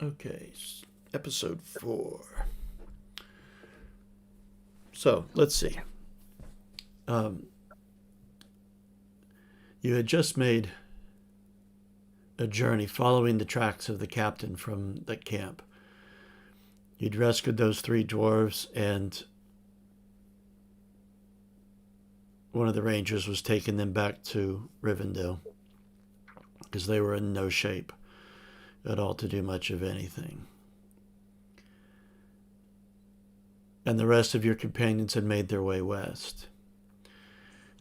Okay, episode 4. So, let's see. Um, you had just made a journey following the tracks of the captain from the camp. You'd rescued those 3 dwarves, and one of the rangers was taking them back to Rivendell because they were in no shape at all to do much of anything. And the rest of your companions had made their way west.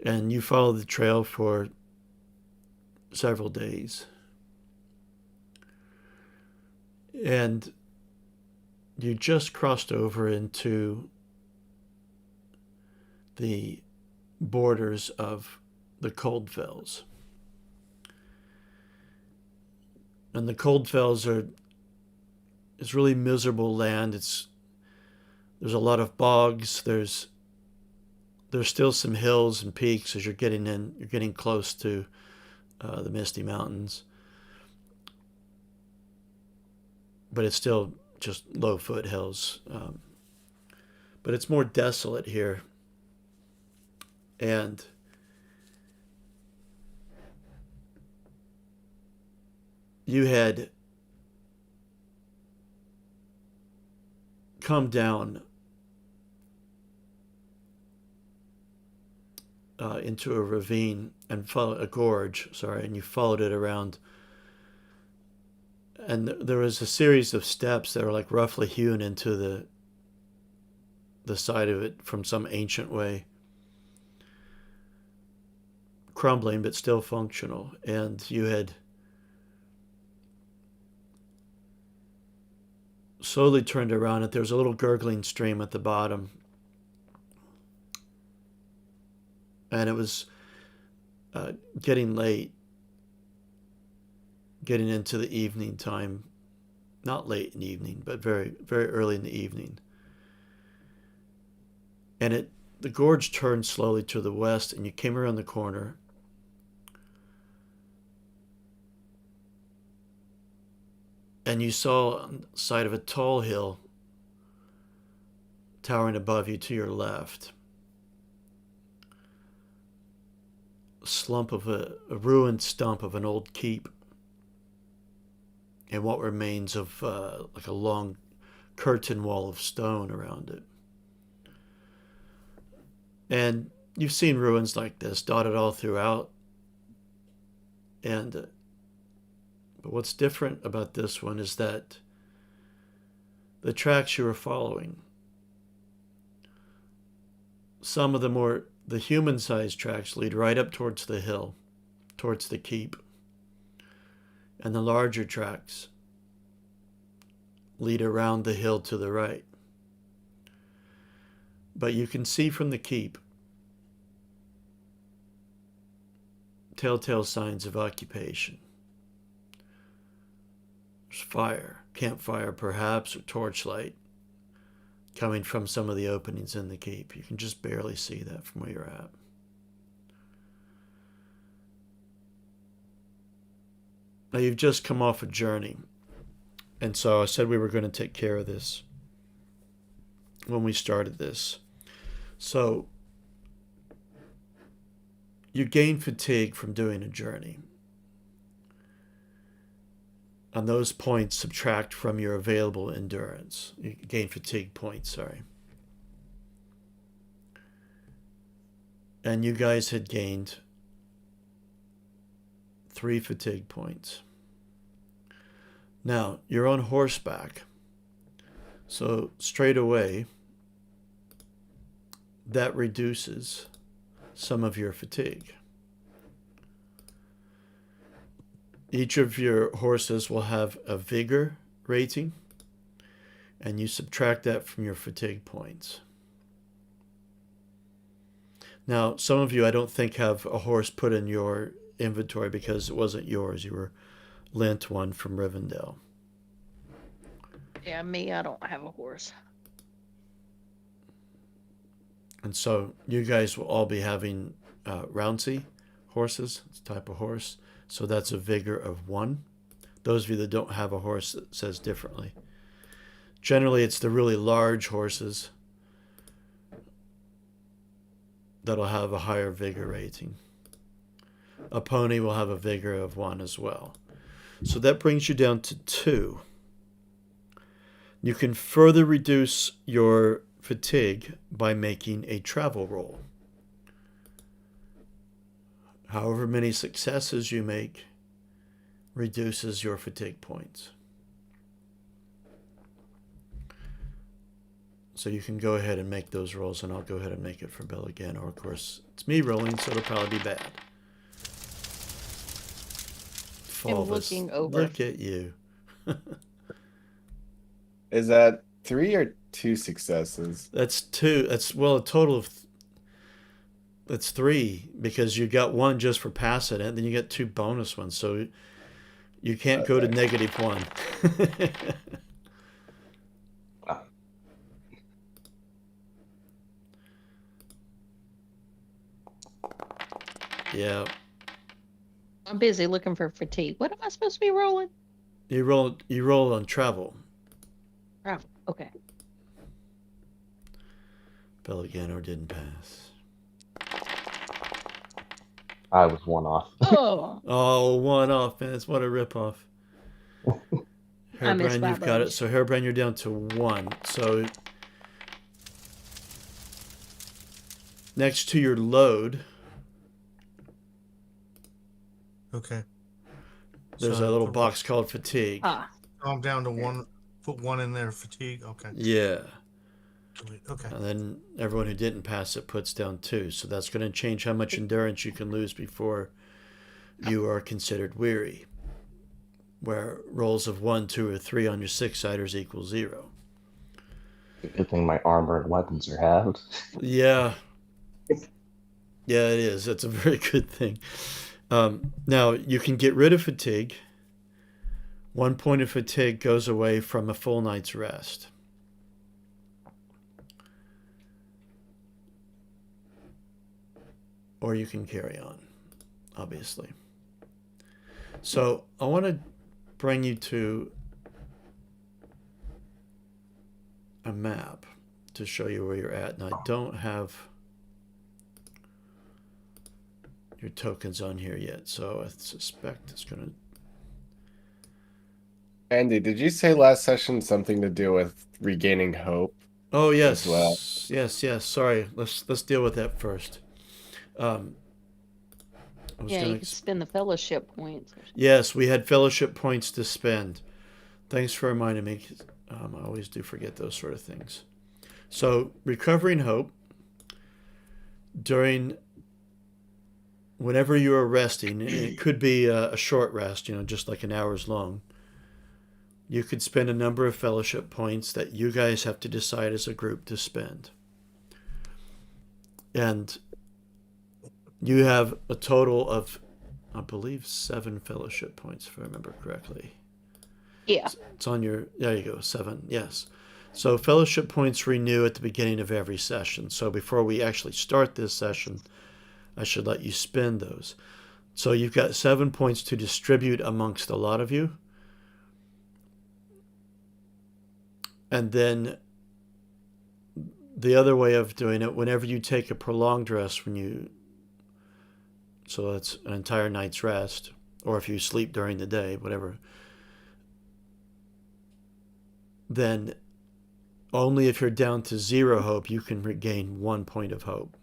And you followed the trail for several days. And you just crossed over into the borders of the Coldfells. And the Coldfells is really miserable land. There's a lot of bogs. There's still some hills and peaks as you're getting close to the Misty Mountains. But it's still just low foothills. But it's more desolate here. And you had come down into a ravine and a gorge, and you followed it around. And there was a series of steps that were like roughly hewn into the side of it from some ancient way. Crumbling, but still functional. And you had slowly turned around, and there was a little gurgling stream at the bottom. And it was getting late, getting into the evening time. Not late in the evening, but very, very early in the evening. And the gorge turned slowly to the west, and you came around the corner. And you saw on the side of a tall hill, towering above you to your left, a ruined stump of an old keep, and what remains of like a long curtain wall of stone around it. And you've seen ruins like this dotted all throughout. But what's different about this one is that the tracks you were following, some of the human-sized tracks lead right up towards the hill, towards the keep. And the larger tracks lead around the hill to the right. But you can see from the keep telltale signs of occupation. There's fire, campfire perhaps, or torchlight coming from some of the openings in the keep. You can just barely see that from where you're at. Now you've just come off a journey, and so I said we were going to take care of this when we started this. So you gain fatigue from doing a journey. On those points, subtract from your available endurance. You gain fatigue points, And you guys had gained 3 fatigue points. Now, you're on horseback. So straight away, that reduces some of your fatigue. Each of your horses will have a vigor rating, and you subtract that from your fatigue points. Now, some of you I don't think have a horse put in your inventory because it wasn't yours. You were lent one from Rivendell. Yeah, me, I don't have a horse. And so you guys will all be having Rouncy horses, it's a type of horse. So that's a vigor of 1. those of you that don't have a horse that says differently. Generally, it's the really large horses that'll have a higher vigor rating. A pony will have a vigor of 1 as well. So that brings you down to 2. You can further reduce your fatigue by making a travel roll. However many successes you make reduces your fatigue points. So you can go ahead and make those rolls, and I'll go ahead and make it for Bill again. Or, of course, it's me rolling, so it'll probably be bad. I'm looking over. Look at you. Is that 3 or 2 successes? That's 2. That's, well, a total of... That's 3, because you got 1 just for passing it, then you get 2 bonus ones, so you can't go to -1. Yeah. I'm busy looking for fatigue. What am I supposed to be rolling? You roll on travel. Travel. Okay. Bill again, or didn't pass. I was 1 off. Oh, 1 off, man. What a ripoff. Hairbrand, you've got it. So Hairbrand, you're down to 1. So next to your load, Okay. there's a little box called fatigue. I'm down to 1. Put 1 in there. Fatigue. Okay. Yeah. Okay. And then everyone who didn't pass it puts down 2. So that's going to change how much endurance you can lose before you are considered weary. Where rolls of 1, 2, or 3 on your 6-siders equal 0. Good thing my armor and weapons are halved. Yeah. Yeah, it is. That's a very good thing. Now, you can get rid of fatigue. 1 point of fatigue goes away from a full night's rest. Or you can carry on, obviously. So I want to bring you to a map to show you where you're at. And I don't have your tokens on here yet, so I suspect it's going to... Andy, did you say last session something to do with regaining hope? Oh, yes. As well? Yes. Sorry. Let's deal with that first. Yeah, you can spend the fellowship points. Yes, we had fellowship points to spend. Thanks for reminding me. I always do forget those sort of things. So, recovering hope whenever you are resting, it could be a short rest, just like an hour's long. You could spend a number of fellowship points that you guys have to decide as a group to spend. And you have a total of, I believe, 7 fellowship points, if I remember correctly. Yeah. It's on your, there you go, 7, yes. So fellowship points renew at the beginning of every session. So before we actually start this session, I should let you spend those. So you've got 7 points to distribute amongst a lot of you. And then the other way of doing it, whenever you take a prolonged rest, so that's an entire night's rest, or if you sleep during the day, whatever, then only if you're down to 0 hope, you can regain 1 point of hope.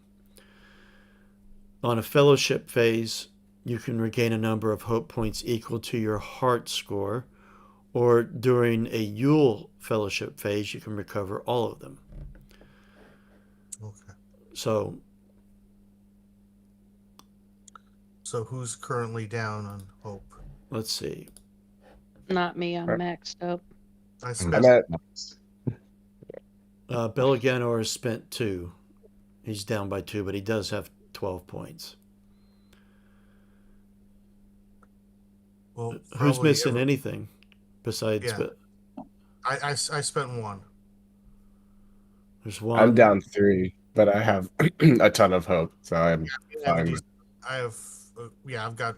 On a fellowship phase, you can regain a number of hope points equal to your heart score, or during a Yule fellowship phase, you can recover all of them. Okay. So who's currently down on hope? let's see. Not me. I'm maxed up. I'm at Bill Ganor has spent 2. He's down by 2, but he does have 12 points. Well, who's missing anything besides? Yeah. I spent 1. There's 1. I'm down 3, but I have a ton of hope, so I'm fine. I've got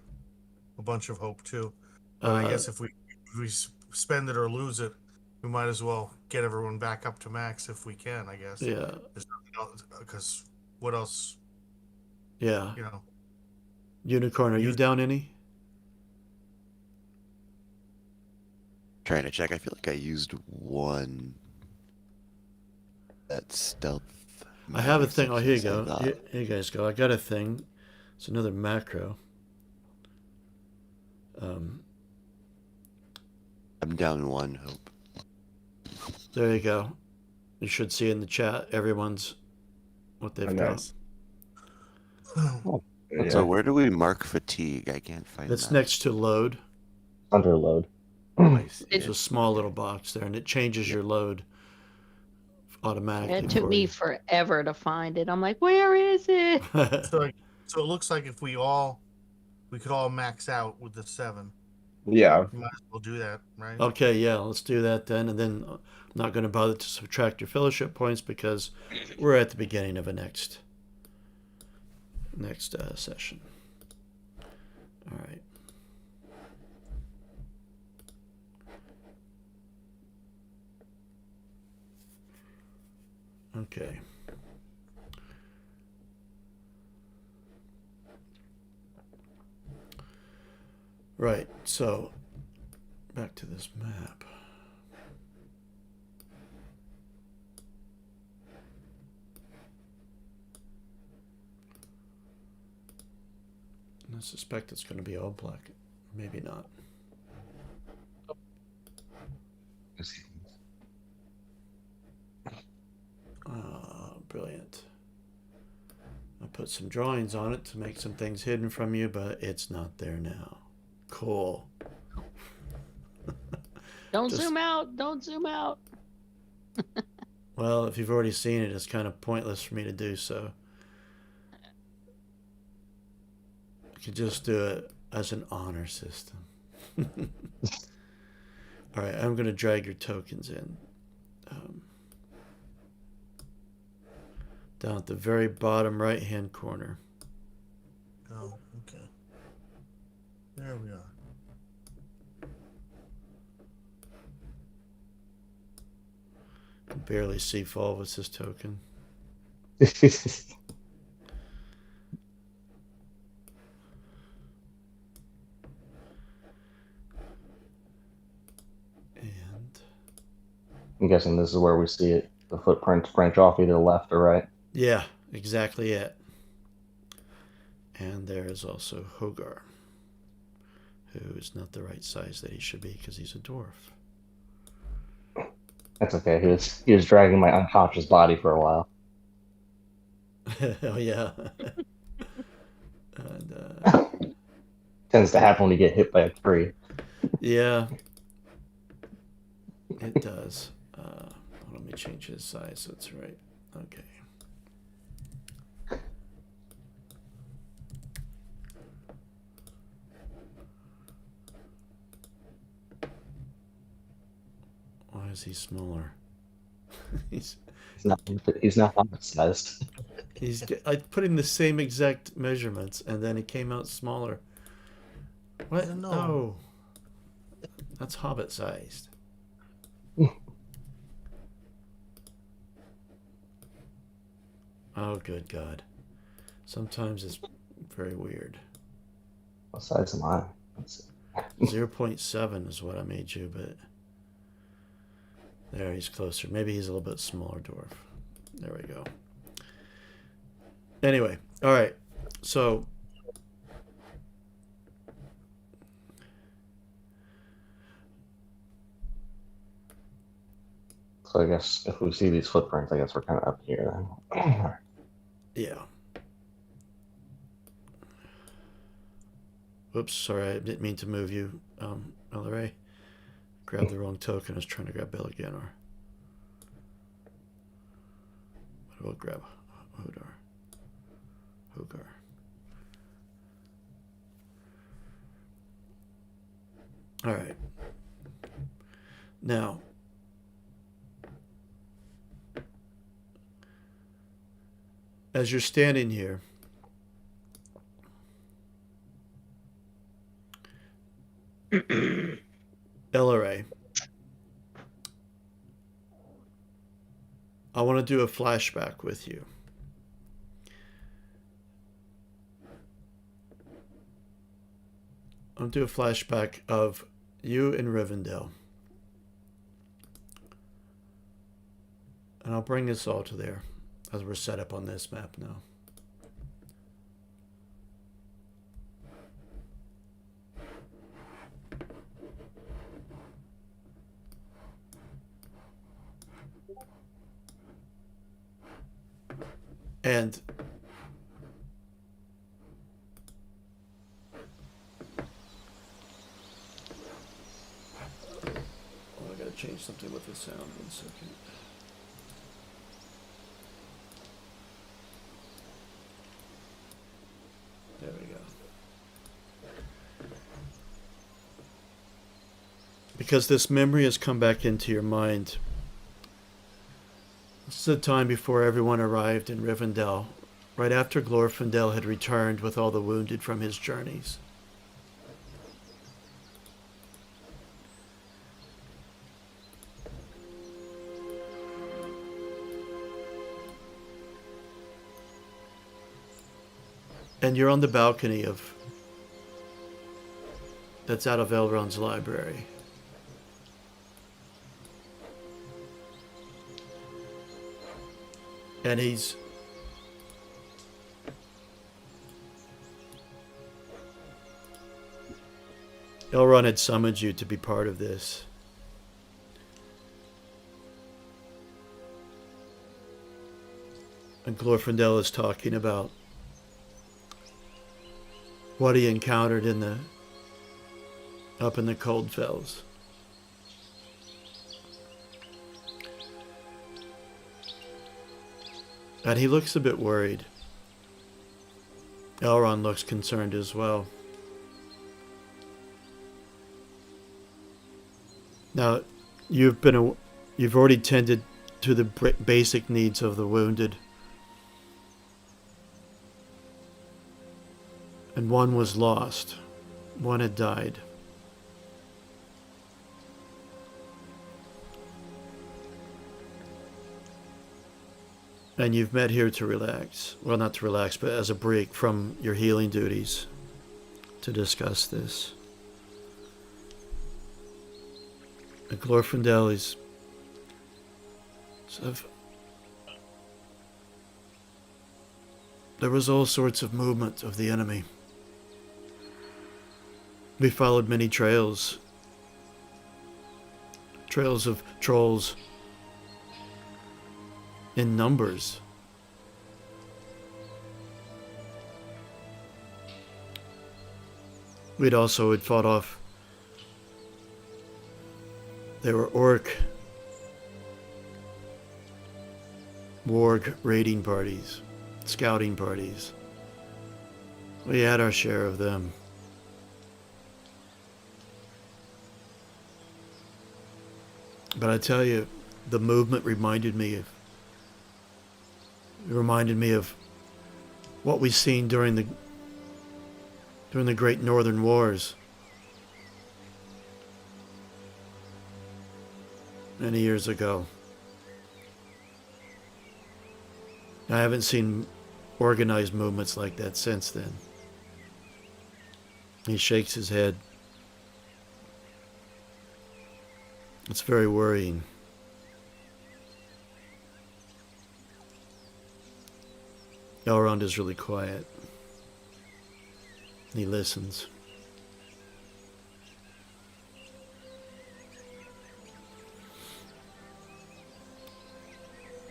a bunch of hope too. But I guess if we spend it or lose it, we might as well get everyone back up to max if we can. I guess. Yeah. There's nothing else because what else? Yeah. You know. Unicorn, are you Use- down any? Trying to check. I feel like I used one. That stealth. I have a magic thing. Oh, here you success I go. got. Here you guys go. I got a thing. It's another macro. I'm down one hope. There you go. You should see in the chat everyone's what they've Oh, got. nice. That's So Yeah. where do we mark fatigue? I can't find It's that. next to load. under load. I see It's it. a small little box there, and it changes your load automatically. It took for me you. forever to find it. I'm like, where is it? So it looks like if we could all max out with the 7. Yeah. We might as well do that, right? Okay, yeah, let's do that then. And then I'm not going to bother to subtract your fellowship points because we're at the beginning of a next session. All right. Okay. Right, so back to this map. And I suspect it's going to be all black. Maybe not. Brilliant. I put some drawings on it to make some things hidden from you, but it's not there now. Cool. Don't Just- zoom out. Don't zoom out. Well, if you've already seen it, it's kind of pointless for me to do so. I could just do it as an honor system. All right, I'm going to drag your tokens in. Down at the very bottom right-hand corner. Oh, okay. There we are. I can barely see Fulvis's token. And I'm guessing this is where we see it. The footprints branch off either left or right. yeah, exactly it. And there is also Hogar, who is not the right size that he should be because he's a dwarf. That's okay. He was dragging my unconscious body for a while. Oh yeah. And Tends to happen when you get hit by a tree. yeah, it does. Let me change his size so it's right. Okay. Why is he smaller? he's He's not hobbit sized. I put in the same exact measurements and then it came out smaller. What? No. No. That's hobbit sized. Oh, good God. Sometimes it's very weird. What size am I? Let's see. 0.7 is what I made you, but there he's closer. Maybe he's a little bit smaller dwarf. There we go. Anyway, all right. So So I guess if we see these footprints, I guess we're kind of up here then. yeah. Whoops, sorry, I didn't mean to move you, LRA. Grabbed the wrong token. I was trying to grab Belaganar. But we'll grab Hogar. All right. Now, as you're standing here, LRA, I want to do a flashback with you. I'll do a flashback of you in Rivendell. And I'll bring us all to there as we're set up on this map now. And I gotta change something with the sound. 1 second. There we go. Because this memory has come back into your mind. This is the time before everyone arrived in Rivendell, right after Glorfindel had returned with all the wounded from his journeys. And you're on the balcony of that's out of Elrond's library. And Elrond had summoned you to be part of this. And Glorfindel is talking about what he encountered up in the Cold Fells. And he looks a bit worried. Elrond looks concerned as well. Now, you've already tended to the basic needs of the wounded. And one was lost. One had died. And you've met here to relax. Well, not to relax, but as a break from your healing duties to discuss this. And Glorfindel is sort of... There was all sorts of movement of the enemy. We followed many trails. Trails of trolls in numbers. We'd also had fought off. There were orc, warg raiding parties, scouting parties. We had our share of them. But I tell you, the movement reminded me of what we seen during the Great Northern Wars many years ago. I haven't seen organized movements like that since then. He shakes his head. It's very worrying. Elrond is really quiet. He listens.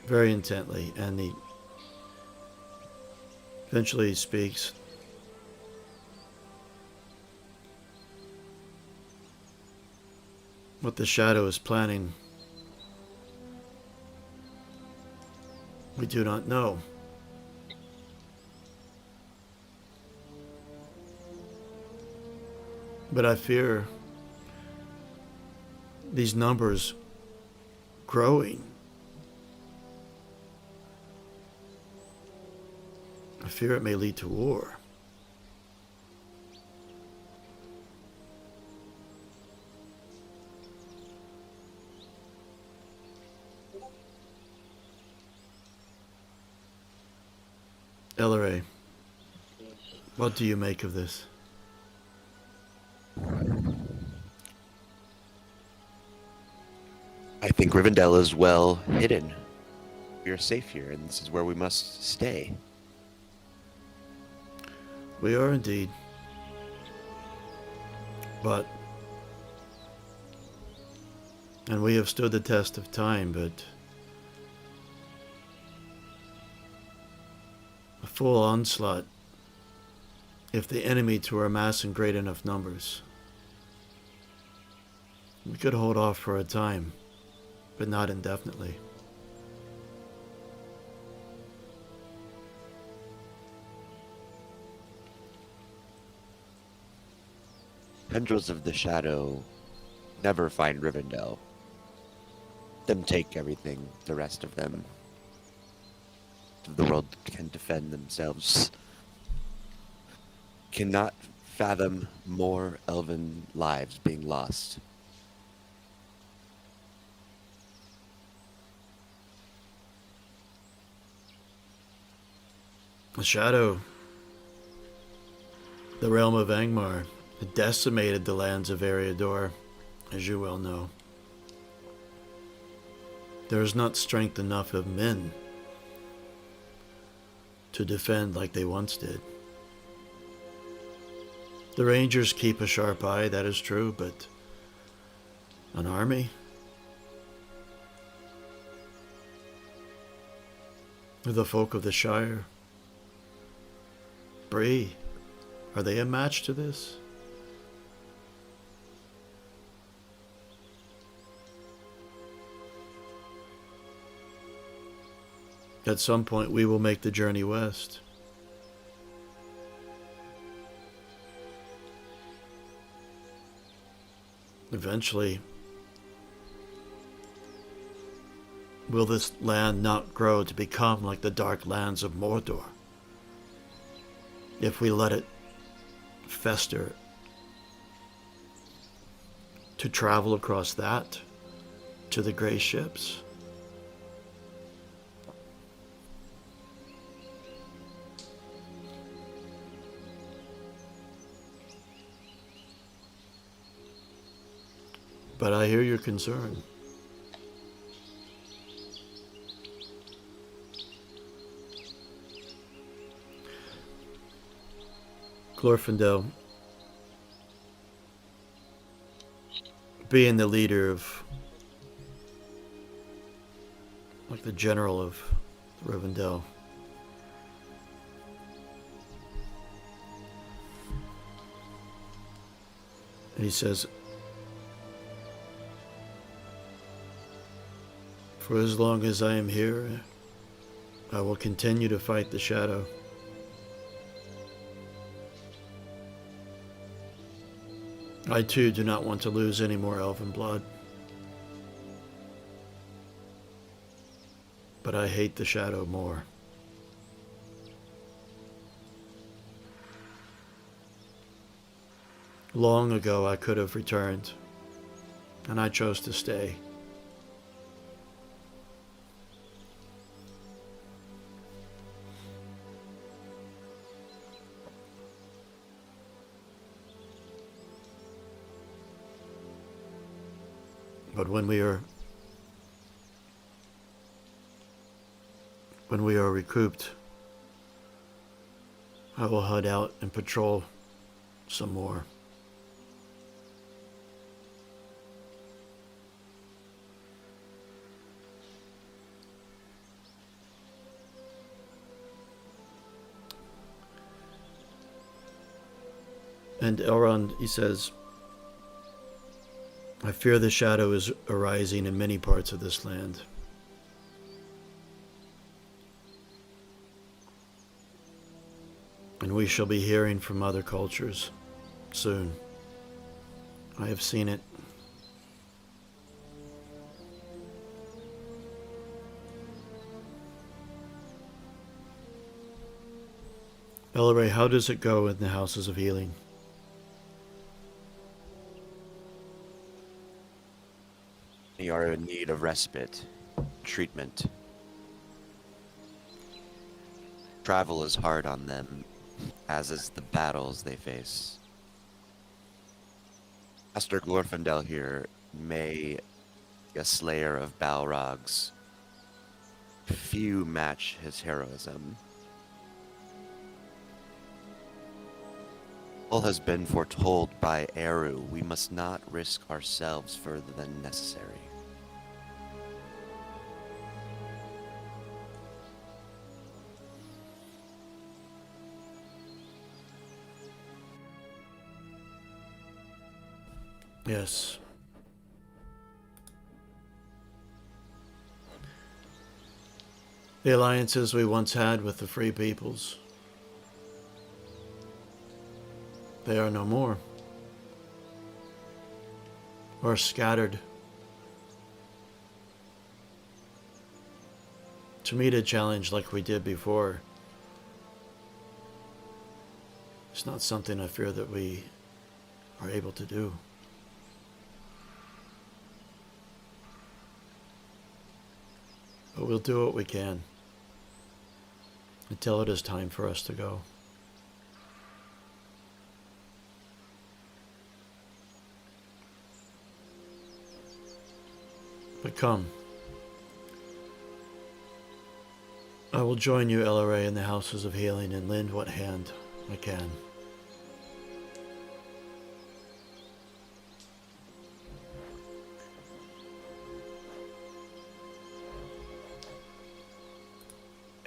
Very intently, and he eventually speaks. What the Shadow is planning, we do not know. But I fear these numbers growing. I fear it may lead to war. Elleray, what do you make of this? I think Rivendell is well hidden. We are safe here, and this is where we must stay. We are indeed. And we have stood the test of time, but a full onslaught, if the enemy to amass in great enough numbers, we could hold off for a time, but not indefinitely. Tendrils of the Shadow never find Rivendell. Them take everything, the rest of them. The world can defend themselves. Cannot fathom more elven lives being lost. The shadow, the realm of Angmar, it decimated the lands of Eriador, as you well know. There is not strength enough of men to defend like they once did. The Rangers keep a sharp eye, that is true, but an army? The folk of the Shire? Bree, are they a match to this? At some point we will make the journey west. Eventually, will this land not grow to become like the dark lands of Mordor? If we let it fester, to travel across that to the gray ships. But I hear your concern. Glorfindel, being the leader of, like the general of Rivendell, and he says, for as long as I am here, I will continue to fight the shadow. I too do not want to lose any more elven blood. But I hate the shadow more. Long ago I could have returned, and I chose to stay. But when we are recouped, I will head out and patrol some more. And Elrond, he says, I fear the shadow is arising in many parts of this land. And we shall be hearing from other cultures soon. I have seen it. Elleray, how does it go in the houses of healing? We are in need of respite, treatment. Travel is hard on them, as is the battles they face. Master Glorfindel here may be a slayer of Balrogs. Few match his heroism. All has been foretold by Eru. We must not risk ourselves further than necessary. Yes. The alliances we once had with the Free Peoples, they are no more. Or scattered. To meet a challenge like we did before, it's not something I fear that we are able to do. But we'll do what we can until it is time for us to go. But come. I will join you, Elleray, in the houses of healing and lend what hand I can.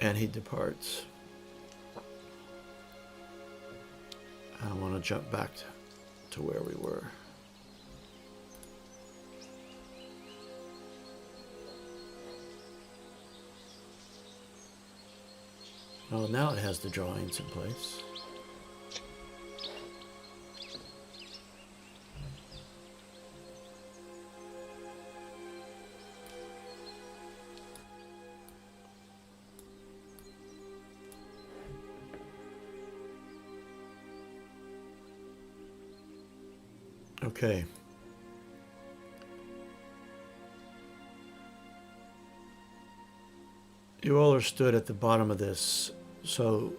And he departs. I want to jump back to where we were. Oh, now it has the drawings in place. Okay. You all are stood at the bottom of this, so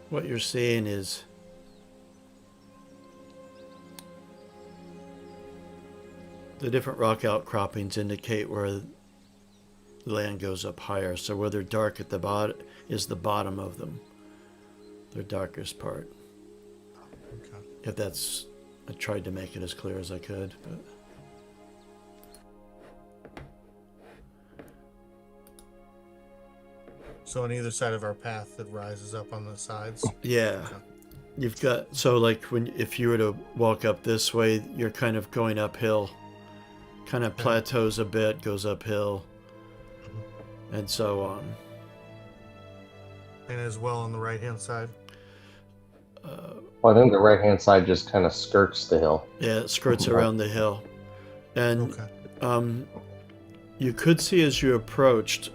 what you're seeing is the different rock outcroppings indicate where the land goes up higher. So where they're dark at the bottom is the bottom of them, their darkest part. Okay. If that's, I tried to make it as clear as I could, but So on either side of our path, it rises up on the sides. yeah. You've got, so like if you were to walk up this way, you're kind of going uphill, kind of plateaus a bit, goes uphill, and so on. And as well on the right-hand side. Well, I think the right-hand side just kind of skirts the hill. Yeah, it skirts around the hill. And Okay. you could see as you approached,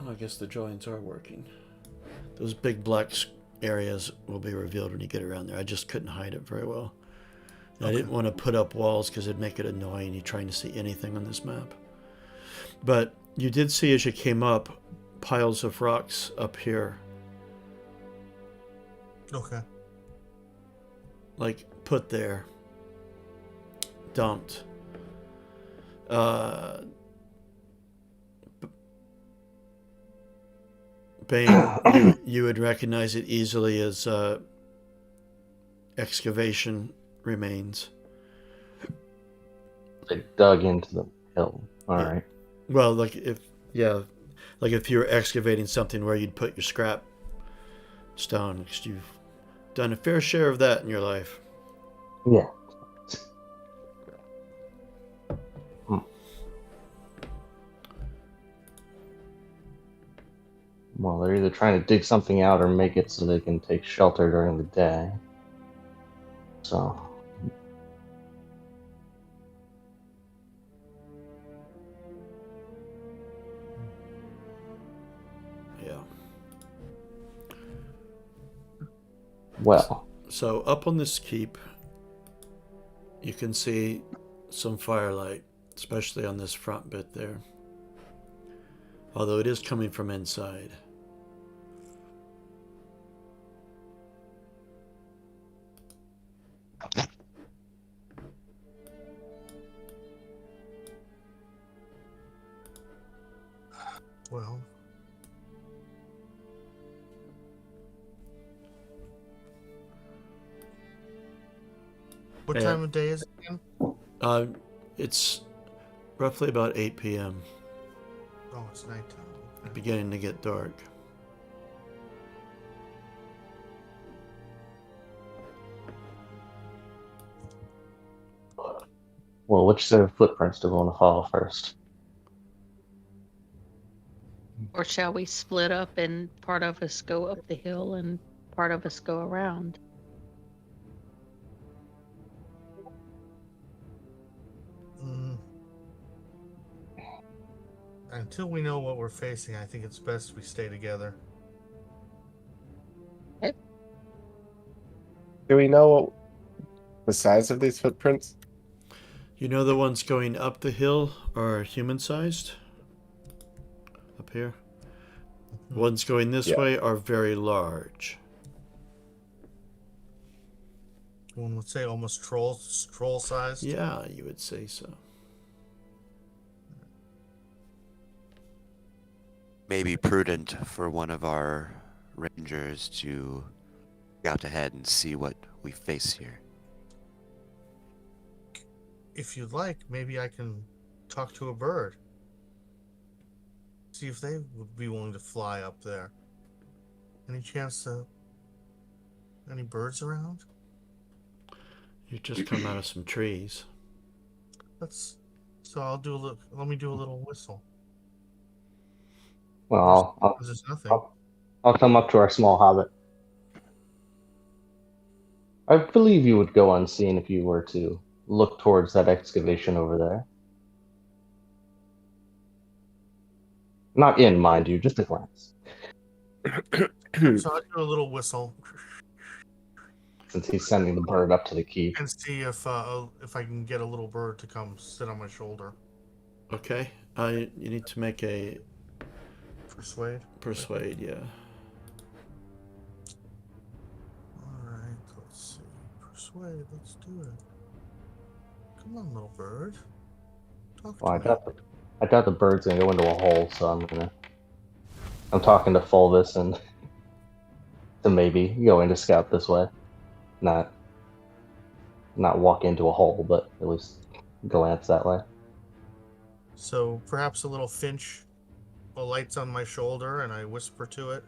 I guess the joints are working. Those big black areas will be revealed when you get around there. I just couldn't hide it very well. And I didn't want to put up walls because it'd make it annoying you trying to see anything on this map. But you did see as you came up piles of rocks up here. Okay. Like put there, dumped. Bane, you would recognize it easily as excavation remains. They dug into the hill. All right. Well, like if you were excavating something where you'd put your scrap stone, because you've done a fair share of that in your life. Yeah. Well, they're either trying to dig something out or make it so they can take shelter during the day. So. Yeah. Well. So up on this keep, you can see some firelight especially on this front bit there. Although it is coming from inside. Well, what Yeah. time of day is it again? It's roughly about 8 p.m. Oh, it's nighttime. Okay. Beginning to get dark. Well, which set of footprints do we want to follow first? Or shall we split up and part of us go up the hill and part of us go around? Mm. Until we know what we're facing, I think it's best we stay together. Do we know the size of these footprints? You know the ones going up the hill are human-sized? Up here? The ones going this Yeah. way are very large. One would say almost troll sized. Yeah, you would say so. Maybe prudent for one of our rangers to scout ahead and see what we face here. If you'd like, maybe I can talk to a bird. See if they would be willing to fly up there. Any chance to... Any birds around? You just come out of some trees. So I'll do a little... Let me do a little whistle. Well, There's nothing. I'll come up to our small hobbit. I believe you would go unseen if you were to look towards that excavation over there. Not in, mind you, just a glance. So I'll do a little whistle Since he's sending the bird up to the keep. and see if I can get a little bird to come sit on my shoulder. Okay. You need to make a Persuade. yeah. Alright, let's see. Persuade, let's do it. Come on, little bird. Talk Well, to me. I doubt the bird's gonna go into a hole, so I'm talking to Fulvis and to maybe go into scout this way. Not walk into a hole, but at least glance that way. So perhaps a little finch alights on my shoulder and I whisper to it,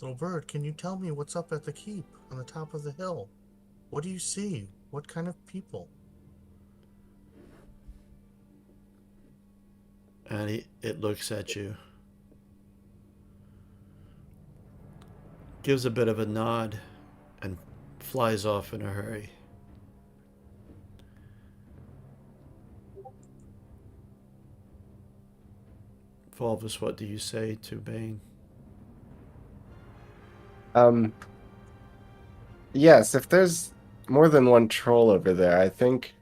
"Little bird, can you tell me what's up at the keep on the top of the hill? What do you see? What kind of people?" And it looks at you. Gives a bit of a nod and flies off in a hurry. Fulvis, what do you say to Bane? Yes, if there's more than one troll over there, I think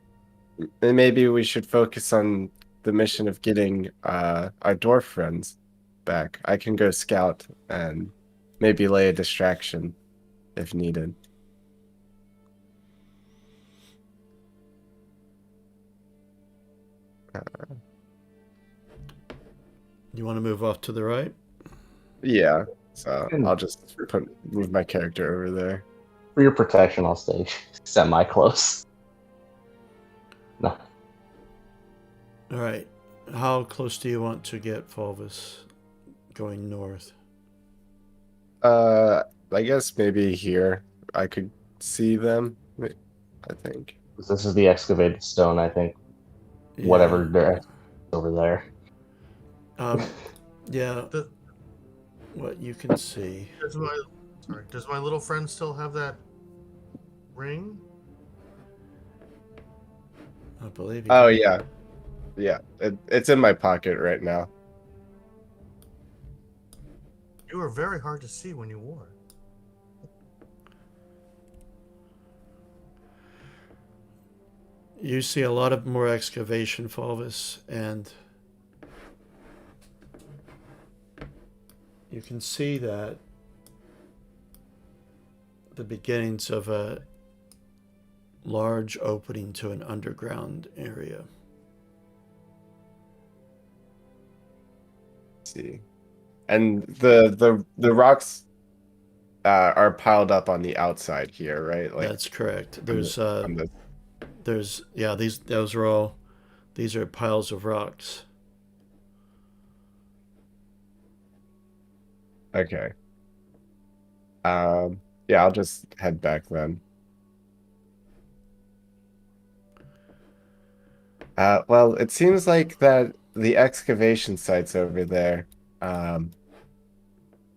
maybe we should focus on the mission of getting our dwarf friends back. I can go scout and maybe lay a distraction if needed. You want to move off to the right? Yeah, so I'll just move my character over there. For your protection, I'll stay semi-close. No. All right. How close do you want to get Fulvis going north? I guess maybe here I could see them. I think. This is the excavated stone, I think. Yeah. Whatever they're over there. Yeah. The- What you can see. Does my little friend still have that ring? I believe. Oh yeah, yeah. It's in my pocket right now. You were very hard to see when you wore it. You see a lot of more excavation, Fulvis, and you can see that the beginnings of a large opening to an underground area. Let's see. And the rocks are piled up on the outside here, right? Like That's correct. on the These are piles of rocks. okay. Yeah, I'll just head back then. Well, it seems like that the excavation sites over there.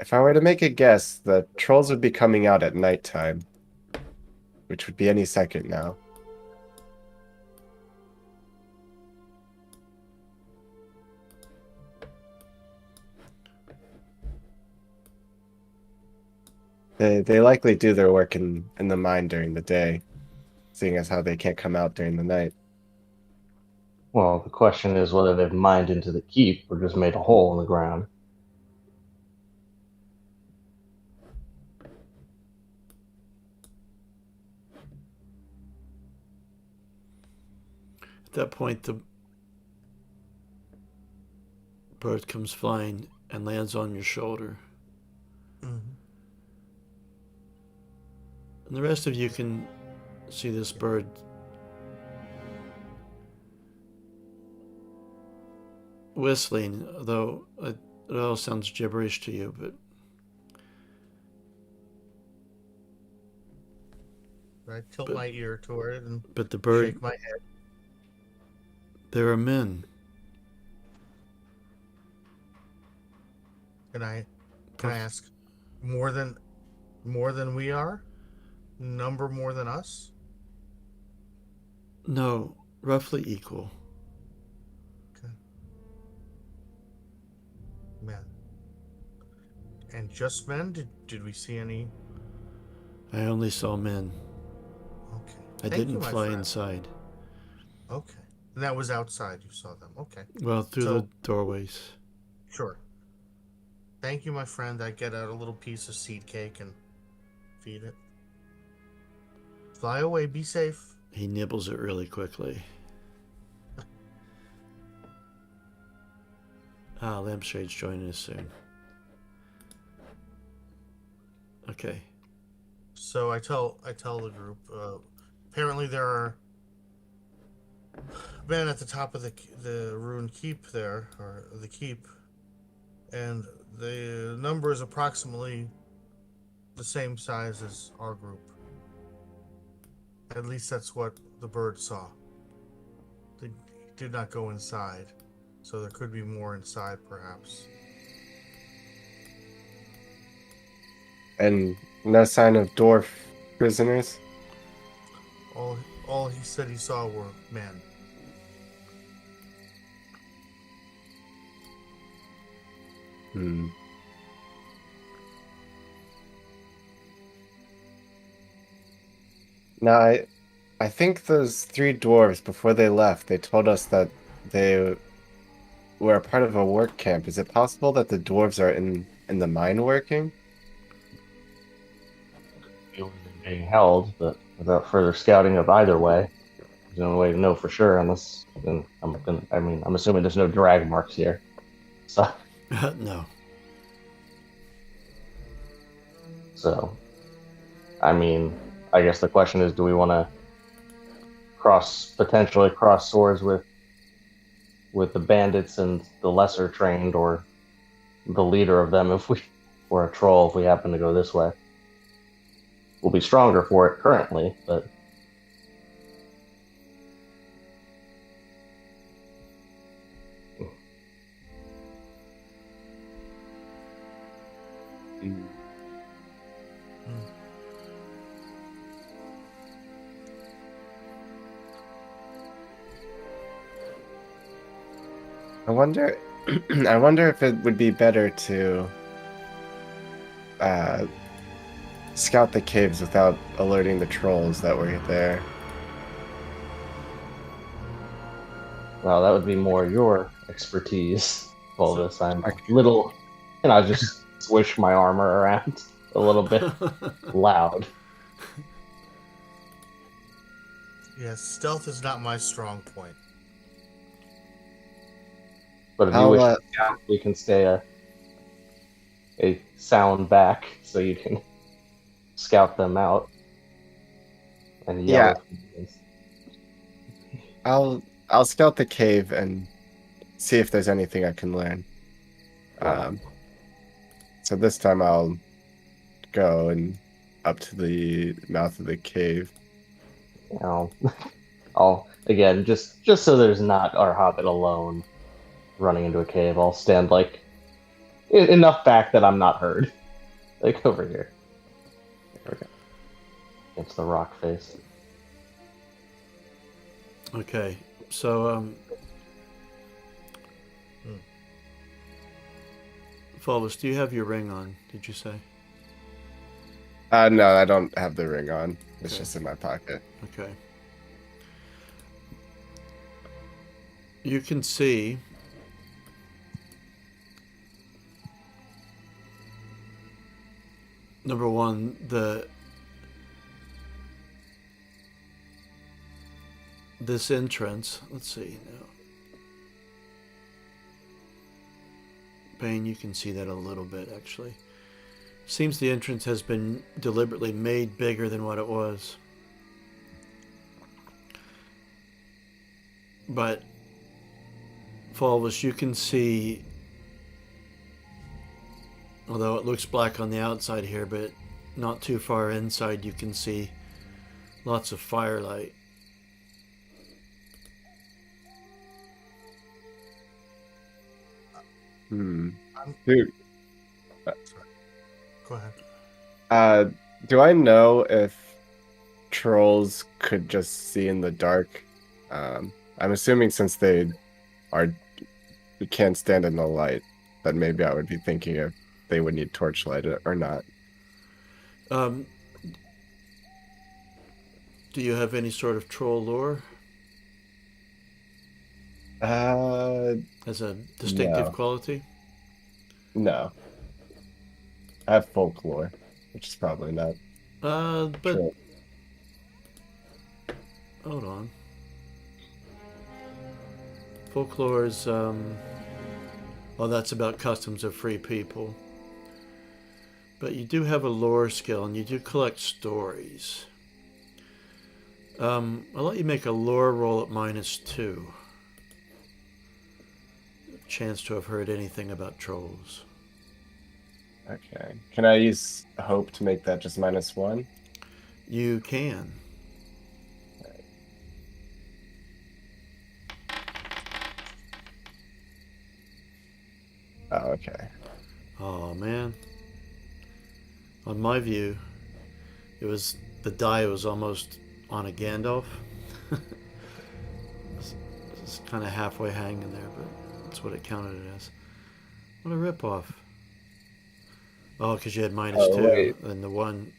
If I were to make a guess, the trolls would be coming out at nighttime, which would be any second now. They likely do their work in the mine during the day, seeing as how they can't come out during the night. Well, the question is whether they've mined into the keep or just made a hole in the ground. At that point, the bird comes flying and lands on your shoulder. Mhm. And the rest of you can see this bird whistling, though it all sounds gibberish to you, I tilt But- my ear toward it and but the bird, shake my head. there are men. Can I ask more than we are? Number more than us? No, roughly equal. Okay. Men. And just men? Did we see any? I only saw men. Okay. I Thank didn't you, my fly friend. inside. Okay. And that was outside you saw them. Okay. Well, through So- the doorways. Sure. Thank you, my friend. I get out a little piece of seed cake and feed it. Fly away. Be safe. He nibbles it really quickly. Lampshade's joining us soon. Okay. So I tell the group. Apparently there are men at the top of the ruined keep there, or the keep, and the number is approximately the same size as our group. At least that's what the bird saw. They did not go inside, so there could be more inside, perhaps. And no sign of dwarf prisoners? All he said he saw were men. Hmm. Now, I think those three dwarves, before they left, they told us that they were a part of a work camp. Is it possible that the dwarves are in the mine working? Being held, but without further scouting of either way, there's no way to know for sure unless then I'm assuming there's no drag marks here. So No. I mean, I guess the question is, do we want to potentially cross swords with the bandits and the lesser trained, or the leader of them if we were a troll if we happen to go this way? We'll be stronger for it currently, but I wonder I wonder if it would be better to scout the caves without alerting the trolls that were there. Well, that would be more your expertise, Fulvis. I'm Okay. little, and I just swish my armor around a little bit loud. Yes, stealth is not my strong point. But if you I'll wish to scout, we can stay a sound back so you can scout them out and yell yeah, if needs. I'll scout the cave and see if there's anything I can learn. Um, so this time I'll go and up to the mouth of the cave. You know, I'll again just so there's not our hobbit alone running into a cave. I'll stand like enough back that I'm not heard, like over here. There we go. Against the rock face. Okay, so Fulvis, do you have your ring on? Did you say? No, I don't have the ring on. It's Okay. just in my pocket. Okay. You can see number one, this entrance. Let's see now. Bane, you can see that a little bit actually. Seems the entrance has been deliberately made bigger than what it was. But Fulvis, you can see, although it looks black on the outside here, but not too far inside, you can see lots of firelight. Hmm. I'm- Dude, Go ahead. do I know if trolls could just see in the dark? I'm assuming since they can't stand in the light, that maybe I would be thinking if they would need torchlight or not. Um, do you have any sort of troll lore Uh, as a distinctive No. quality? no. I have folklore, which is probably not But true. hold on. Folklore is well, that's about customs of free people. But you do have a lore skill, and you do collect stories. I'll let you make a lore roll at -2. Chance to have heard anything about trolls. Okay. Can I use hope to make that just -1? You can. Oh, okay. Oh man. On my view, the die was almost on a Gandalf. It's kind of halfway hanging there, but that's what it counted it as. What a ripoff. Oh, because you had Oh, -2, wait. and the one.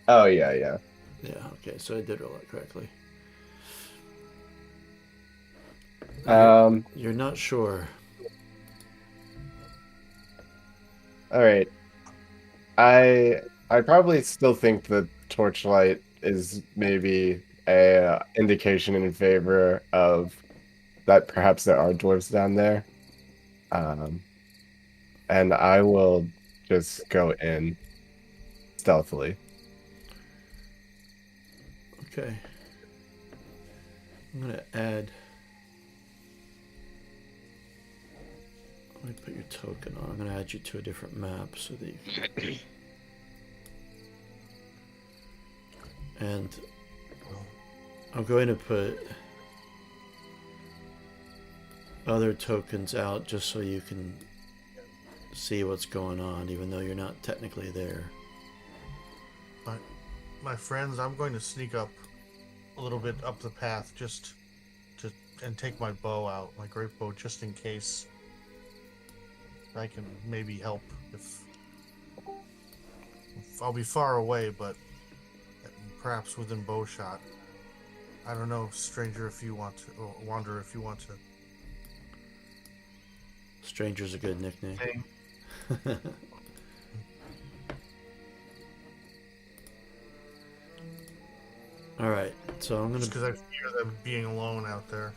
Oh, yeah, yeah. Yeah, okay, so I did roll it correctly. You're not sure. All right. I probably still think that torchlight is maybe a indication in favor of that perhaps there are dwarves down there. And I will just go in stealthily. Okay. I'm going to add. Let me put your token on. I'm going to add you to a different map so that you can. And I'm going to put other tokens out just so you can see what's going on, even though you're not technically there. But my friends, I'm going to sneak up a little bit up the path just and take my bow out, my great bow, just in case I can maybe help if I'll be far away, but perhaps within bow shot, I don't know, stranger, if you want to, or wander, if you want to. Stranger's a good nickname. Thing. All right, so I'm Just gonna. because I fear them being alone out there.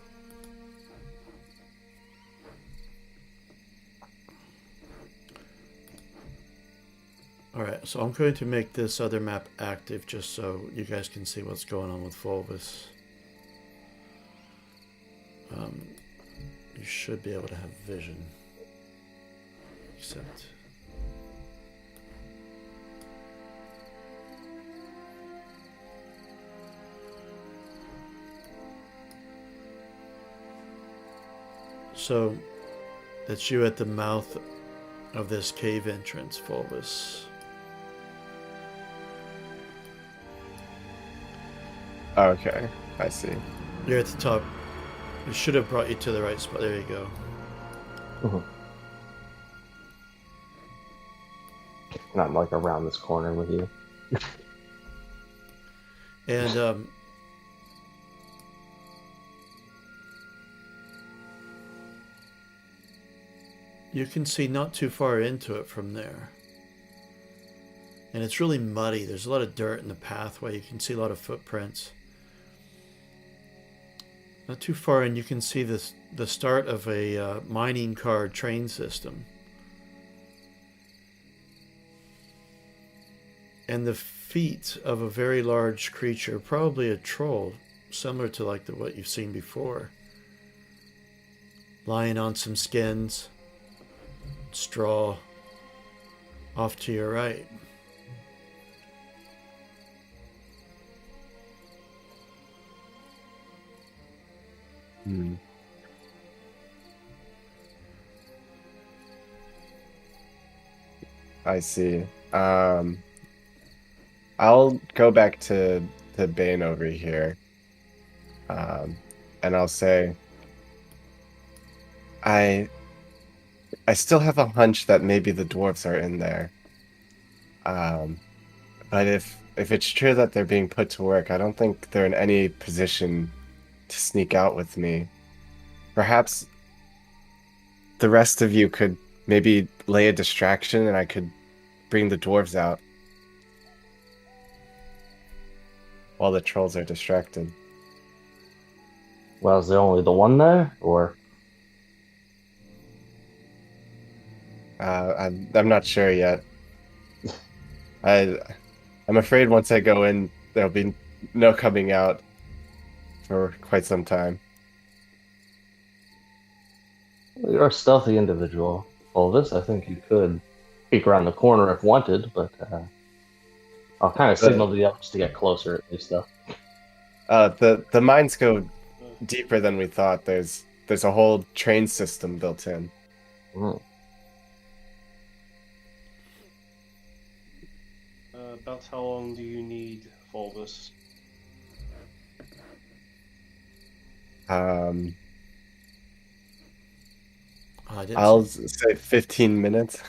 All right, so I'm going to make this other map active just so you guys can see what's going on with Fulvis. You should be able to have vision. Except. So, that's you at the mouth of this cave entrance, Fulvis. Okay, I see. You're at the top. It should have brought you to the right spot. There you go. Mhm. Not like around this corner with you. And you can see not too far into it from there. And it's really muddy. There's a lot of dirt in the pathway. You can see a lot of footprints. Not too far in, you can see the start of a mining car train system. And the feet of a very large creature, probably a troll, similar to like what you've seen before. Lying on some skins, straw, off to your right. Hmm. I see. I'll go back to Bane over here. And I'll say I still have a hunch that maybe the dwarves are in there. But if it's true that they're being put to work, I don't think they're in any position to sneak out with me. Perhaps the rest of you could maybe lay a distraction and I could bring the dwarves out while the trolls are distracted. Well, is there only the one there, or I'm not sure yet. I'm afraid once I go in, there'll be no coming out for quite some time. you're a stealthy individual? Well, this I think you could peek around the corner if wanted, but I'll kind of signal to the others to get closer at least, though. The mines go deeper than we thought. There's a whole train system built in. Mm. About how long do you need for this? I didn't I'll see. say 15 minutes.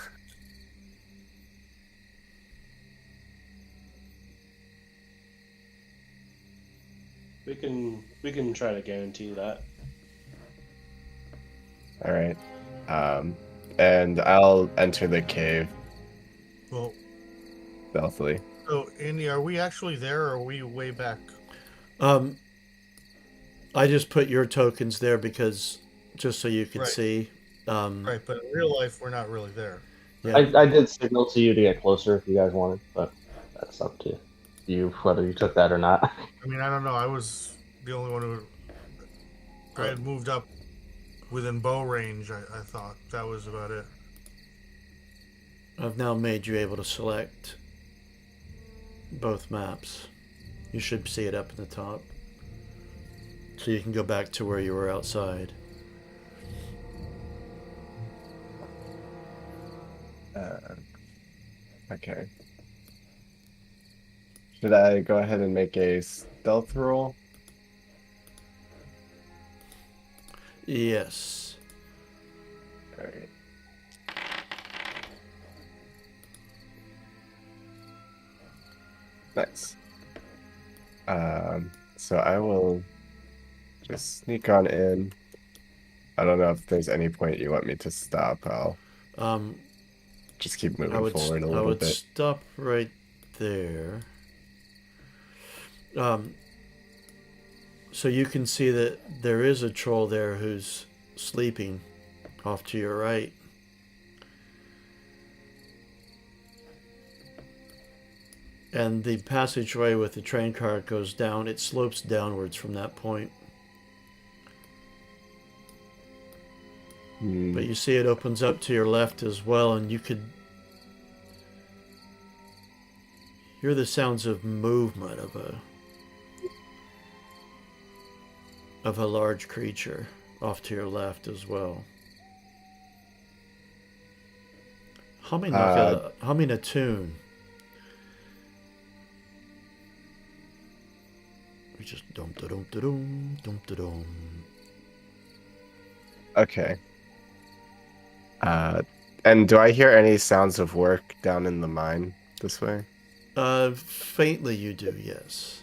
We can try to guarantee that. All right. And I'll enter the cave Well, stealthily. so Andy, are we actually there, or are we way back? I just put your tokens there because just so you could Right. see. Right, but in real life, we're not really there. Yeah. I did signal to you to get closer if you guys wanted, but that's up to you whether you took that or not. I mean, I don't know. I was the only one who. I had moved up within bow range. I thought that was about it. I've now made you able to select both maps. You should see it up in the top. So you can go back to where you were outside. Okay. Should I go ahead and make a stealth roll? Yes. All right. Nice. So I will just sneak on in. I don't know if there's any point you want me to stop. I'll Um, just keep I moving would forward a I little would bit. stop right there. So you can see that there is a troll there who's sleeping off to your right. And the passageway with the train car goes down. It slopes downwards from that point. But you see it opens up to your left as well, and you could hear the sounds of movement of a large creature off to your left as well. Humming a tune. We just dum da dum da dum dum da dum. Okay. And do I hear any sounds of work down in the mine this way? Faintly you do, yes.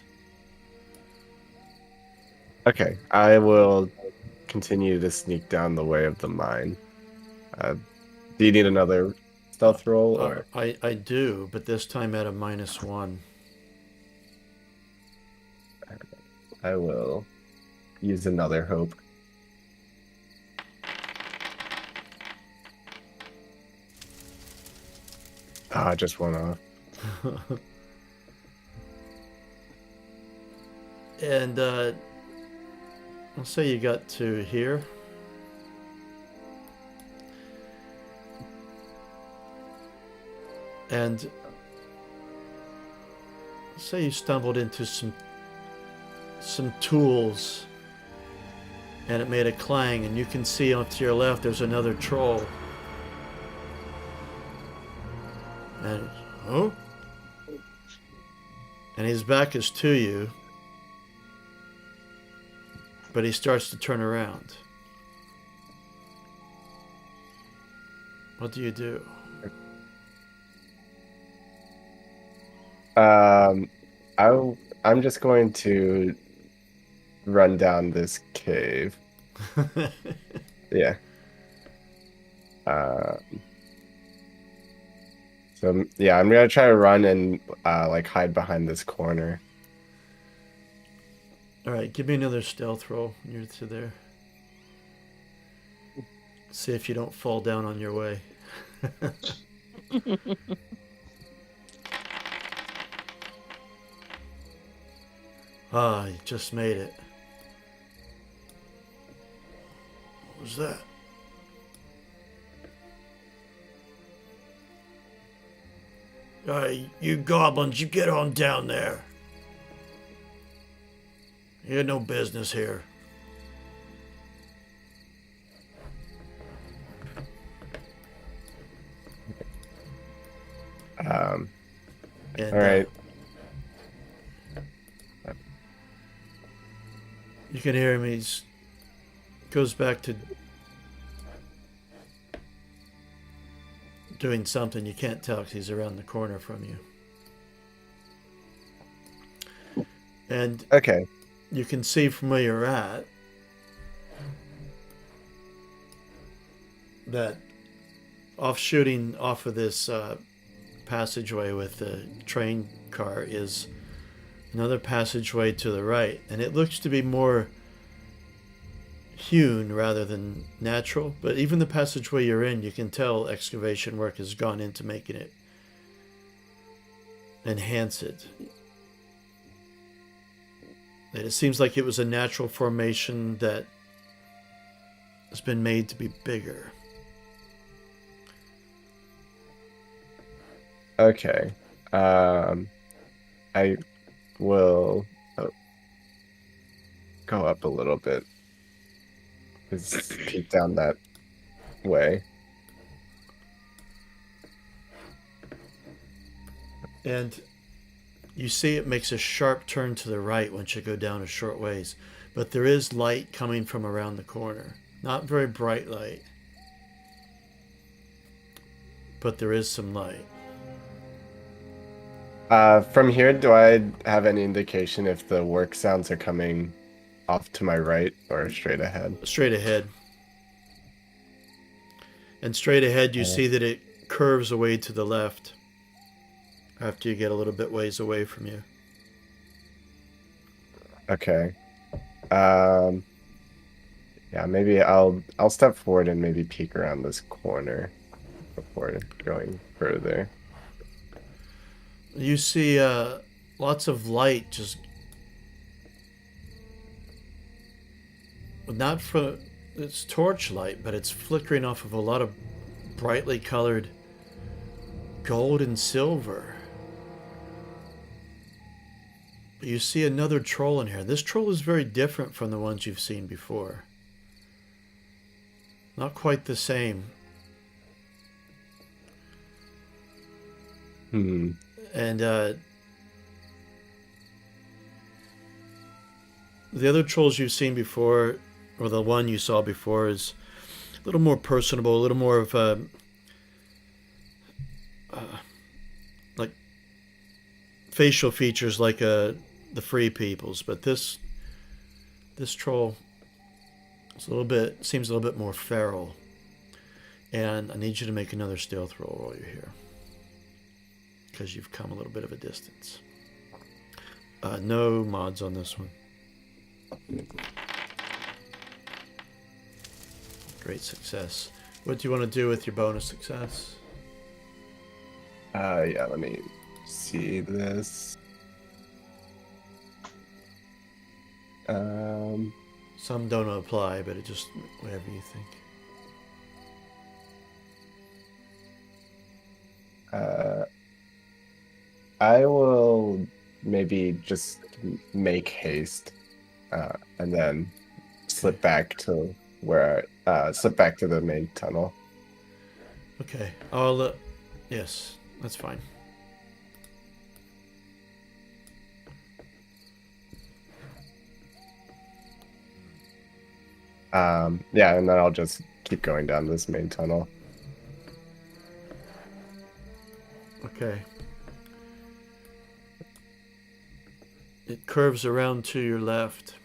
Okay, I will continue to sneak down the way of the mine. Do you need another stealth roll, or I do, but this time at a -1. I will use another hope. Ah, just one off. And I'll say you got to here. And say you stumbled into some tools and it made a clang, and you can see off to your left there's another troll. And oh, and his back is to you, but he starts to turn around. What do you do? I'm just going to run down this cave. Yeah. So yeah, I'm gonna try to run and like hide behind this corner. All right, give me another stealth roll when you're to there. See if you don't fall down on your way. Ah, you just made it. What was that? You goblins, you get on down there. You had no business here. And, All right. You can hear him. He's goes back to doing something. You can't tell because he's around the corner from you. And Okay. you can see from where you're at that shooting off of this passageway with the train car is another passageway to the right, and it looks to be more hewn rather than natural, but even the passageway you're in, you can tell excavation work has gone into making it enhance it. And it seems like it was a natural formation that has been made to be bigger. Okay. I will go up a little bit. Just keep down that way. And you see it makes a sharp turn to the right once you go down a short ways. But there is light coming from around the corner. Not very bright light. But there is some light. From here, do I have any indication if the work sounds are coming off to my right or straight ahead? Straight ahead. And straight ahead, you see that it curves away to the left after you get a little bit ways away from you. Okay. Um, yeah, maybe I'll step forward and maybe peek around this corner before going further. You see lots of light just not from it's torchlight, but it's flickering off of a lot of brightly colored gold and silver. You see another troll in here. This troll is very different from the ones you've seen before. Not quite the same. And the other trolls you've seen before, or the one you saw before, is a little more personable, a little more of a like facial features like the free people's. But this troll is seems a little bit more feral. And I need you to make another stealth roll while you're here, because you've come a little bit of a distance. No mods on this one. Great success. What do you want to do with your bonus success? Yeah, let me see this. Some don't apply, but it just whatever you think. I will maybe just make haste, and then slip back to slip back to the main tunnel. Okay, yes, that's fine. Yeah, and then I'll just keep going down this main tunnel. Okay. It curves around to your left,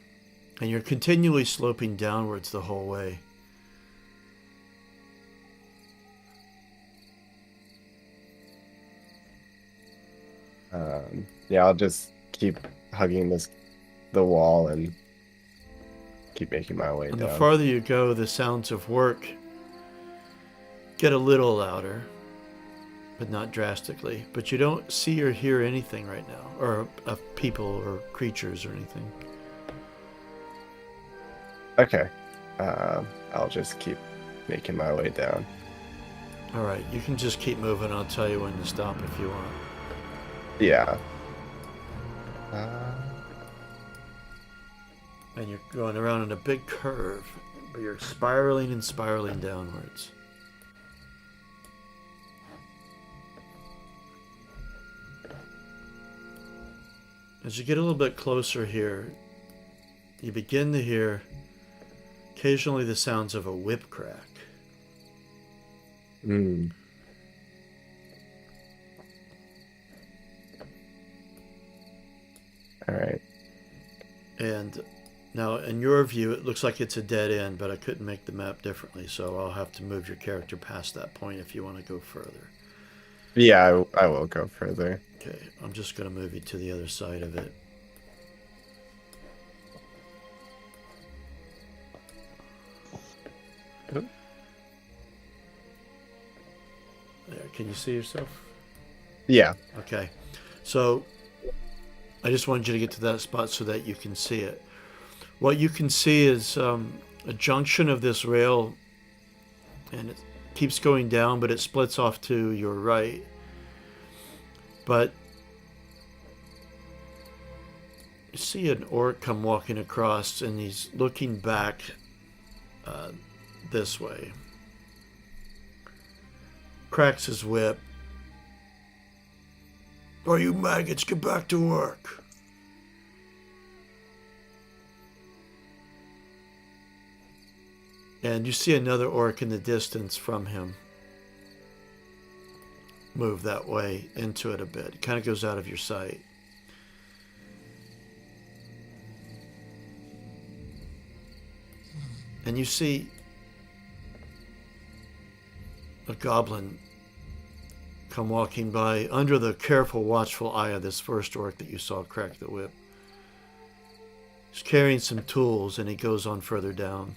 and you're continually sloping downwards the whole way. Yeah, I'll just keep hugging the wall and keep making my way And down. the farther you go, the sounds of work get a little louder, but not drastically. But you don't see or hear anything right now, or of people or creatures or anything. Okay. I'll just keep making my way down. All right, you can just keep moving. I'll tell you when to stop if you want. Yeah. And you're going around in a big curve, but you're spiraling and spiraling downwards. As you get a little bit closer here, you begin to hear occasionally the sounds of a whip crack. All right. And now, in your view, it looks like it's a dead end, but I couldn't make the map differently, so I'll have to move your character past that point if you want to go further. Yeah, I will go further. Okay, I'm just going to move you to the other side of it. Yep. There, can you see yourself? Yeah. Okay, so I just wanted you to get to that spot so that you can see it. What you can see is a junction of this rail, and it keeps going down, but it splits off to your right. But you see an orc come walking across, and he's looking back this way. Cracks his whip. "Oh, you maggots, get back to work." And you see another orc in the distance from him. move that way into it a bit. It kind of goes out of your sight. And you see a goblin come walking by under the careful, watchful eye of this first orc that you saw crack the whip. He's carrying some tools, and he goes on further down.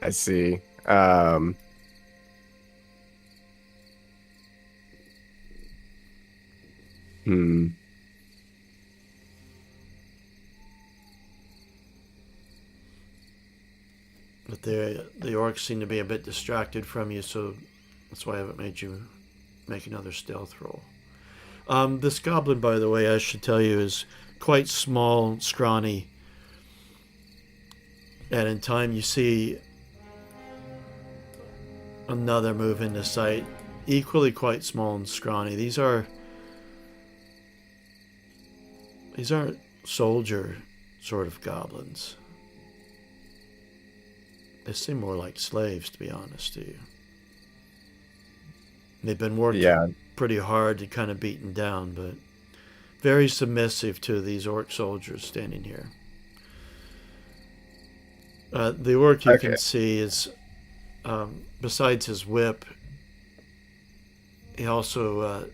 I see. Hmm. But the orcs seem to be a bit distracted from you, so that's why I haven't made you make another stealth roll. This goblin, by the way, I should tell you, is quite small, scrawny. And in time you see another move into sight, equally quite small and scrawny. These aren't soldier sort of goblins. They seem more like slaves, to be honest to you. They've been working pretty hard to kind of beaten down, but very submissive to these orc soldiers standing here. The orc you can see is, besides his whip, he also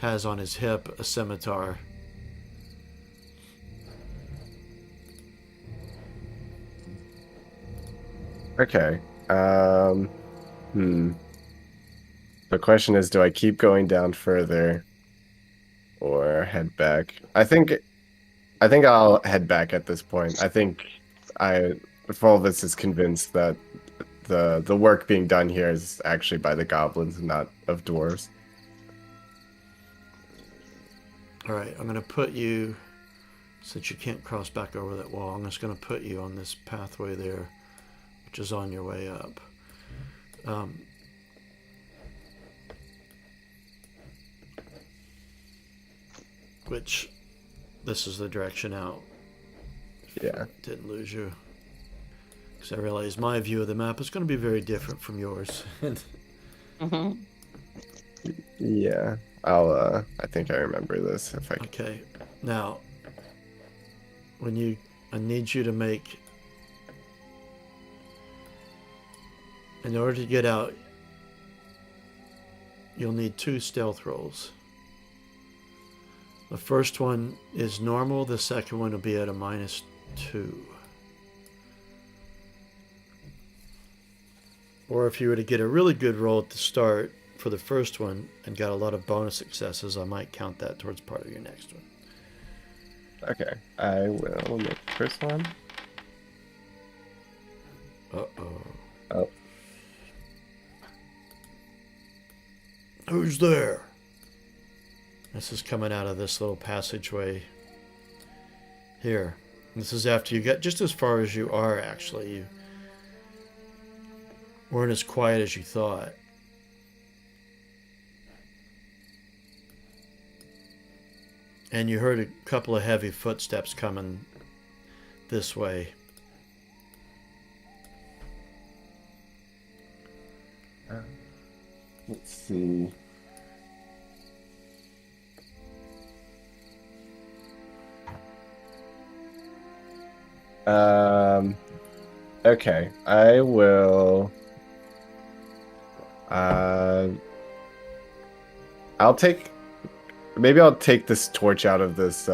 has on his hip a scimitar. Okay. The question is, do I keep going down further or head back? I think I'll head back at this point. I think Fulvis is convinced that the work being done here is actually by the goblins and not of dwarves. All right, I'm going to put you, since you can't cross back over that wall, I'm just going to put you on this pathway there, which is on your way up. Which, this is the direction out. Yeah. Didn't lose you. Because I realize my view of the map is going to be very different from yours. Mm-hmm. Yeah. I think I remember this if I can. Okay. Now, I need you to make, in order to get out, you'll need 2 stealth rolls. The first one is normal, the second one will be at a -2. Or if you were to get a really good roll at the start for the first one and got a lot of bonus successes, I might count that towards part of your next one. Okay. I will make the first one. Uh-oh. Oh. Who's there? This is coming out of this little passageway here. This is after you get just as far as you are, actually. You weren't as quiet as you thought. And you heard a couple of heavy footsteps coming this way. Let's see. Okay. I will. Maybe I'll take this torch out of this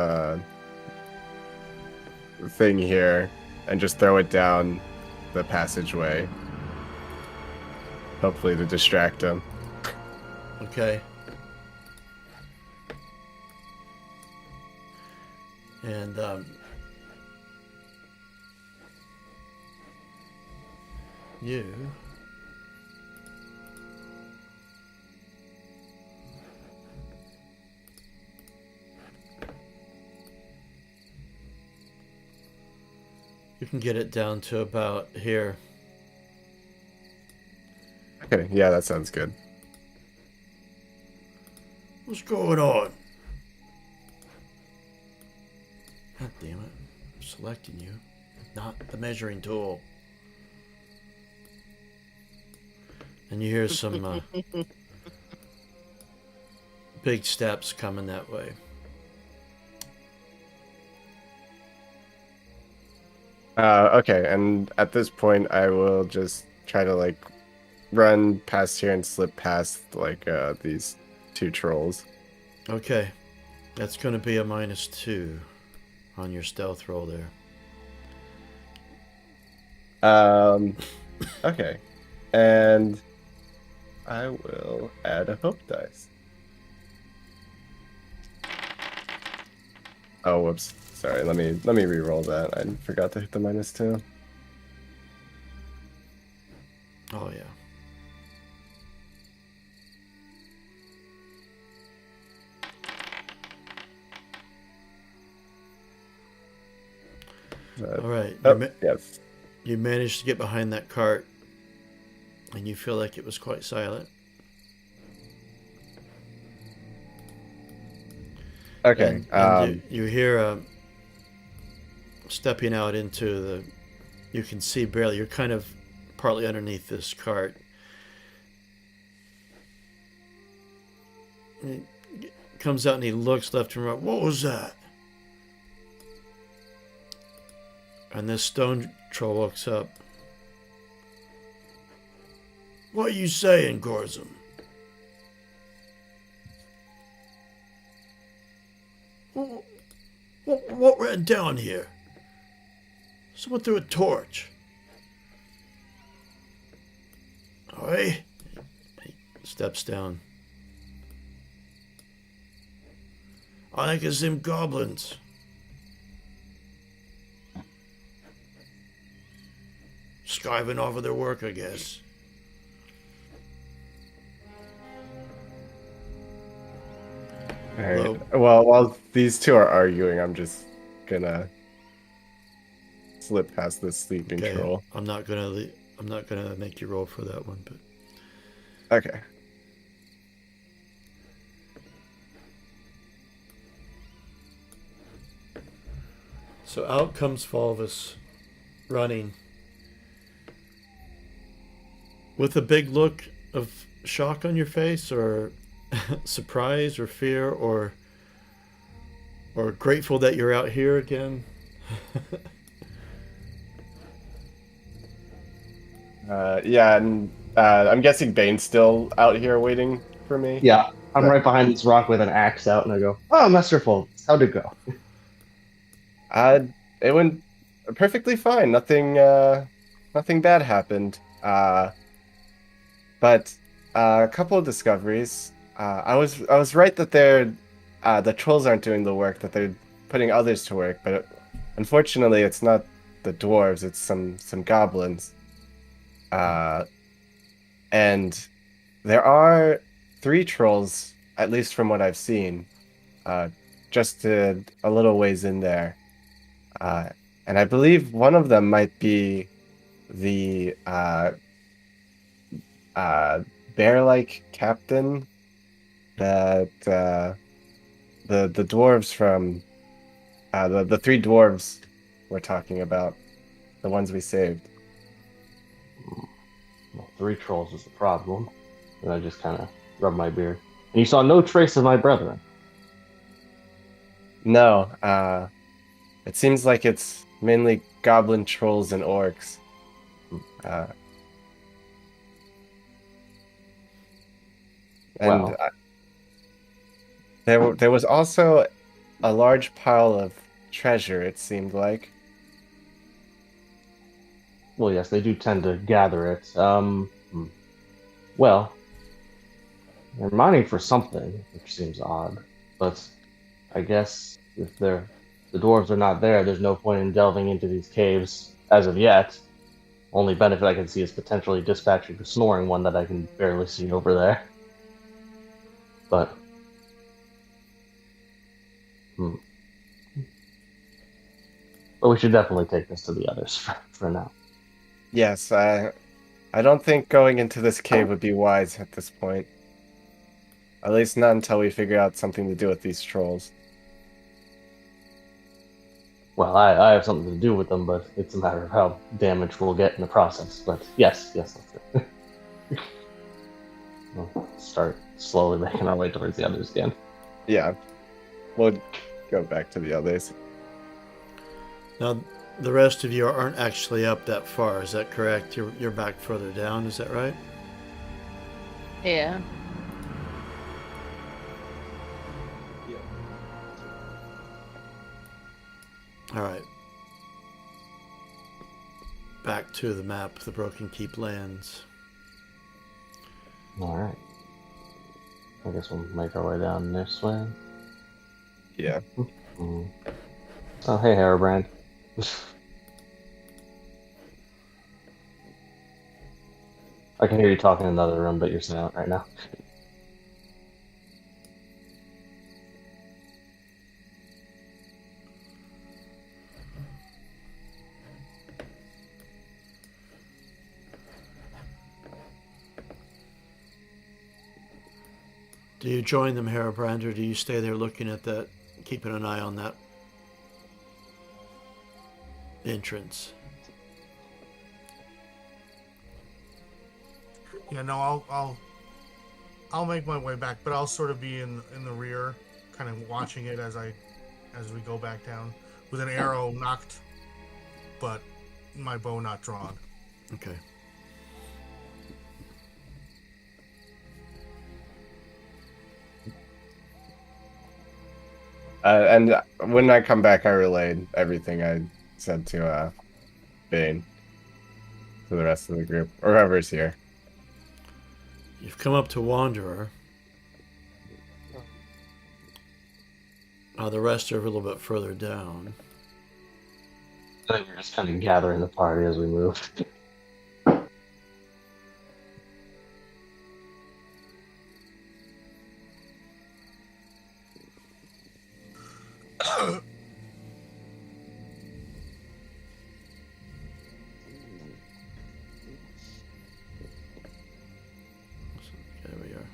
thing here and just throw it down the passageway. Hopefully to distract him. Okay. And you can get it down to about here. Okay, yeah, that sounds good. What's going on? God damn it. selecting you, not the measuring tool. And you hear some big steps coming that way. Okay, and at this point, I will just try to like run past here and slip past like these two trolls. Okay, that's going to be a -2 on your stealth roll there. Okay, and I will add a hope dice. Oh, whoops! Sorry, let me re-roll that. I forgot to hit the -2. Oh yeah. All right. Oh, yes. You managed to get behind that cart, and you feel like it was quite silent. Okay. And you hear stepping out into the. You can see barely. You're kind of partly underneath this cart. And he comes out and he looks left and right. What was that? And this stone troll looks up. What are you saying, Gorzum? What ran down here? Someone threw a torch. Alright. He steps down. I think it's them goblins. Skiving off of their work, I guess. All right. Well, while these two are arguing, I'm just gonna slip past this sleeping troll. I'm not gonna make you roll for that one, but Okay. so out comes Fulvus, running, with a big look of shock on your face, or surprise, or fear, or grateful that you're out here again. Yeah, and I'm guessing Bane's still out here waiting for me. Yeah, I'm right behind this rock with an axe out, and I go, "Oh, Master Fulvus, how'd it go?" It went perfectly fine. Nothing bad happened. But a couple of discoveries. I was right that the trolls aren't doing the work, that they're putting others to work. But unfortunately, it's not the dwarves. It's some goblins. And there are 3 trolls, at least from what I've seen, just a little ways in there. And I believe one of them might be the bear-like captain that the dwarves from the 3 dwarves we're talking about, the ones we saved. Well, 3 trolls is the problem. And I just kind of rubbed my beard. And you saw no trace of my brethren. No, it seems like it's mainly goblin trolls and orcs. And Well. there was also a large pile of treasure, it seemed like. Well, yes, they do tend to gather it. Well, they're mining for something, which seems odd. But I guess if the dwarves are not there, there's no point in delving into these caves as of yet. Only benefit I can see is potentially dispatching the snoring one that I can barely see over there. But but we should definitely take this to the others for now. Yes, I don't think going into this cave would be wise at this point. At least not until we figure out something to do with these trolls. Well, I have something to do with them, but it's a matter of how damage we'll get in the process. But yes, that's it. We'll start slowly making our way towards the others again. Yeah, we'll go back to the others. Now, the rest of you aren't actually up that far. Is that correct? You're back further down. Is that right? Yeah. Yeah. All right. Back to the map, the Broken Keep lands. All right. I guess we'll make our way down this way. Yeah. Mm. Oh, hey, Hairbrand. I can hear you talking in another room, but you're silent right now. Do you join them, Harabrand, or do you stay there looking at that, keeping an eye on that entrance? Yeah, no, I'll make my way back, but I'll sort of be in the rear, kind of watching it as we go back down, with an arrow knocked, but my bow not drawn. Okay. And when I come back, I relayed everything I said to Bane, to the rest of the group, or whoever's here. You've come up to Wanderer. The rest are a little bit further down. I think we're just kind of gathering the party as we move. There we are.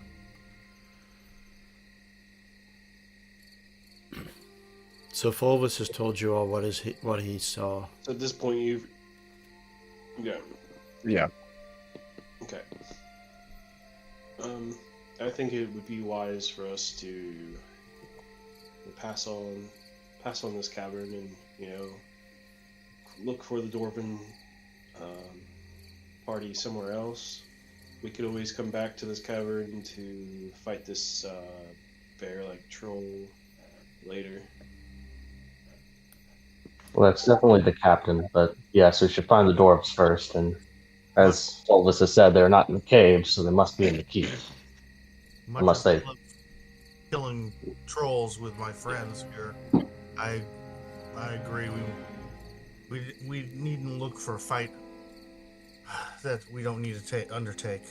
So Fulvus has told you all what he saw. So at this point, you've. Yeah. Yeah. Okay. I think it would be wise for us to pass on this cavern and look for the Dwarven party somewhere else. We could always come back to this cavern to fight this bear-like troll later. Well, that's definitely the captain, but yes, we should find the dwarves first. And as Fulvus has said, they're not in the cave, so they must be in the keep. Much Unless as they- I love killing trolls with my friends here, I agree. We needn't look for a fight that we don't need to undertake.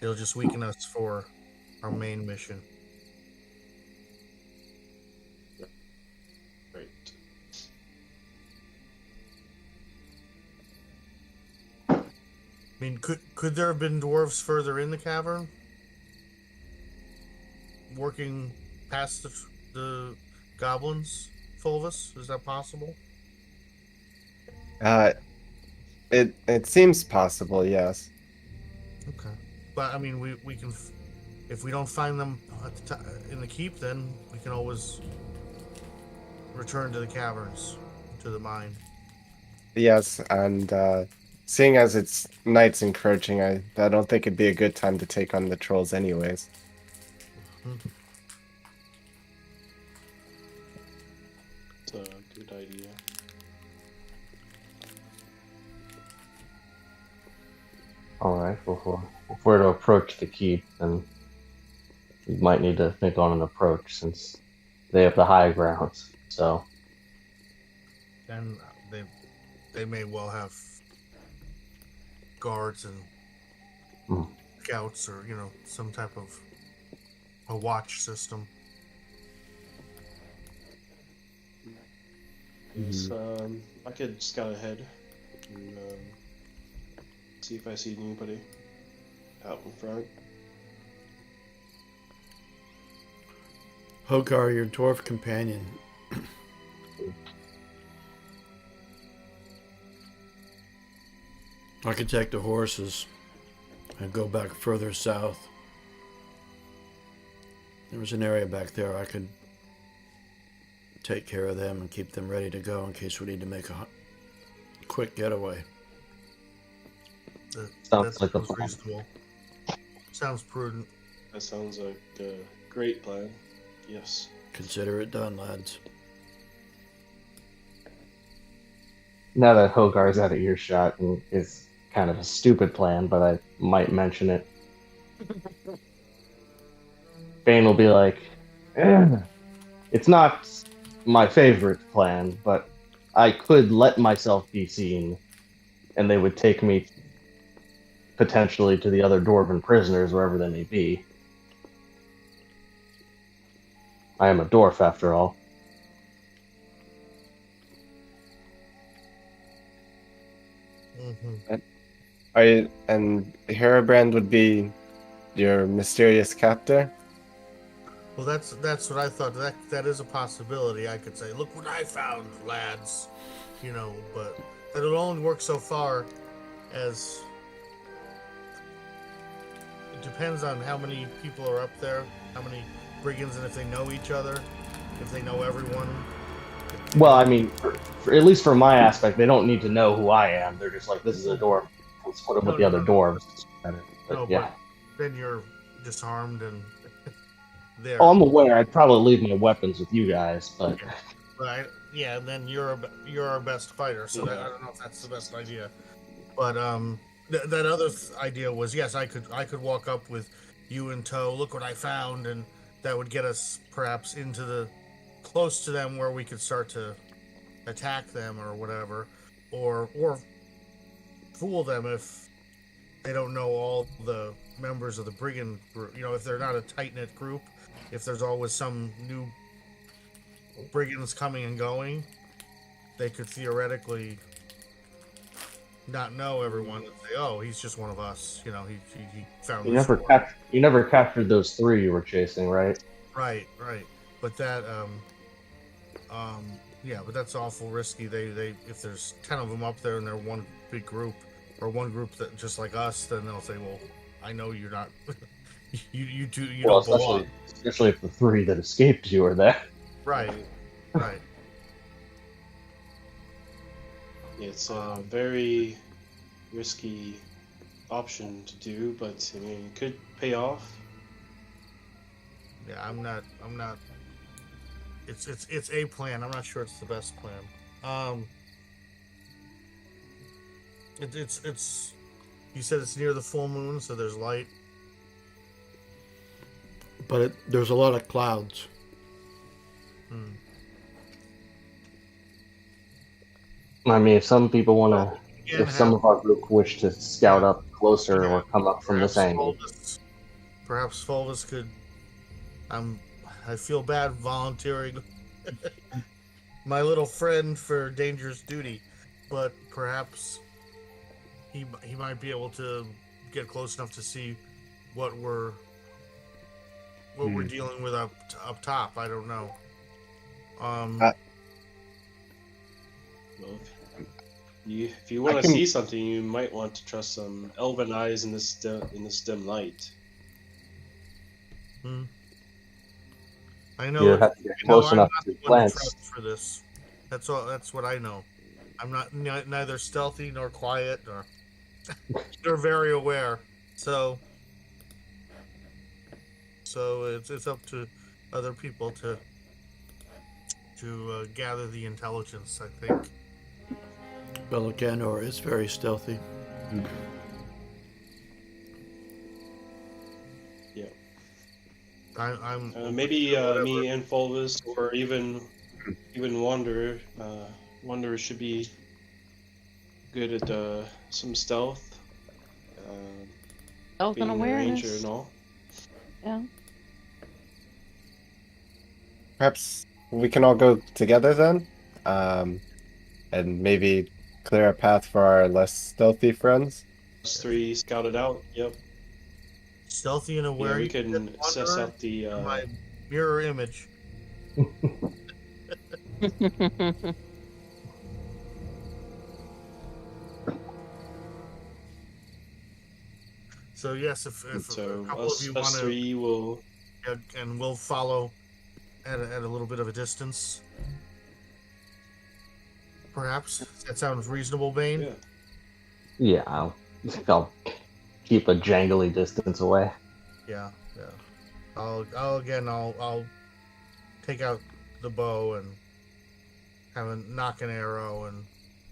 It'll just weaken us for our main mission. Right. I mean, could there have been dwarves further in the cavern, working past the goblins? Fulvus, is that possible? It seems possible, yes. Okay, but I mean, we can, if we don't find them at the in the keep, then we can always return to the caverns, to the mine. Yes, and seeing as it's night's encroaching, I don't think it'd be a good time to take on the trolls anyways. It's a good idea. All right, if we're to approach the keep, then we might need to think on an approach since they have the high grounds. So, And they may well have guards and scouts, or some type of a watch system. Yes, I could scout ahead and see if I see anybody out in front. Hogar, your dwarf companion, I could take the horses and go back further south. There was an area back there I could take care of them and keep them ready to go in case we need to make a quick getaway. Sounds like a sounds plan. reasonable. Sounds prudent. That sounds like a great plan. Yes. Consider it done, lads. Now that Hogar's out of earshot, and it's kind of a stupid plan, but I might mention it. Bane will be like, it's not my favorite plan, but I could let myself be seen, and they would take me potentially to the other dwarven prisoners, wherever they may be. I am a dwarf, after all. Mm-hmm. And Herobrand would be your mysterious captor? Well, that's what I thought. That is a possibility. I could say, "Look what I found, lads," but that would only work so far, as it depends on how many people are up there, how many brigands, and if they know each other, if they know everyone. Well, I mean, for at least for my aspect, they don't need to know who I am. They're just like, this is a dwarf. Let's put him with the other dwarves. But yeah. But then you're disarmed and there. Oh, I'm aware. I'd probably leave my weapons with you guys, but Right. Yeah, and then you're our best fighter, so I don't know if that's the best idea. But that other idea was, yes, I could walk up with you in tow. Look what I found, and that would get us perhaps into close to them where we could start to attack them or whatever, or fool them if they don't know all the members of the brigand group. If they're not a tight-knit group, if there's always some new brigands coming and going, they could theoretically not know everyone and say, "Oh, he's just one of us." He found. you never captured those 3 you were chasing, right? Right. But that, yeah, but that's awful risky. They if there's 10 of them up there and they're one big group or one group that just like us, then they'll say, "Well, I know you're not. you don't belong." Especially if the 3 that escaped you are there. Right. It's a very risky option to do, but I mean, it could pay off. Yeah, I'm not. It's a plan. I'm not sure it's the best plan. It's. You said it's near the full moon, so there's light. But there's a lot of clouds. I mean, if some people want to, if some of our group wish to scout up closer or come up from this angle. Perhaps Fulvis could. I feel bad volunteering my little friend for dangerous duty, but perhaps he might be able to get close enough to see what we're dealing with up top. I don't know. Well, if you want to see something, you might want to trust some elven eyes in this dim light. I know. You have to get close enough to glance. For this, that's all. That's what I know. I'm not neither stealthy nor quiet nor very aware. So it's up to other people to gather the intelligence, I think. Belicanor is very stealthy. Yeah. I'm maybe me and Fulvis, or even Wanderer. Wanderer should be good at some stealth. Stealth and being a ranger awareness. and all. Yeah. Perhaps we can all go together then, and maybe clear a path for our less stealthy friends. Us 3 scouted out. Yep. stealthy and aware. Yeah, we You can get assess Wanderer out the. in my mirror image. So yes, if And a so couple of you want us to, three will. and we'll follow at a little bit of a distance. Perhaps that sounds reasonable, Bane. Yeah. Yeah, I'll keep a jangly distance away. Yeah. I'll take out the bow and have a knock an arrow, and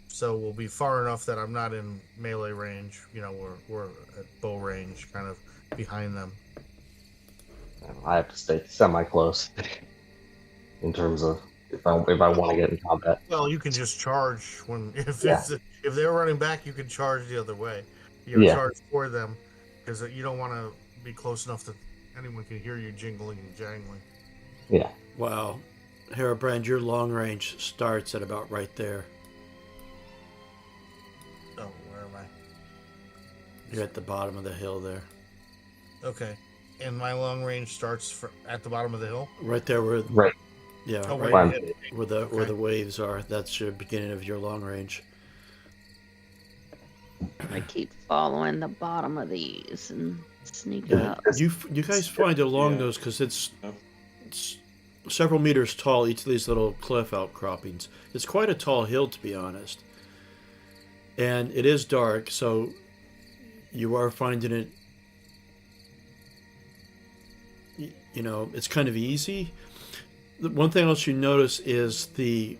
so we'll be far enough that I'm not in melee range. You know, we're at bow range, kind of behind them. I have to stay semi-close in terms of if I want to get in combat. Well, you can just charge when Yeah. if they're running back, you can charge the other way. Yeah. Charge for them because you don't want to be close enough that anyone can hear you jingling and jangling. Yeah. Wow. Harabrand, your long range starts at about right there. Oh, where am I? You're at the bottom of the hill there. Okay, and my long range starts at the bottom of the hill. Right there where Right. yeah, Oh, right wait, Fine. where Okay. the waves are. That's your beginning of your long range. I keep following the bottom of these and sneak Yeah, up. you guys find along Yeah. those because it's Yeah. several meters tall, each of these little cliff outcroppings. It's quite a tall hill, to be honest. And it is dark, so you are finding it, you know, it's kind of easy. The one thing else you notice is the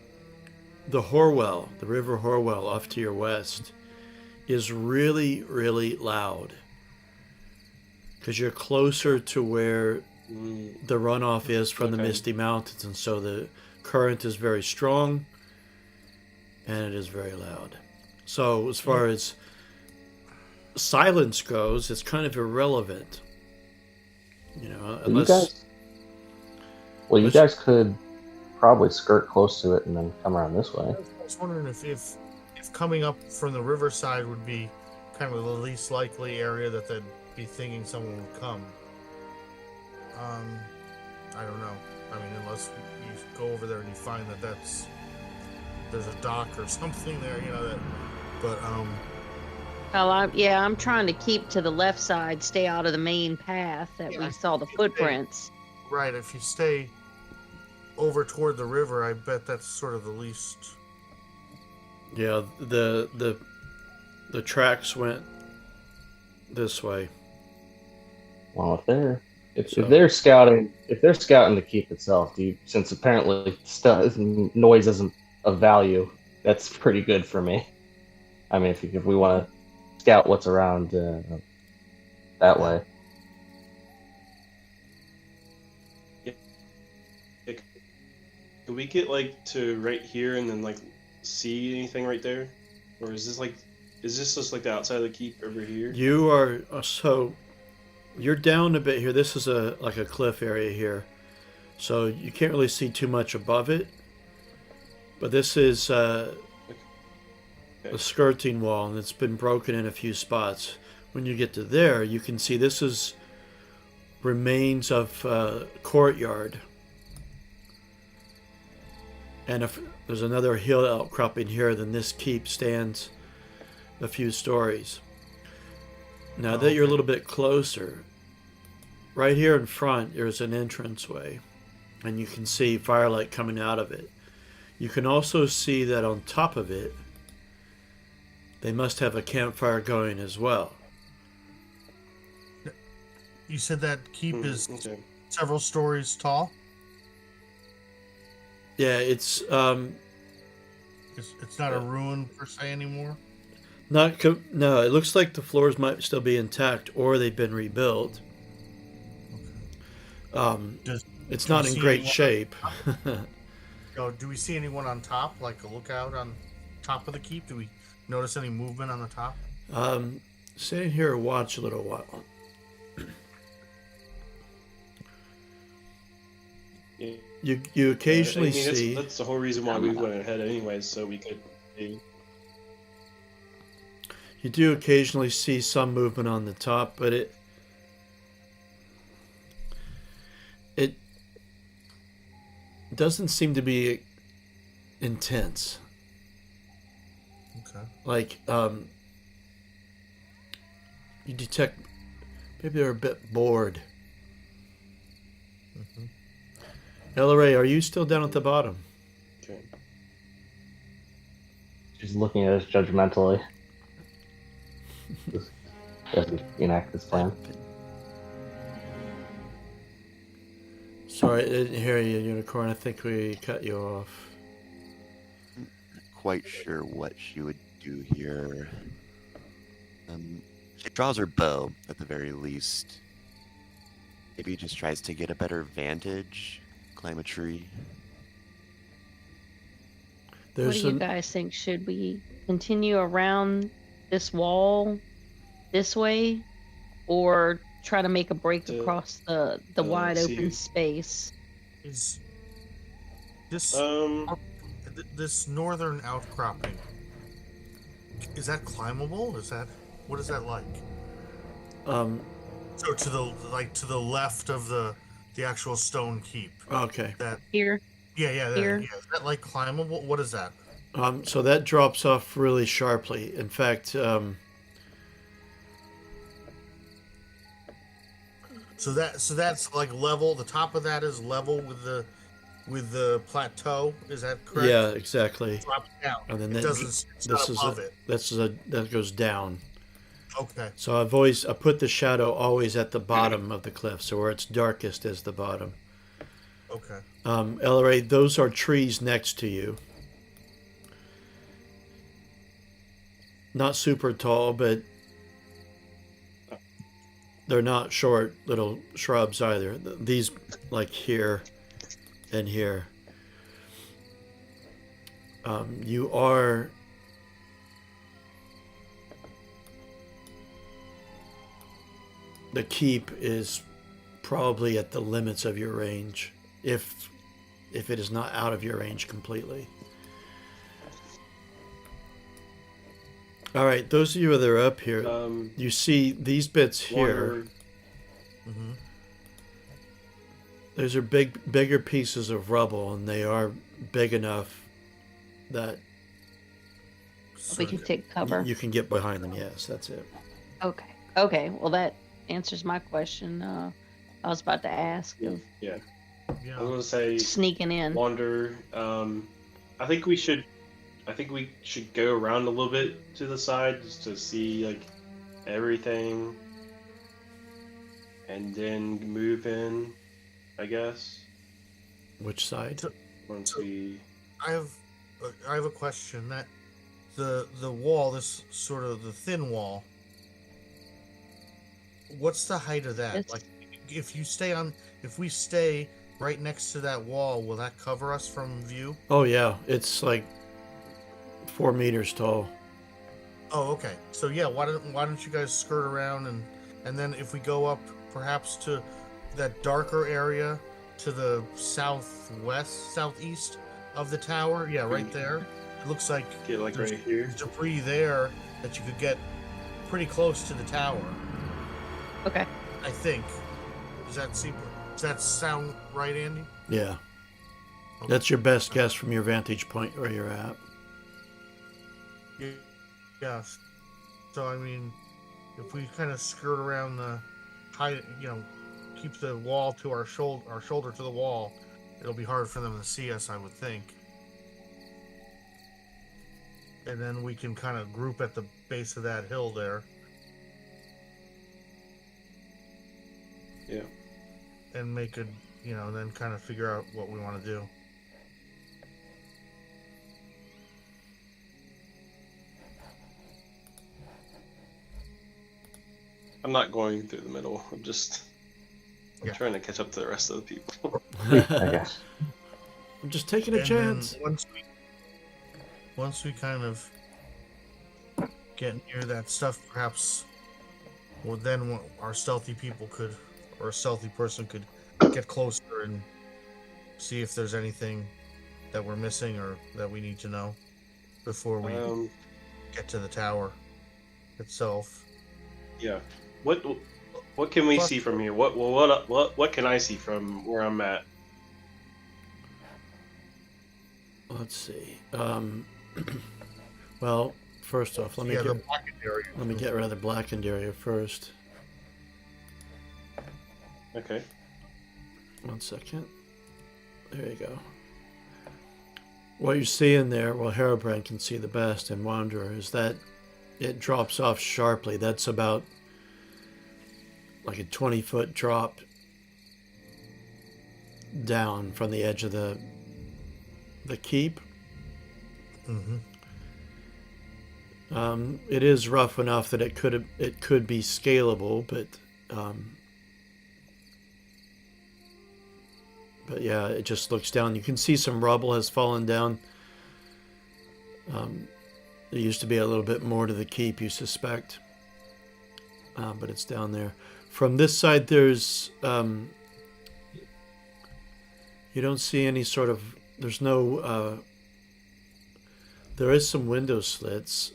Horwell, the River Horwell off to your west, is really, really loud. Because you're closer to where the runoff is from the Okay. Misty Mountains, and so the current is very strong and it is very loud. So as far as silence goes, it's kind of irrelevant, you know, unless You guys could probably skirt close to it and then come around this way. I was wondering if coming up from the riverside would be kind of the least likely area that they'd be thinking someone would come. I don't know. I mean, unless you go over there and you find that there's a dock or something there, you know that. But Well, I'm trying to keep to the left side, stay out of the main path that Yeah, we I saw the think footprints. right, if you stay over toward the river, I bet that's sort of the least. yeah, the tracks went this way. Well, if So- they're scouting the keep itself, since apparently noise isn't of value, that's pretty good for me. I mean, if we want to scout what's around that way. Could we get like to right here and then like see anything right there, or is this just like the outside of the keep over here? You are so you're down a bit here. This is like a cliff area here, so you can't really see too much above it. But this is a skirting wall, and it's been broken in a few spots. When you get to there, you can see this is remains of courtyard, and if there's another hill outcropping here, then this keep stands a few stories. Now that you're a little bit closer, right here in front, there's an entranceway, and you can see firelight coming out of it. You can also see that on top of it, they must have a campfire going as well. You said that keep is Okay. several stories tall. Yeah, it's It's not a ruin per se anymore. no. It looks like the floors might still be intact, or they've been rebuilt. It's not do you in see great anyone- shape. Do we see anyone on top, like a lookout on top of the keep? Do we notice any movement on the top? Sit here and watch a little while. Yeah. You occasionally I mean, see. that's the whole reason why we went ahead anyways, so we could see. You do occasionally see some movement on the top, but it doesn't seem to be intense. Okay. Like you detect Maybe they're a bit bored. Mhm. Ray, are you still down at the bottom? Okay. She's looking at us judgmentally. Just as we enact this plan. Sorry, I didn't hear you, Unicorn. I think we cut you off. Quite sure what she would do here. She draws her bow at the very least. Maybe just tries to get a better vantage, climb a tree. What do There's you an, guys think? Should we continue around this wall this way, or try to make a break To- across the wide see. open space? Is this this northern outcropping? Is that climbable? Is that what is that like? um, So to the left of the actual stone keep. okay. That Here, yeah Here? yeah. Is that like climbable? What is that? So that drops off really sharply. In fact, So that's like level. The top of that is level with the plateau. Is that correct? yeah, exactly. Drops down. And then It that doesn't. dr- It's this not is above a, it. that goes down. Okay. So I put the shadow always at the bottom of the cliff, so where it's darkest is the bottom. Okay. Ray, those are trees next to you. Not super tall, but they're not short little shrubs either. These, like here and here. You are the keep is probably at the limits of your range, if it is not out of your range completely. All right, those of you that are up here, you see these bits here. Wander- Mm-hmm. Those are bigger pieces of rubble, and they are big enough that we can take cover. you can get behind them. Yes, that's it. Okay. Okay. Well, that answers my question. I was about to ask Yeah, of yeah. Yeah. I was gonna say sneaking in. wander. I think we should go around a little bit to the side just to see like everything, and then move in. I guess Which side? once we. I have a question. That the wall, this sort of the thin wall. What's the height of that? It's- Like, if we stay right next to that wall, will that cover us from view? Oh yeah, it's like 4 meters tall. Oh, okay. So yeah, why don't you guys skirt around and then if we go up perhaps to that darker area to the southeast of the tower, yeah, right there. It looks like Get like there's right here. debris there that you could get pretty close to the tower. Okay. I think. Does that sound right, Andy? Yeah, Okay. that's your best guess from your vantage point where you're at. Yes. So I mean, if we kind of skirt around the height, keep the wall to our shoulder to the wall, it'll be hard for them to see us, I would think. And then we can kind of group at the base of that hill there. Yeah. And make a, then kind of figure out what we want to do. I'm not going through the middle. I'm Yeah. trying to catch up to the rest of the people. I guess. I'm just taking a And chance. then once we kind of get near that stuff, perhaps, well, then our stealthy people could, or a stealthy person could get closer and see if there's anything that we're missing or that we need to know before we get to the tower itself. Yeah. What can we see from here? What can I see from where I'm at? Let's see. Well, first off, let me the get blackened area. let me get rid of the blackened area first. Okay. 1 second. There you go. What you're seeing there, well, Herobrine can see the best and Wanderer, is that it drops off sharply. That's about like a 20-foot drop down from the edge of the keep. Mm-hmm. It is rough enough that it could be scalable, but yeah, it just looks down. You can see some rubble has fallen down. There used to be a little bit more to the keep, you suspect, but it's down there. From this side, there's you don't see any sort of. There's no. There is some window slits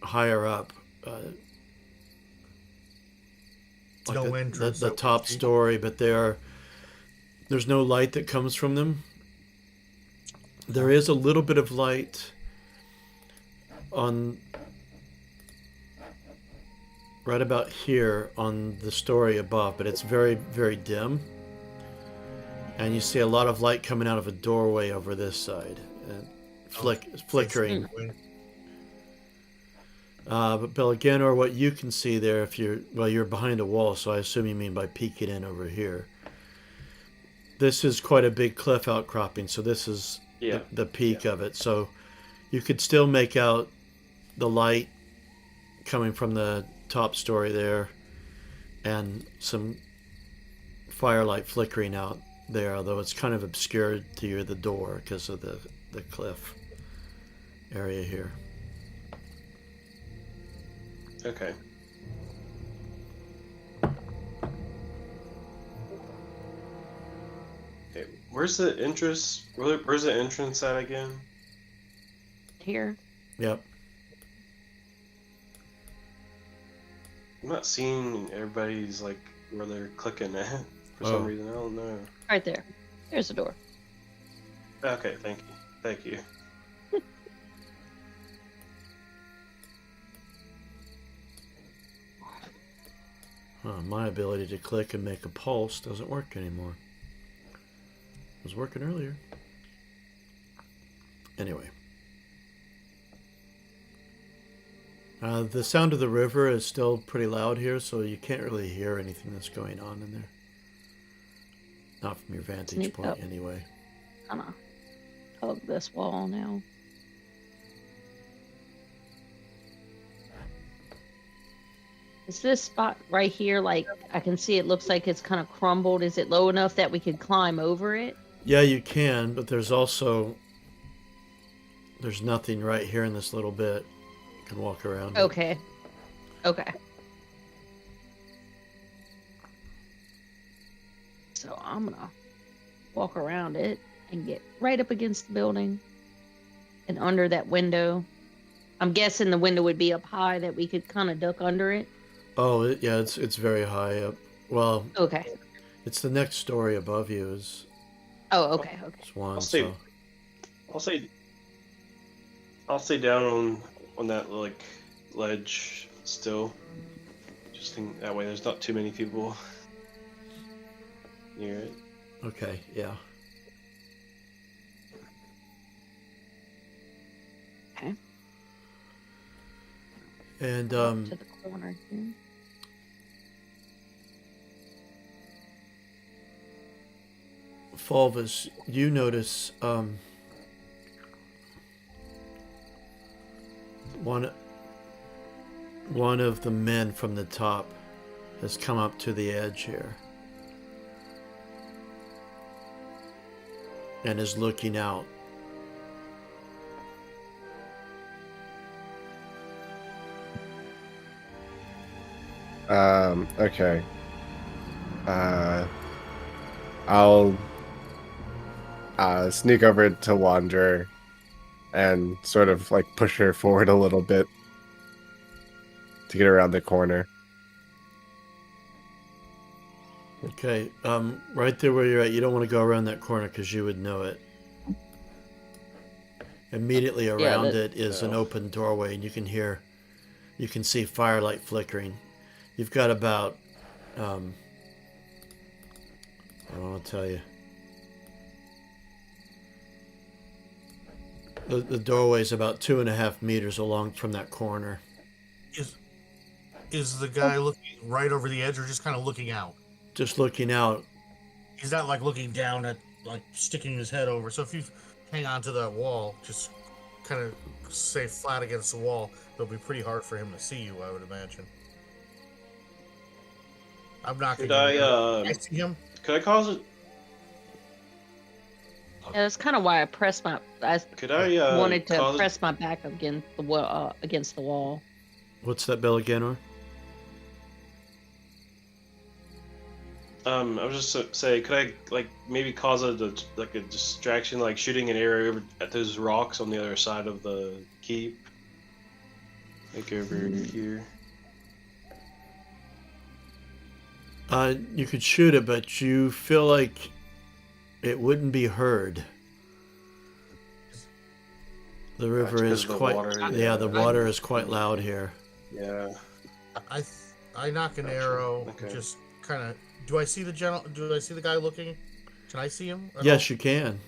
higher up. No entrance. The that we top see. story, but there's no light that comes from them. There is a little bit of light on right about here on the story above, but it's very, very dim. And you see a lot of light coming out of a doorway over this side, flickering. But Bill, again, or what you can see there, if you're behind a wall, so I assume you mean by peeking in over here. This is quite a big cliff outcropping, so this is the peak of it. So you could still make out the light coming from the top story there, and some firelight flickering out there, although it's kind of obscured to the door because of the cliff area here. Okay. Okay. Where's the entrance? Where's the entrance at again? Here. Yep. I'm not seeing everybody's like where they're clicking at for some reason. I don't know. Right there. There's the door. Okay. Thank you. Thank you. My ability to click and make a pulse doesn't work anymore. It was working earlier. Anyway. The sound of the river is still pretty loud here, so you can't really hear anything that's going on in there. Not from your vantage Sneak point, up. anyway. Kind of hug this wall now. Is this spot right here, like, I can see it looks like it's kind of crumbled. Is it low enough that we could climb over it? Yeah, you can, but there's nothing right here in this little bit. You can walk around it. Okay. Okay. So I'm gonna walk around it and get right up against the building and under that window. I'm guessing the window would be up high that we could kind of duck under it. Oh, yeah, it's very high up. Well, Okay. it's the next story above you is Oh, okay. Okay. one. I'll stay. So I'll stay down on that like ledge still. Just think that way there's not too many people near it. okay, yeah. Okay. And To the corner here. Fulvus, you notice one of the men from the top has come up to the edge here and is looking out. Okay. I'll sneak over to Wanderer and sort of like push her forward a little bit to get around the corner. Okay, right there where you're at, you don't want to go around that corner because you would know it. Immediately around it is an open doorway, and you can see firelight flickering. You've got about Um, I'll tell you. The doorway is about 2.5 meters along from that corner. Is the guy looking right over the edge or just kind of looking out? Just looking out. He's not like looking down at, like, sticking his head over. So if you hang on to that wall, just kind of stay flat against the wall, it'll be pretty hard for him to see you, I would imagine. I'm not Could going I I see him. could I cause it? Yeah, that's kind of why I Could I wanted to cause? press my back against the wall. What's that bell again, or? I was just say, could I like maybe cause a distraction, like shooting an arrow over at those rocks on the other side of the keep, like over here? You could shoot it, but you feel like it wouldn't be heard. The river That's is 'cause of the quite. water, Yeah, yeah. the water is quite loud here. Yeah. I knock an arrow. Okay. Just kind of. Do I see the guy looking? Can I see him? at Yes, all? you can.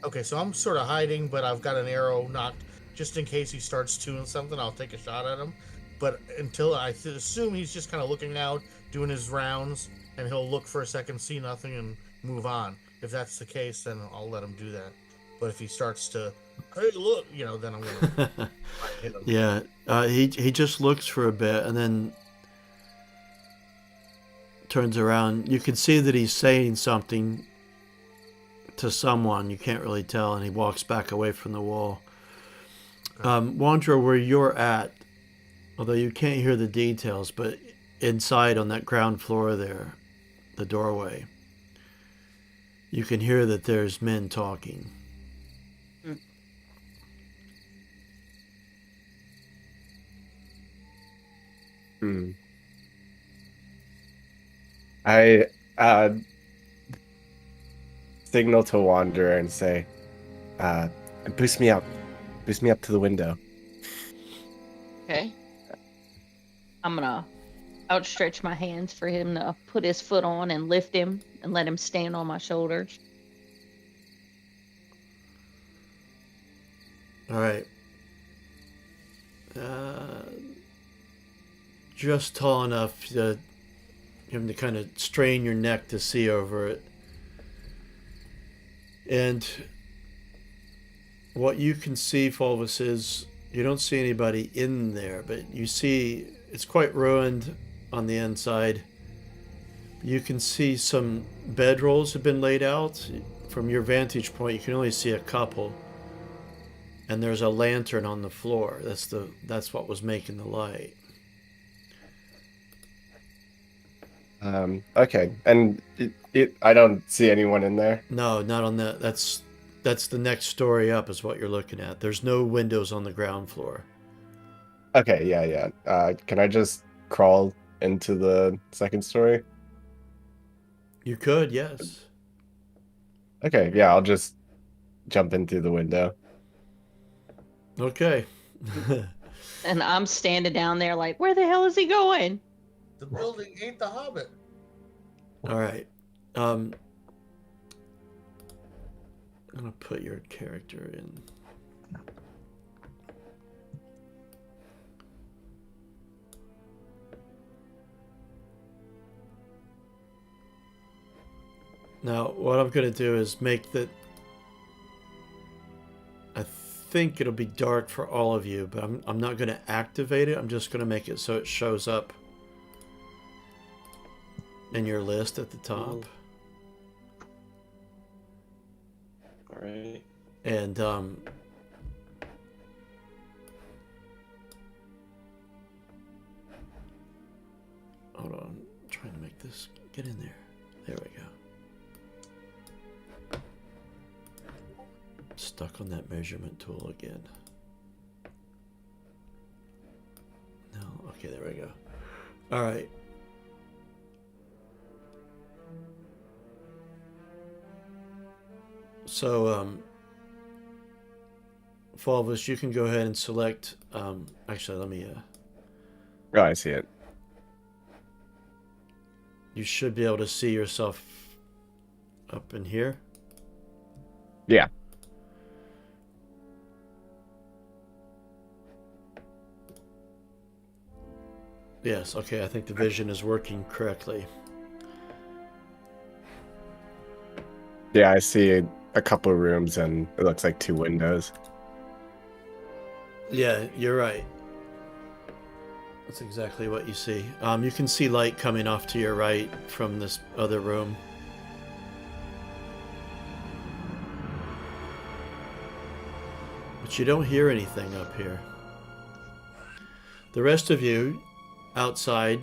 Okay, so I'm sort of hiding, but I've got an arrow knocked just in case he starts doing something. I'll take a shot at him. But until assume he's just kind of looking out, doing his rounds, and he'll look for a second, see nothing, and move on. If that's the case, then I'll let him do that. But if he starts to, hey, look, then I'm gonna hit him. Yeah, he just looks for a bit and then turns around. You can see that he's saying something to someone. You can't really tell, and he walks back away from the wall. Wanderer, where you're at, although you can't hear the details, but inside on that ground floor there, the doorway, you can hear that there's men talking. Hmm. I signal to Wanderer and say, boost me up. Boost me up to the window. Okay. I'm gonna outstretch my hands for him to put his foot on and lift him and let him stand on my shoulders. All right. Just tall enough to him to kind of strain your neck to see over it. And what you can see, Fulvus, is you don't see anybody in there, but you see it's quite ruined on the inside. You can see some bedrolls have been laid out. From your vantage point, you can only see a couple. And there's a lantern on the floor. That's what was making the light. Okay, and I don't see anyone in there. No, not on that. That's the next story up is what you're looking at. There's no windows on the ground floor. Okay, yeah. Can I just crawl into the second story? You could, yes. Okay, yeah, I'll just jump in through the window. Okay. And I'm standing down there like, where the hell is he going? The building ain't the Hobbit. All right. I'm gonna put your character in. Now, what I'm gonna do is make the. I think it'll be dark for all of you, but I'm not gonna activate it. I'm just gonna make it so it shows up in your list at the top. All right. And hold on, I'm trying to make this get in there. There we go. Stuck on that measurement tool again. No, okay, there we go. All right. So, Fulvus, you can go ahead and select. Actually, let me. Oh, I see it. you should be able to see yourself up in here. Yeah. Yes, okay, I think the vision is working correctly. Yeah, I see a couple rooms and it looks like 2 windows. Yeah, you're right. That's exactly what you see. You can see light coming off to your right from this other room. But you don't hear anything up here. The rest of you outside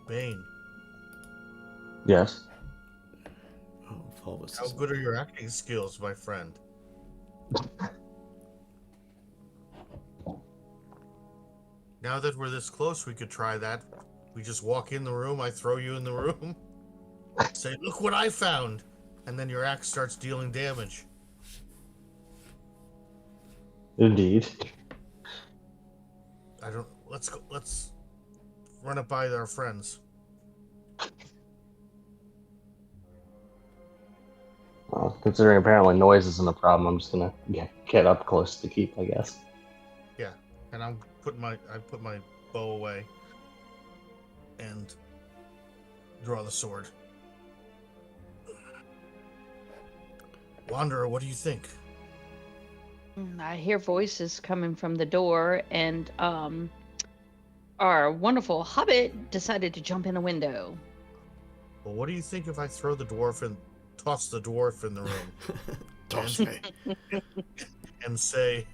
Bane, Yes. oh, Fulvus how is- good are your acting skills, my friend? Now that we're this close, we could try that. We just walk in the room, I throw you in the room, say, "Look what I found," and then your axe starts dealing damage. Indeed. I don't. Let's go. Let's run it by our friends. Well, considering apparently noise isn't a problem, I'm just gonna get up close to the keep, I guess. Yeah, and I put my bow away and draw the sword. Wanderer, what do you think? I hear voices coming from the door, and our wonderful hobbit decided to jump in the window. Well, what do you think if I throw the dwarf and toss the dwarf in the room Toss me. and say,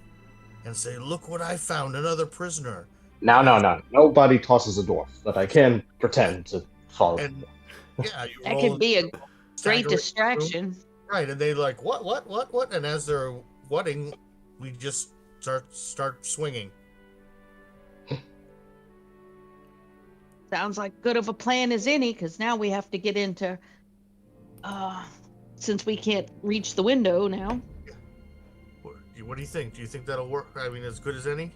"Look what I found! Another prisoner." No, no, no. Nobody tosses a dwarf, but I can pretend to fall. And yeah, you That roll could be a stagger great in the room. distraction. Right? And they like what? And as they're whatting, we just start swinging. Sounds like good of a plan as any, because now we have to get into. Since we can't reach the window now. What do you think? Do you think that'll work? I mean, as good as any?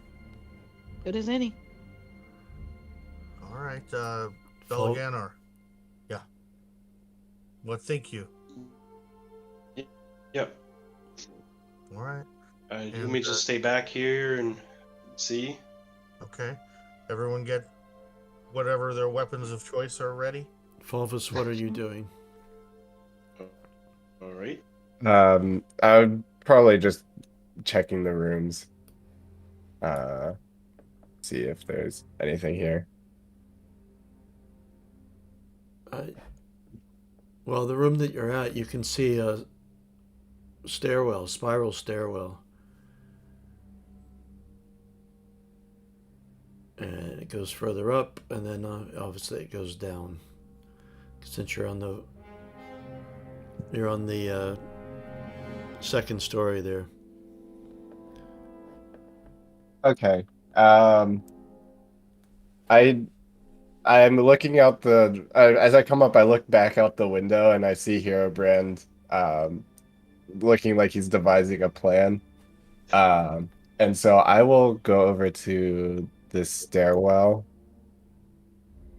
Good as any. All right, Fol- Belganar. Yeah. What think you? Yep. All right. You want me to just stay back here and see? Okay. Everyone get whatever their weapons of choice are ready. Fulvus, what are you doing? All right. I would probably just checking the rooms. See if there's anything here. Well, the room that you're at, you can see a stairwell, spiral stairwell. And it goes further up, and then obviously it goes down. Since you're on the second story there. Okay. I'm looking out as I come up, I look back out the window and I see Herobrand looking like he's devising a plan. And so I will go over to this stairwell.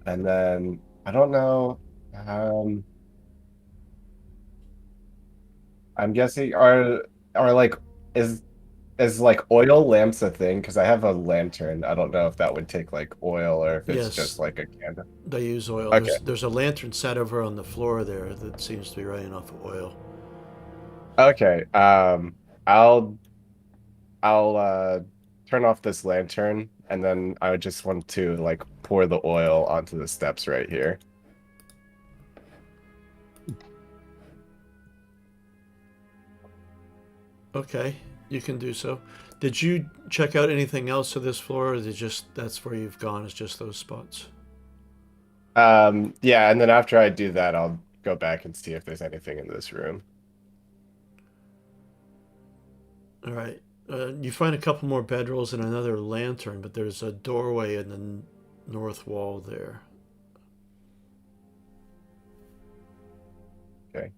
And then I don't know. I'm guessing are like is like oil lamps a thing? Because I have a lantern. I don't know if that would take like oil or if it's Yes. just like a candle. They use oil. Okay. There's a lantern set over on the floor there that seems to be running off of oil. Okay. I'll turn off this lantern and then I would just want to like pour the oil onto the steps right here. Okay, you can do so. Did you check out anything else of this floor, or is it just that's where you've gone? It's just those spots. Yeah, and then after I do that, I'll go back and see if there's anything in this room. All right. You find a couple more bedrolls and another lantern, but there's a doorway in the north wall there. Okay.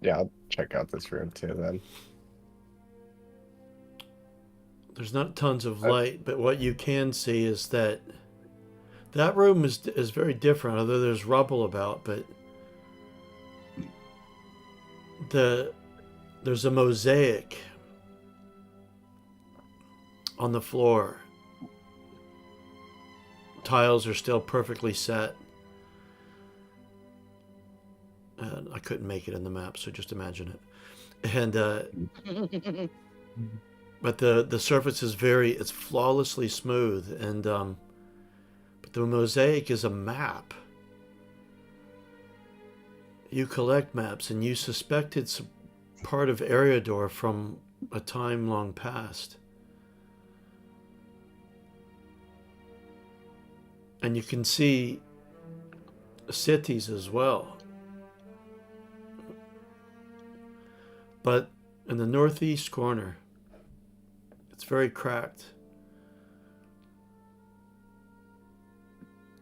Yeah, I'll check out this room too then. there's not tons of light, but what you can see is that that room is very different, although there's rubble about, but there's a mosaic on the floor. Tiles are still perfectly set. And I couldn't make it in the map, so just imagine it. And but the surface is it's flawlessly smooth, and but the mosaic is a map. You collect maps, and you suspect it's part of Eriador from a time long past. And you can see cities as well. But in the northeast corner, it's very cracked.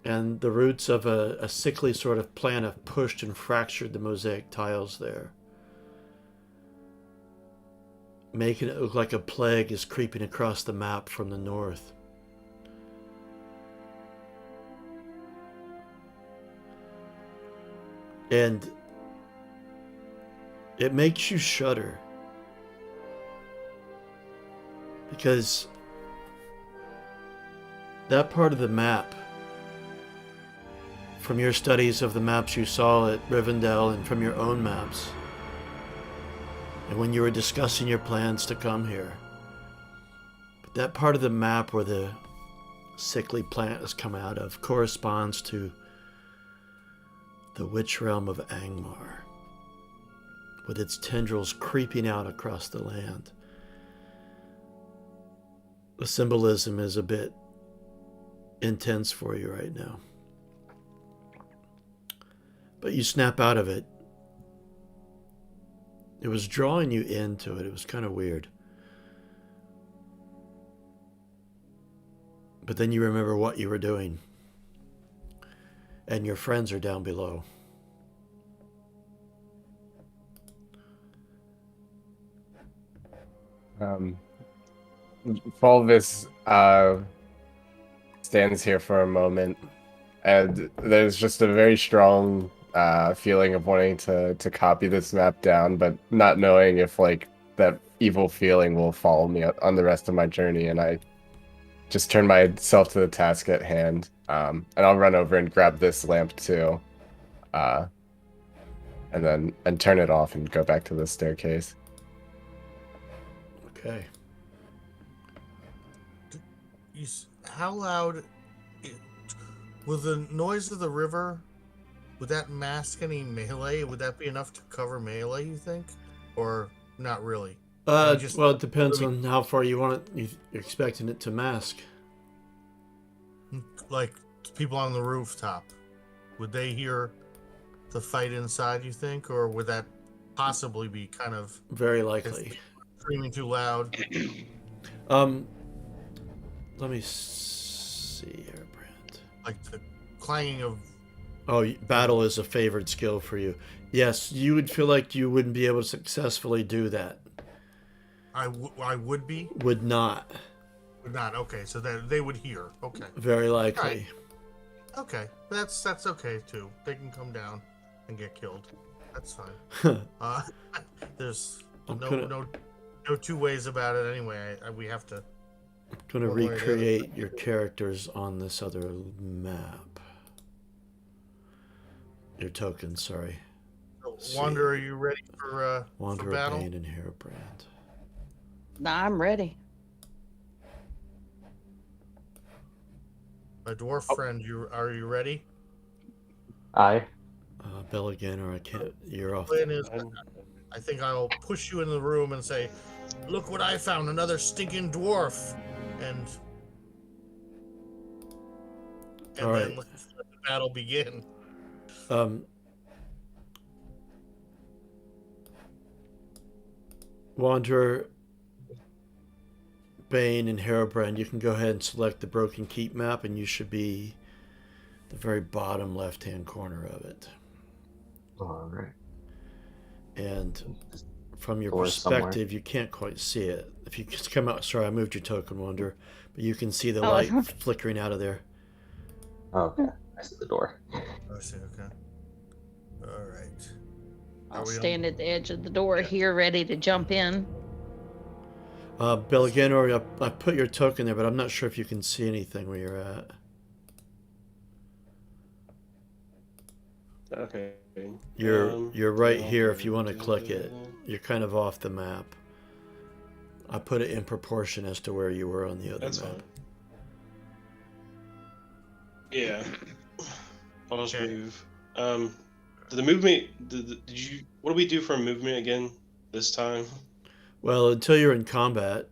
And the roots of a sickly sort of plant have pushed and fractured the mosaic tiles there, making it look like a plague is creeping across the map from the north. And it makes you shudder, because that part of the map, from your studies of the maps you saw at Rivendell and from your own maps, and when you were discussing your plans to come here, but that part of the map where the sickly plant has come out of corresponds to the witch realm of Angmar, with its tendrils creeping out across the land. The symbolism is a bit intense for you right now. But you snap out of it. It was drawing you into it. It was kind of weird. But then you remember what you were doing. And your friends are down below. Fulvis stands here for a moment, and there's just a very strong feeling of wanting to copy this map down, but not knowing if like that evil feeling will follow me on the rest of my journey. And I just turn myself to the task at hand, and I'll run over and grab this lamp too, and turn it off and go back to the staircase. Okay. How loud will the noise of the river, would that mask any melee? Would that be enough to cover melee, you think? Or not really? Well, it depends on how far you want it. You're expecting it to mask. Like people on the rooftop, would they hear the fight inside, you think? Or would that possibly be kind of very likely screaming too loud? Let me see here, Brand. Like the clanging of... Oh, battle is a favored skill for you. Yes, you would feel like you wouldn't be able to successfully do that. I would be? Would not. Would not, okay. So that they would hear. Okay. Very likely. Right. Okay. That's okay, too. They can come down and get killed. That's fine. There's no two ways about it anyway. We have to... I'm going to recreate your characters on this other map. Your tokens, sorry. Wander, are you ready for Wanderer, battle? Bane, and Hairbrand. Nah, I'm ready. My dwarf friend, are you ready? Aye. Bell again, or I can't. You're off. Plan is, I think I'll push you in the room and say, "Look what I found! Another stinking dwarf!" And All right. then let's let the battle begin. Wanderer, Bane, and Hairbrand, you can go ahead and select the Broken Keep map, and you should be the very bottom left-hand corner of it. All right. And from your Or perspective, somewhere. you can't quite see it. If you just come out, sorry, I moved your token, Wonder, but you can see the Oh, light flickering out of there. Okay, I see the door. I see. Okay. All right. I'll we on- stand at the edge of the door Yeah. here, ready to jump in. Bill, again, or I put your token there, but I'm not sure if you can see anything where you're at. Okay. You're right yeah, here if you want to click it. You're kind of off the map. I put it in proportion as to where you were on the other That's map. fine. Yeah. I'll just Okay. move. Did the movement? Did you? What do we do for movement again this time? Well, until you're in combat,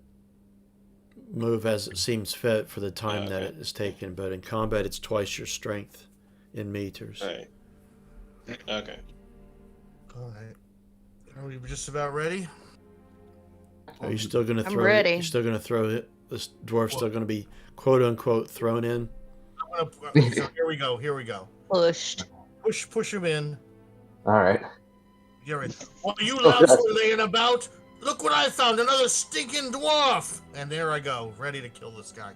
move as it seems fit for the time that Okay. it is taken. But in combat, it's twice your strength in meters. All right. Okay. All right. Are we just about ready? Are you still going to I'm throw? ready. You're still going to throw it. This dwarf's still going to be quote unquote thrown in. So here we go. Here we go. Pushed. Push him in. All right. Get ready. While you Oh, louts God. were laying about, look what I found! Another stinking dwarf! And there I go, ready to kill this guy.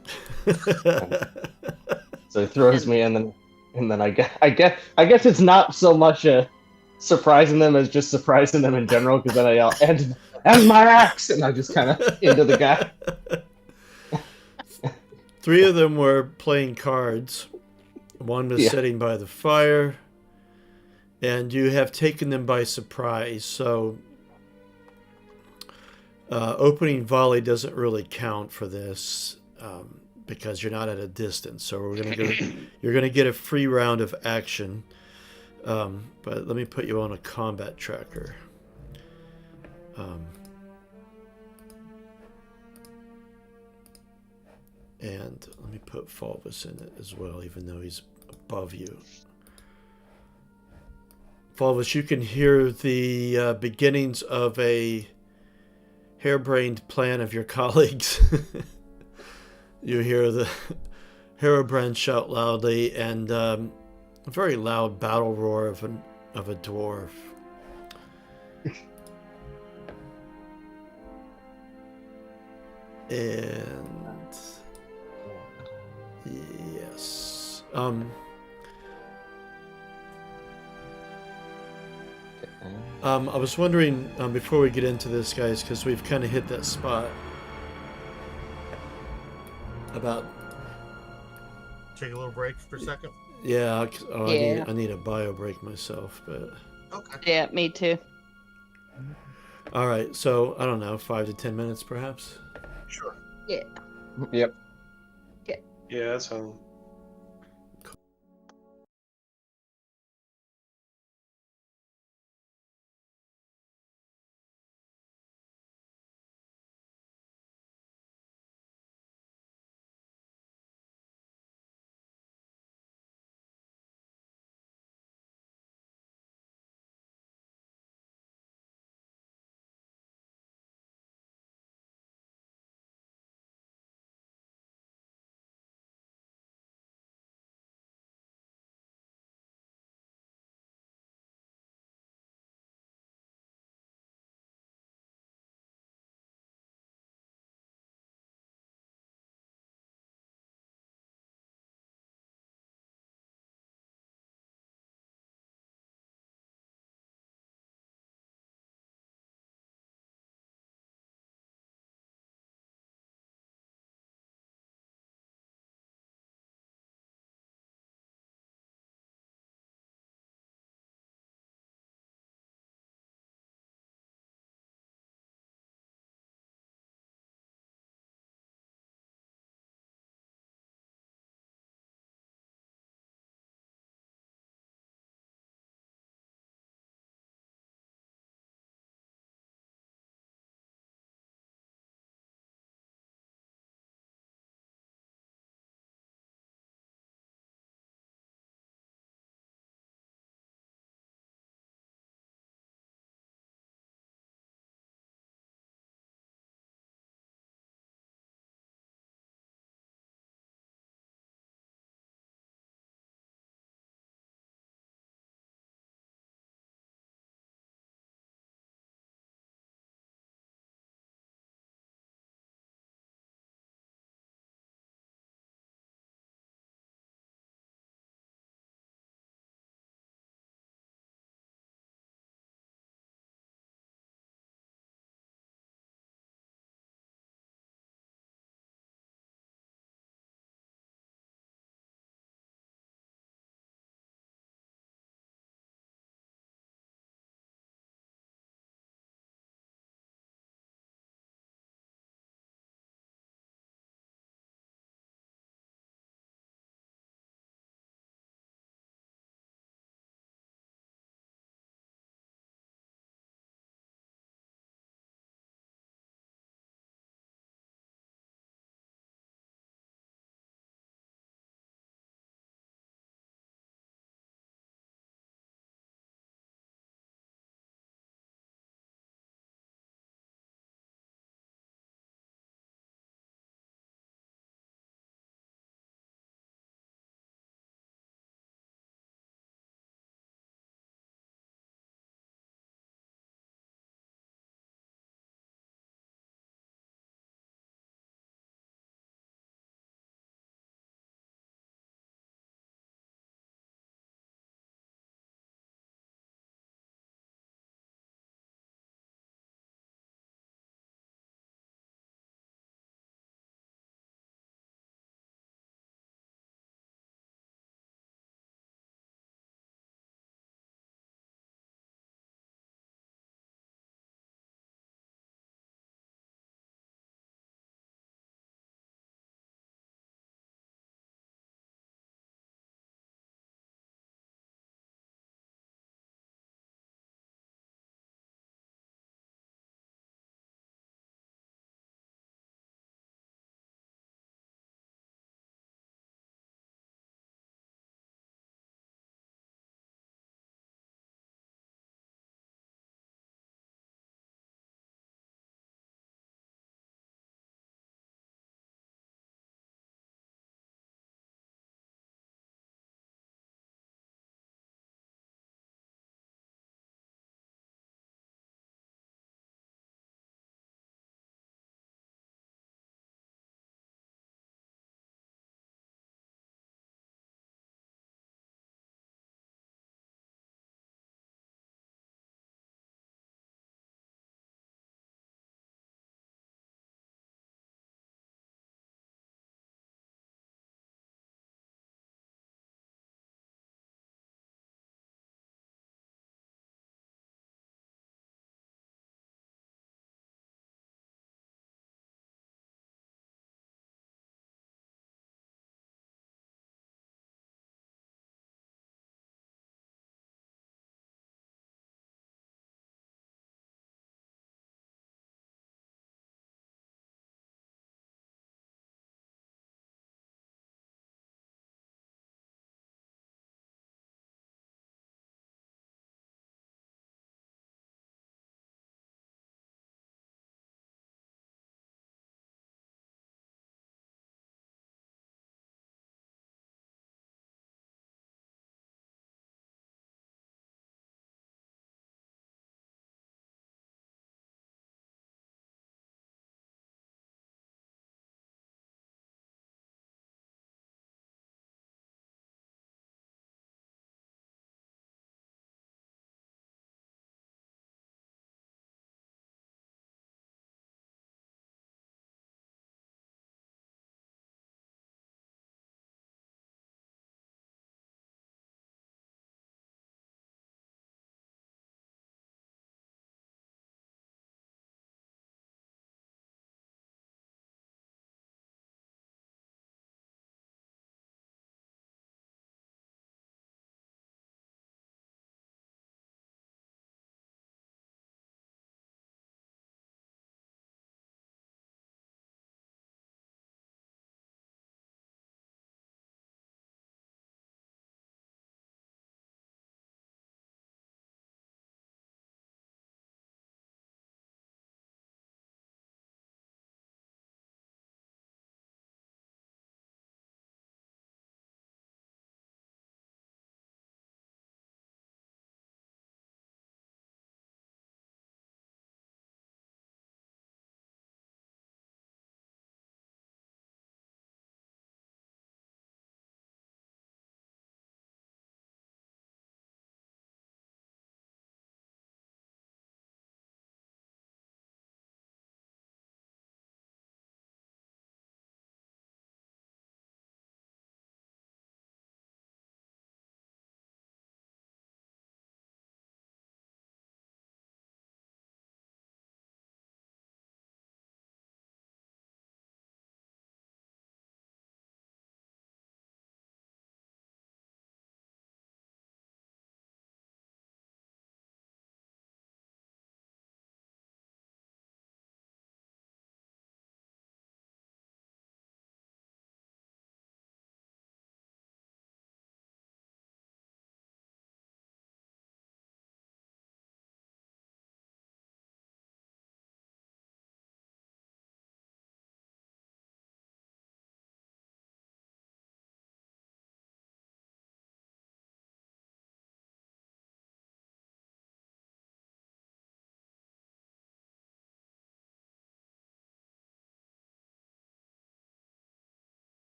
So he throws me, and then I guess it's not so much surprising them as just surprising them in general, because then I yell, and my axe, and I just kind of into the guy. 3 of them were playing cards. One was Yeah. sitting by the fire. And you have taken them by surprise. So opening volley doesn't really count for this because you're not at a distance. So you're going to get a free round of action. But let me put you on a combat tracker. And let me put Fulvus in it as well, even though he's above you. Fulvus, you can hear the beginnings of a harebrained plan of your colleagues. You hear the Herobrand shout loudly and a very loud battle roar of a dwarf. And yes. I was wondering before we get into this, guys, because we've kind of hit that spot about. Take a little break for a second. Yeah, Yeah. I need a bio break myself, but Okay. Yeah, me too. all right. So I don't know, 5 to 10 minutes, perhaps. Sure. Yeah. Yep. Yeah, that's fine.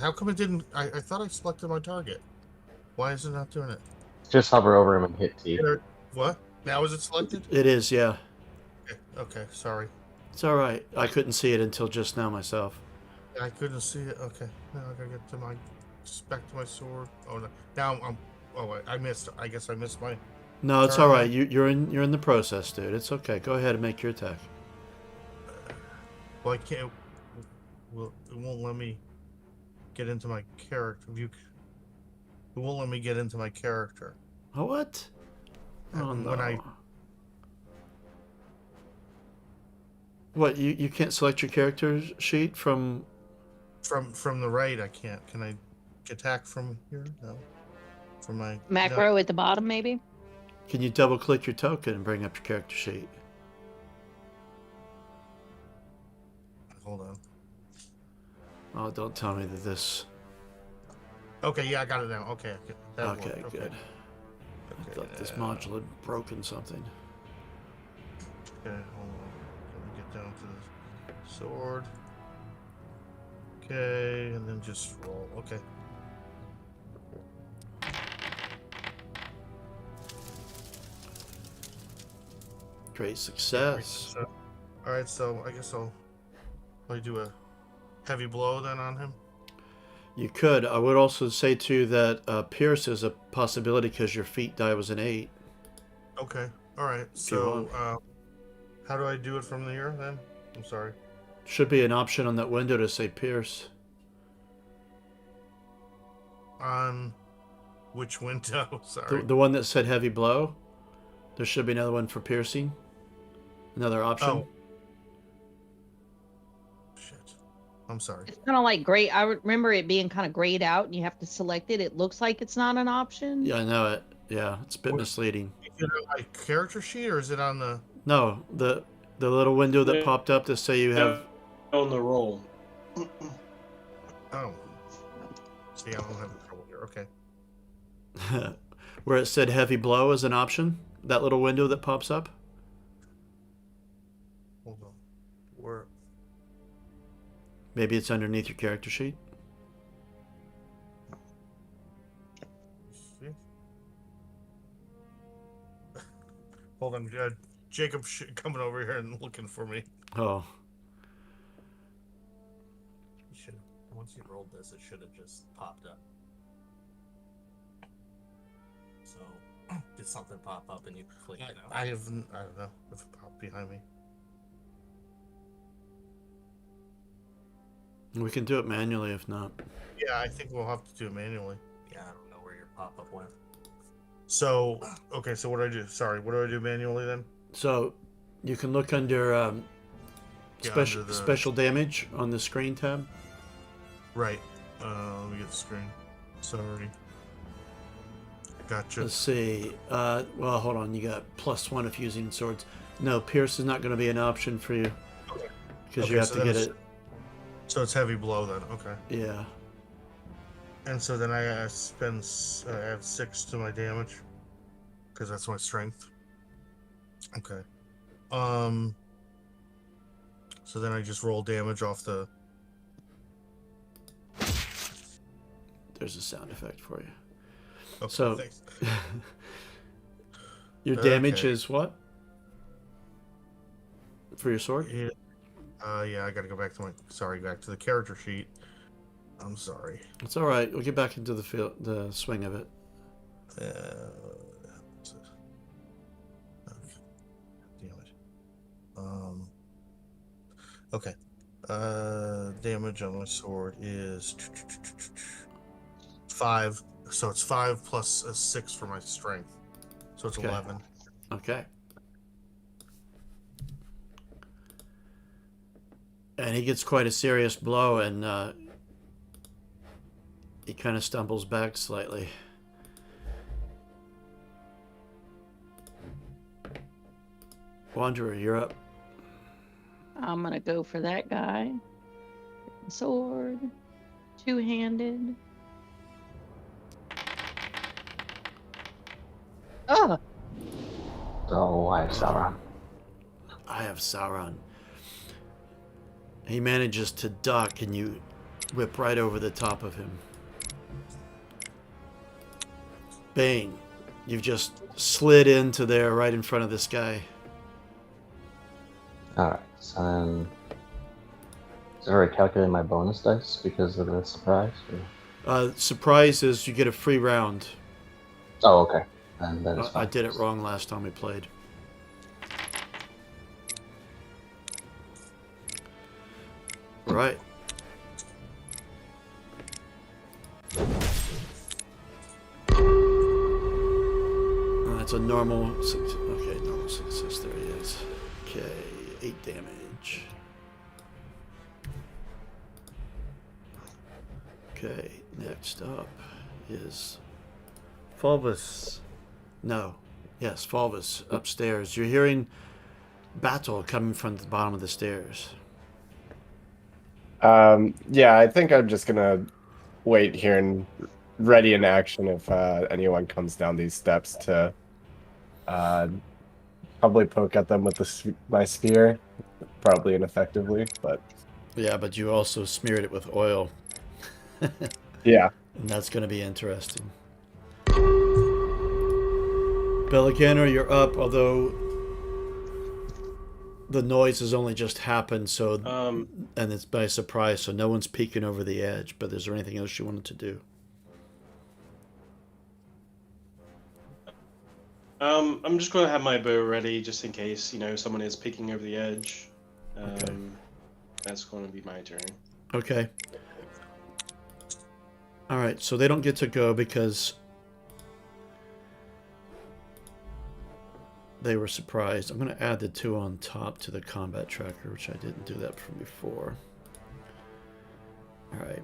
How come it didn't? I thought I selected my target. Why is it not doing it? Just hover over him and hit T. What? Now is it selected? It is, yeah. Okay, sorry. It's all right. I couldn't see it until just now myself. I couldn't see it. Okay, now I gotta get to my, just back to my sword. Oh no, now I'm. Oh wait, I missed. I guess I missed my. No, it's turn all right. now. You're in the process, dude. It's okay. Go ahead and make your attack. Well, I can't. Well, it won't let me get into my character. It won't let me get into my character. Oh, what? Oh, And no. when I- What, you can't select your character sheet from... From the right, I can't. Can I attack from here? No. From my Macro at the bottom, maybe? Can you double-click your token and bring up your character sheet? Hold on. Oh, don't tell me that this... Okay, yeah, I got it now. Okay, that Okay, worked. good. I thought this module had broken something. Okay, hold on. Let me get down to the sword. Okay, and then just roll. Okay. Great success. All right, so I guess I'll do a heavy blow then on him. You could. I would also say, too, that Pierce is a possibility because your feet die was an 8. Okay. All right. So, how do I do it from here then? I'm sorry. Should be an option on that window to say Pierce. On which window? Sorry. The one that said heavy blow. There should be another one for piercing. Another option. Oh. Shit. I'm sorry. It's kind of like gray. I remember it being kind of grayed out, and you have to select it. It looks like it's not an option. Yeah, I know it. Yeah, it's a bit misleading. Is it on my character sheet or is it on the? No, the little window that Yeah. popped up to say you have... On the roll. Oh. See, I don't have the trouble here. Okay. where it said heavy blow as an option. That little window that pops up. Hold on. Where? Maybe it's underneath your character sheet. See? Hold on, Jacob coming over here and looking for me. Oh, You should have. Once you rolled this, it should have just popped up. So, did something pop up and you clicked it out? I don't know if it popped behind me. we can do it manually if not. Yeah, I think we'll have to do it manually. Yeah, I don't know where your pop up went. So, okay, so what do I do? Sorry, what do I do manually then? So, you can look under Yeah, special under the- special damage on the screen tab. Right. Let me get the screen. Sorry. Gotcha. Let's see. Well, hold on. You got +1 if using swords. No, Pierce is not going to be an option for you because you Okay, have so to get that's- it. So it's heavy blow then. Okay. Yeah. And so then I add 6 to my damage because that's my strength. Okay. So then I just roll damage off the. There's a sound effect for you. Okay, So- thanks. Your damage Okay. is what? For your sword? Yeah. Yeah, I gotta go back to back to the character sheet. I'm sorry. It's all right. We'll get back into the swing of it. Okay. Damage. Okay. Damage on my sword is 5. So it's 5 plus a 6 for my strength. So it's Okay. 11. Okay. And he gets quite a serious blow, and he kind of stumbles back slightly. Wanderer, you're up. I'm gonna go for that guy. Sword, two-handed. Oh, Oh, I have Sauron. I have Sauron. He manages to duck, and you whip right over the top of him. Bane, you've just slid into there right in front of this guy. Alright, so then... Is I already calculated my bonus dice because of the surprise? Or... Surprise is you get a free round. Oh, okay. And that is I fine. did it wrong last time we played. Right. That's a normal normal success. There he is. Okay, 8 damage. Okay, next up is Fulvus. No. Yes, Fulvus upstairs. You're hearing battle coming from the bottom of the stairs. Yeah, I think I'm just gonna wait here and ready in action if anyone comes down these steps to probably poke at them with my spear, probably ineffectively, but Yeah, but you also smeared it with oil. yeah. And that's going to be interesting. Bellicaner, you're up, although the noise has only just happened, so and it's by surprise, so no one's peeking over the edge. But is there anything else you wanted to do? I'm just going to have my bow ready just in case, someone is peeking over the edge. Okay. That's going to be my turn. Okay. All right, so they don't get to go because they were surprised. I'm going to add the 2 on top to the combat tracker, which I didn't do that from before. All right.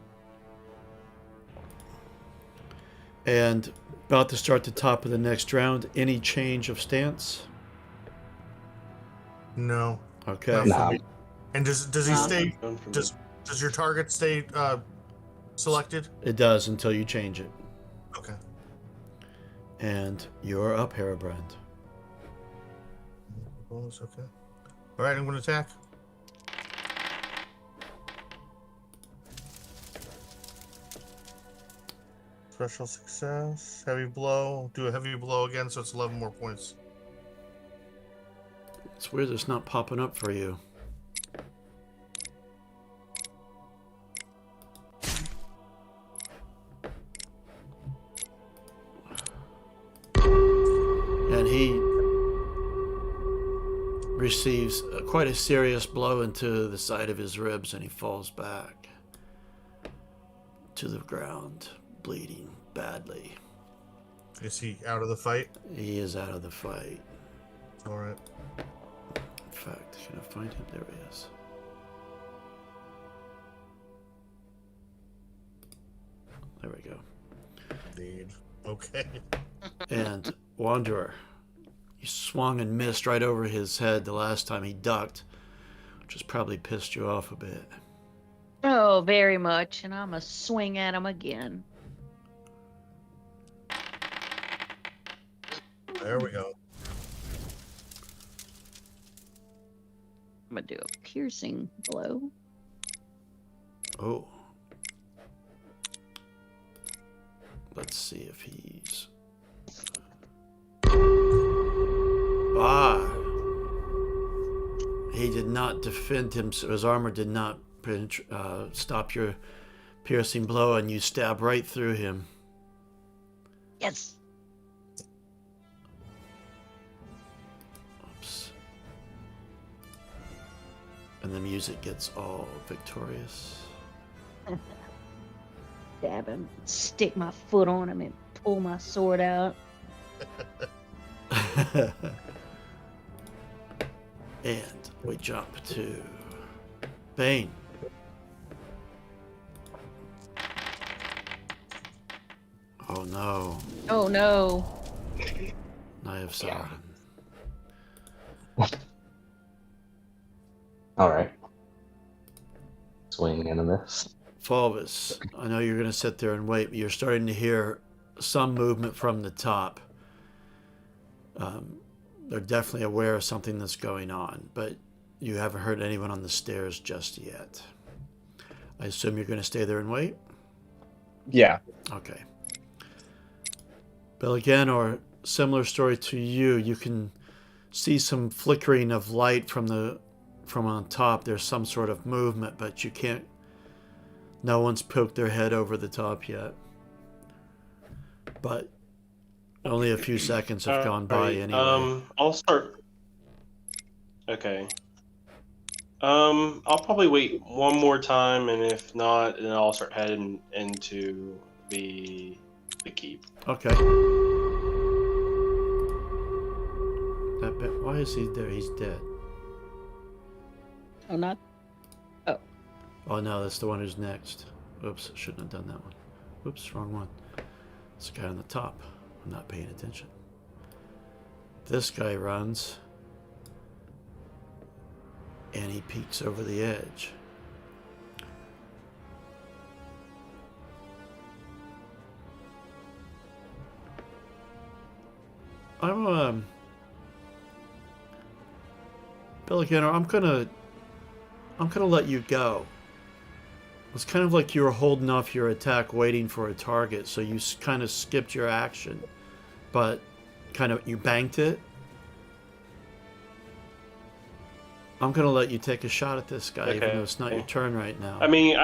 And about to start the top of the next round. Any change of stance? No. Okay. Not Nah. for me. And does he stay? None for me. Does your target stay selected? It does until you change it. Okay. And you're up, Herobrand. Bonus, okay. All right, I'm going to attack. Special success, heavy blow. Do a heavy blow again, so it's 11 more points. It's weird it's not popping up for you. And he receives quite a serious blow into the side of his ribs, and he falls back to the ground, bleeding badly. Is he out of the fight? He is out of the fight. All right. In fact, can I find him? There he is. There we go. Indeed. Okay. And Wanderer, you swung and missed right over his head the last time he ducked, which has probably pissed you off a bit. Oh, very much. And I'm going to swing at him again. There we go. I'm going to do a piercing blow. Oh. Let's see if he's... He did not defend him, so his armor did not stop your piercing blow, and you stab right through him. Yes. Oops. And the music gets all victorious. Stab him. Stick my foot on him and pull my sword out. And we jump to Bane. Oh no. Oh, no. Knight of Sauron. Alright. Swing into this. Fulvus, I know you're going to sit there and wait, but you're starting to hear some movement from the top. They're definitely aware of something that's going on, but you haven't heard anyone on the stairs just yet. I assume you're going to stay there and wait? Yeah. Okay. Bill, again, or similar story to you, you can see some flickering of light from on top. There's some sort of movement, but you can't. No one's poked their head over the top yet. But only a few seconds have gone by Alright, anyway. I'll start. Okay. I'll probably wait one more time, and if not, then I'll start heading into the keep. Okay. Why is he there? He's dead. Oh, not. Oh. Oh no, that's the one who's next. Oops, shouldn't have done that one. Oops, wrong one. It's the guy on the top. I'm not paying attention. This guy runs. And he peeks over the edge. Billy Kenner, I'm gonna let you go. It's kind of like you were holding off your attack, waiting for a target, so you kind of skipped your action, but you banked it. I'm gonna let you take a shot at this guy, even though it's not your turn right now. I mean,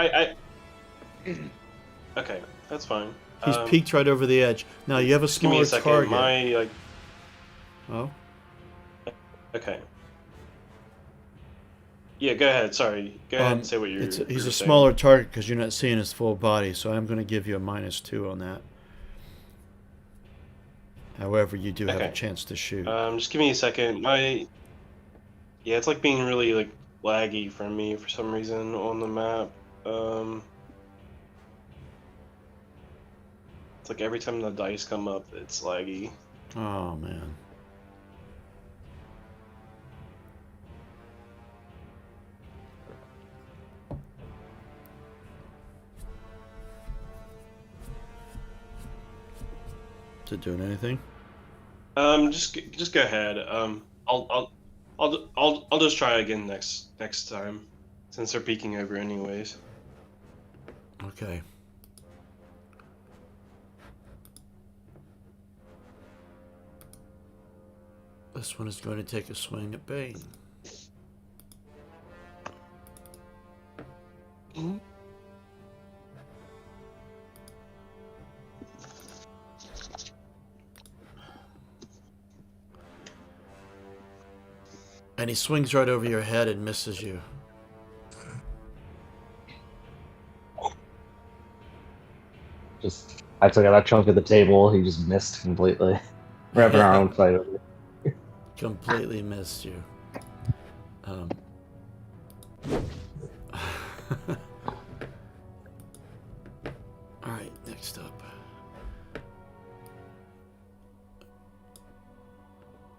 okay, that's fine. He's peeked right over the edge. Now you have a Just give me smaller a second. target. Oh. Okay. Yeah, go ahead. Sorry. Go ahead and say what you're He's saying. a smaller target because you're not seeing his full body, so I'm going to give you a -2 on that. However, you do have a chance to shoot. Just give me a second. Yeah, it's like being really like laggy for me for some reason on the map. It's like every time the dice come up, it's laggy. Oh man. Is it doing anything? Just go ahead. I'll just try again next time, since they're peeking over anyways. Okay. This one is going to take a swing at Bane. And he swings right over your head and misses you. I took out a chunk of the table. He just missed completely. We're having our own fight over here. Completely missed you. Alright, next up.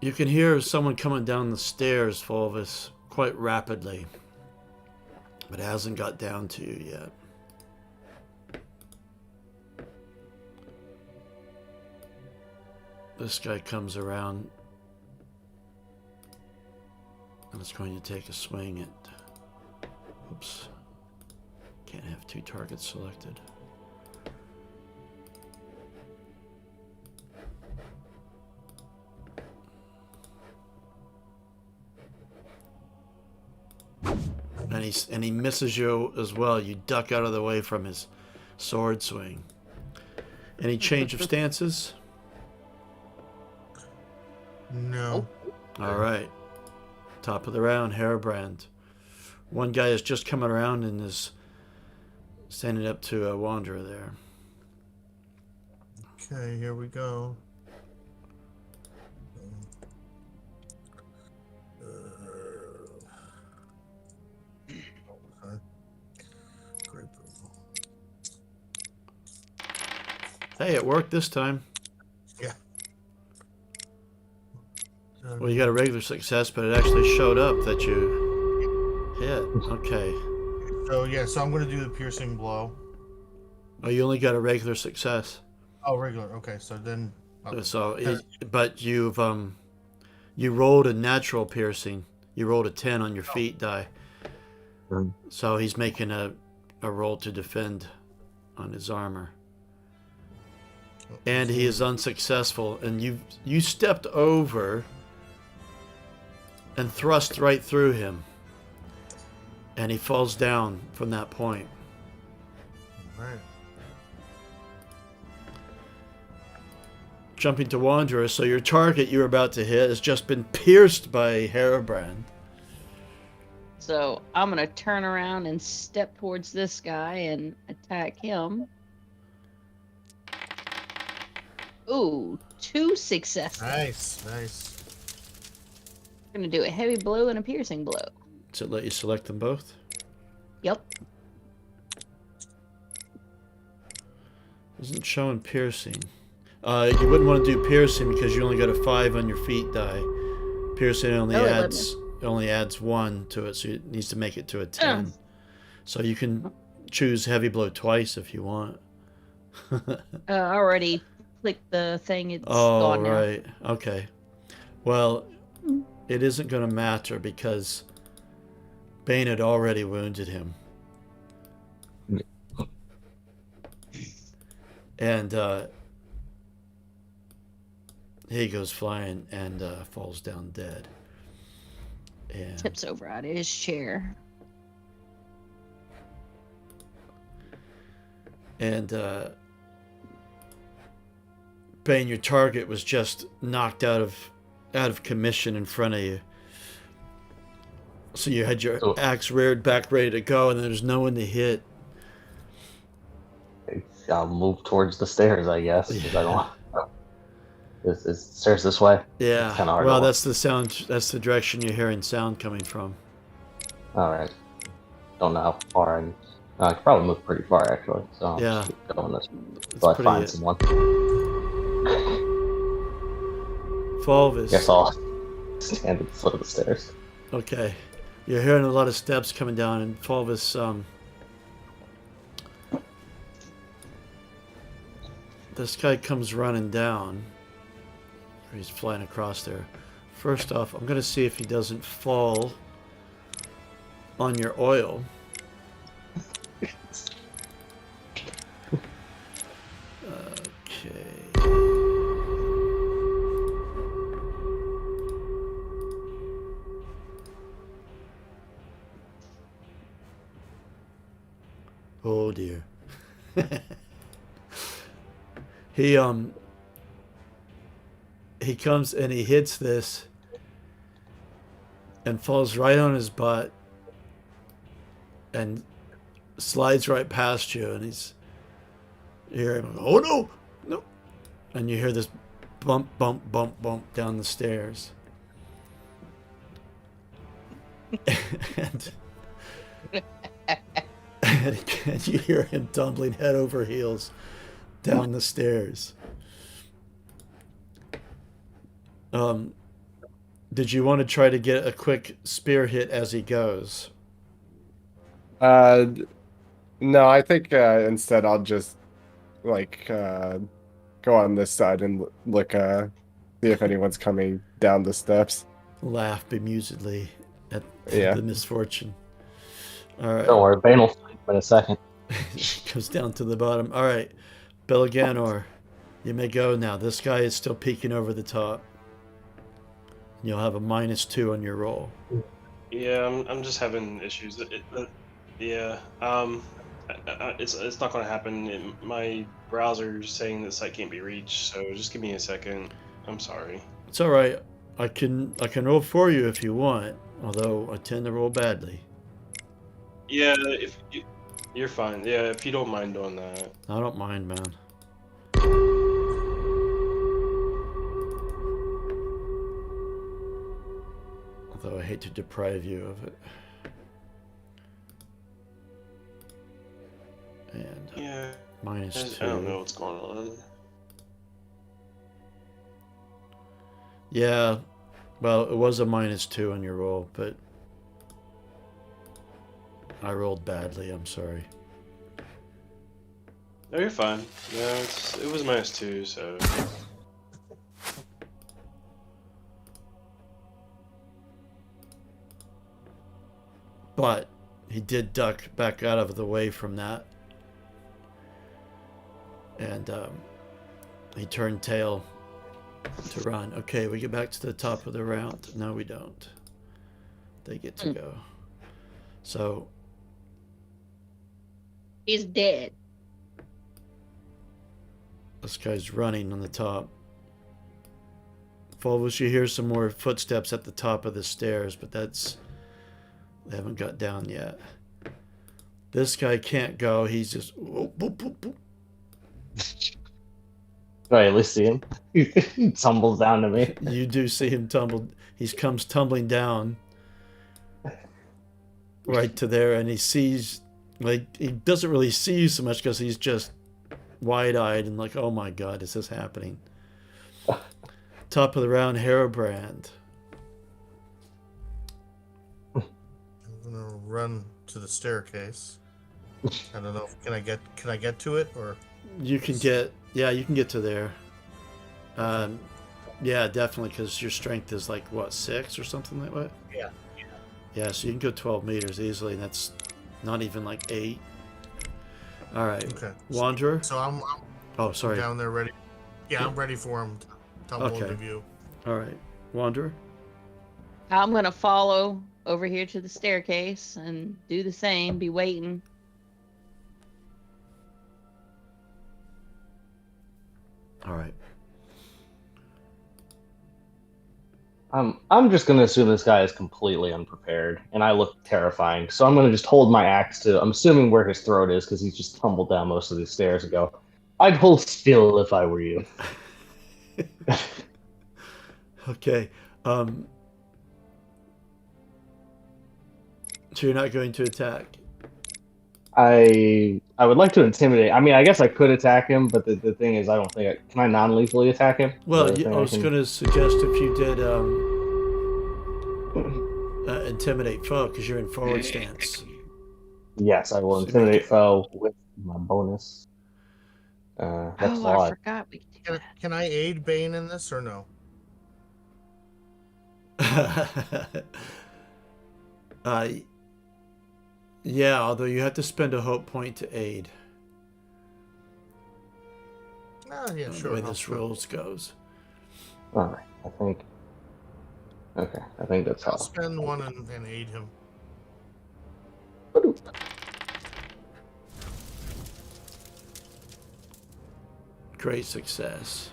You can hear someone coming down the stairs, Fulvis, quite rapidly. But it hasn't got down to you yet. This guy comes around and is going to take a swing at... Oops. Can't have two targets selected. And he misses you as well. You duck out of the way from his sword swing. Any change of stances? No. All right. Top of the round, Hairbrand. One guy is just coming around and is standing up to a wanderer there. Okay, here we go. Hey, it worked this time. Yeah. Well, you got a regular success, but it actually showed up that you hit. Okay. So I'm going to do the piercing blow. Oh, you only got a regular success. Oh, regular. Okay, so then. But you've you rolled a natural piercing. You rolled a 10 on your feet die. So he's making a a roll to defend on his armor. And he is unsuccessful, and you stepped over and thrust right through him. And he falls down from that point. Alright. Jumping to Wanderer, so your target you're about to hit has just been pierced by Herobrand. So I'm gonna turn around and step towards this guy and attack him. Ooh, 2 successes. Nice. Gonna do a heavy blow and a piercing blow. Does it let you select them both? Yep. Isn't showing piercing. You wouldn't want to do piercing because you only got a 5 on your feet die. Piercing only adds 1 to it, so it needs to make it to a 10. So you can choose heavy blow twice if you want. I already clicked the thing. It's gone now. Right. Okay. Well, it isn't going to matter because Bane had already wounded him. And he goes flying and falls down dead. And Tips over out of his chair. And Bane, your target was just knocked out of commission in front of you. So you had your axe reared back, ready to go, and there's no one to hit. I'll move towards the stairs, I guess, because I don't. Is stairs this way? Yeah. It's kinda hard Well, to that's the sound. That's the direction you're hearing sound coming from. All right. Don't know how far, and I could probably move pretty far actually. So I'll Yeah. just keep going this It's until I pretty- find someone. Fulvis. Guess I'll stand at the foot of the stairs. Okay. You're hearing a lot of steps coming down, and Fulvis, this guy comes running down. He's flying across there. First off, I'm going to see if he doesn't fall on your oil. Okay. Oh dear. He comes and he hits this and falls right on his butt and slides right past you, and you hear him go, oh no, no, and you hear this bump, bump, bump, bump down the stairs. and you hear him tumbling head over heels down the stairs. Did you want to try to get a quick spear hit as he goes? No, I think instead I'll just go on this side and look see if anyone's coming down the steps. Laugh bemusedly at Yeah. the misfortune. All right. Don't worry, Bane will find him in a second. Goes down to the bottom. All right, Belganor, you may go now. This guy is still peeking over the top. You'll have a -2 on your roll. Yeah, I'm just having issues. Yeah, it's not going to happen. My browser's saying the site can't be reached, so just give me a second. I'm sorry. It's all right. I can roll for you if you want, although I tend to roll badly. Yeah, if you're fine. Yeah, if you don't mind doing that. I don't mind, man. Although I hate to deprive you of it. And Yeah, -2. I don't know what's going on. Yeah, well, it was a -2 on your roll, but I rolled badly. I'm sorry. No, you're fine. No, it was -2, so. But he did duck back out of the way from that. And he turned tail to run. Okay, we get back to the top of the round. No, we don't. They get to go. So He's dead. this guy's running on the top. Fulvus, you hear some more footsteps at the top of the stairs, but they haven't got down yet. This guy can't go. He's just whoop, whoop, whoop, whoop. Do I at least see him? He tumbles down to me. You do see him tumble. He comes tumbling down right to there, and he sees, like, he doesn't really see you so much because he's just wide-eyed and like, oh my God, is this happening? Top of the round, Hairbrand. I'm gonna run to the staircase. I don't know. Can I get to it or? You can get to there. Yeah, definitely, because your strength is like what, 6 or something like that. Yeah. Yeah, so you can go 12 meters easily, and that's not even like 8. All right. Okay. Wanderer. So I'm Oh, sorry. down there ready. Yeah, I'm ready for him to tumble Okay. into view. All right, Wanderer. I'm gonna follow over here to the staircase and do the same. Be waiting. All right. I'm just gonna assume this guy is completely unprepared, and I look terrifying. So I'm gonna just hold my axe to. I'm assuming where his throat is because he's just tumbled down most of these stairs and go. I'd hold still if I were you. Okay. So you're not going to attack. I would like to intimidate. I mean, I guess I could attack him, but the thing is, I don't think can I non-lethally attack him? Well, Is that a I thing was going to suggest if you did intimidate foe because you're in forward stance. Yes, I will So intimidate foe with my bonus. That's Oh, all. I forgot we could do that. Can I aid Bane in this or no? Yeah, although you have to spend a hope point to aid. Yeah, The sure. way I'll this spend- rules goes. All right, I think. Okay, I think that's I'll how. spend one and aid him. Great success.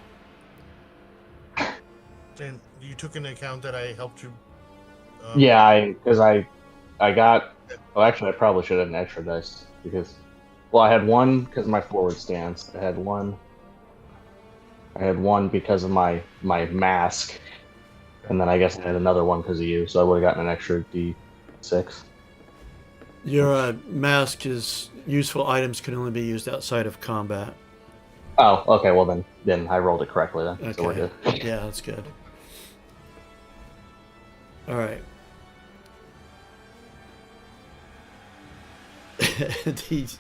And you took into account that I helped you. Yeah, because I got. Well, actually, I probably should have an extra dice because, well, I had one because of my forward stance. I had one because of my mask, and then I guess I had another one because of you. So I would have gotten an extra D6. Your mask is useful items can only be used outside of combat. Oh, okay. Well, then I rolled it correctly then. Okay. So we're good. Yeah, that's good. All right. he's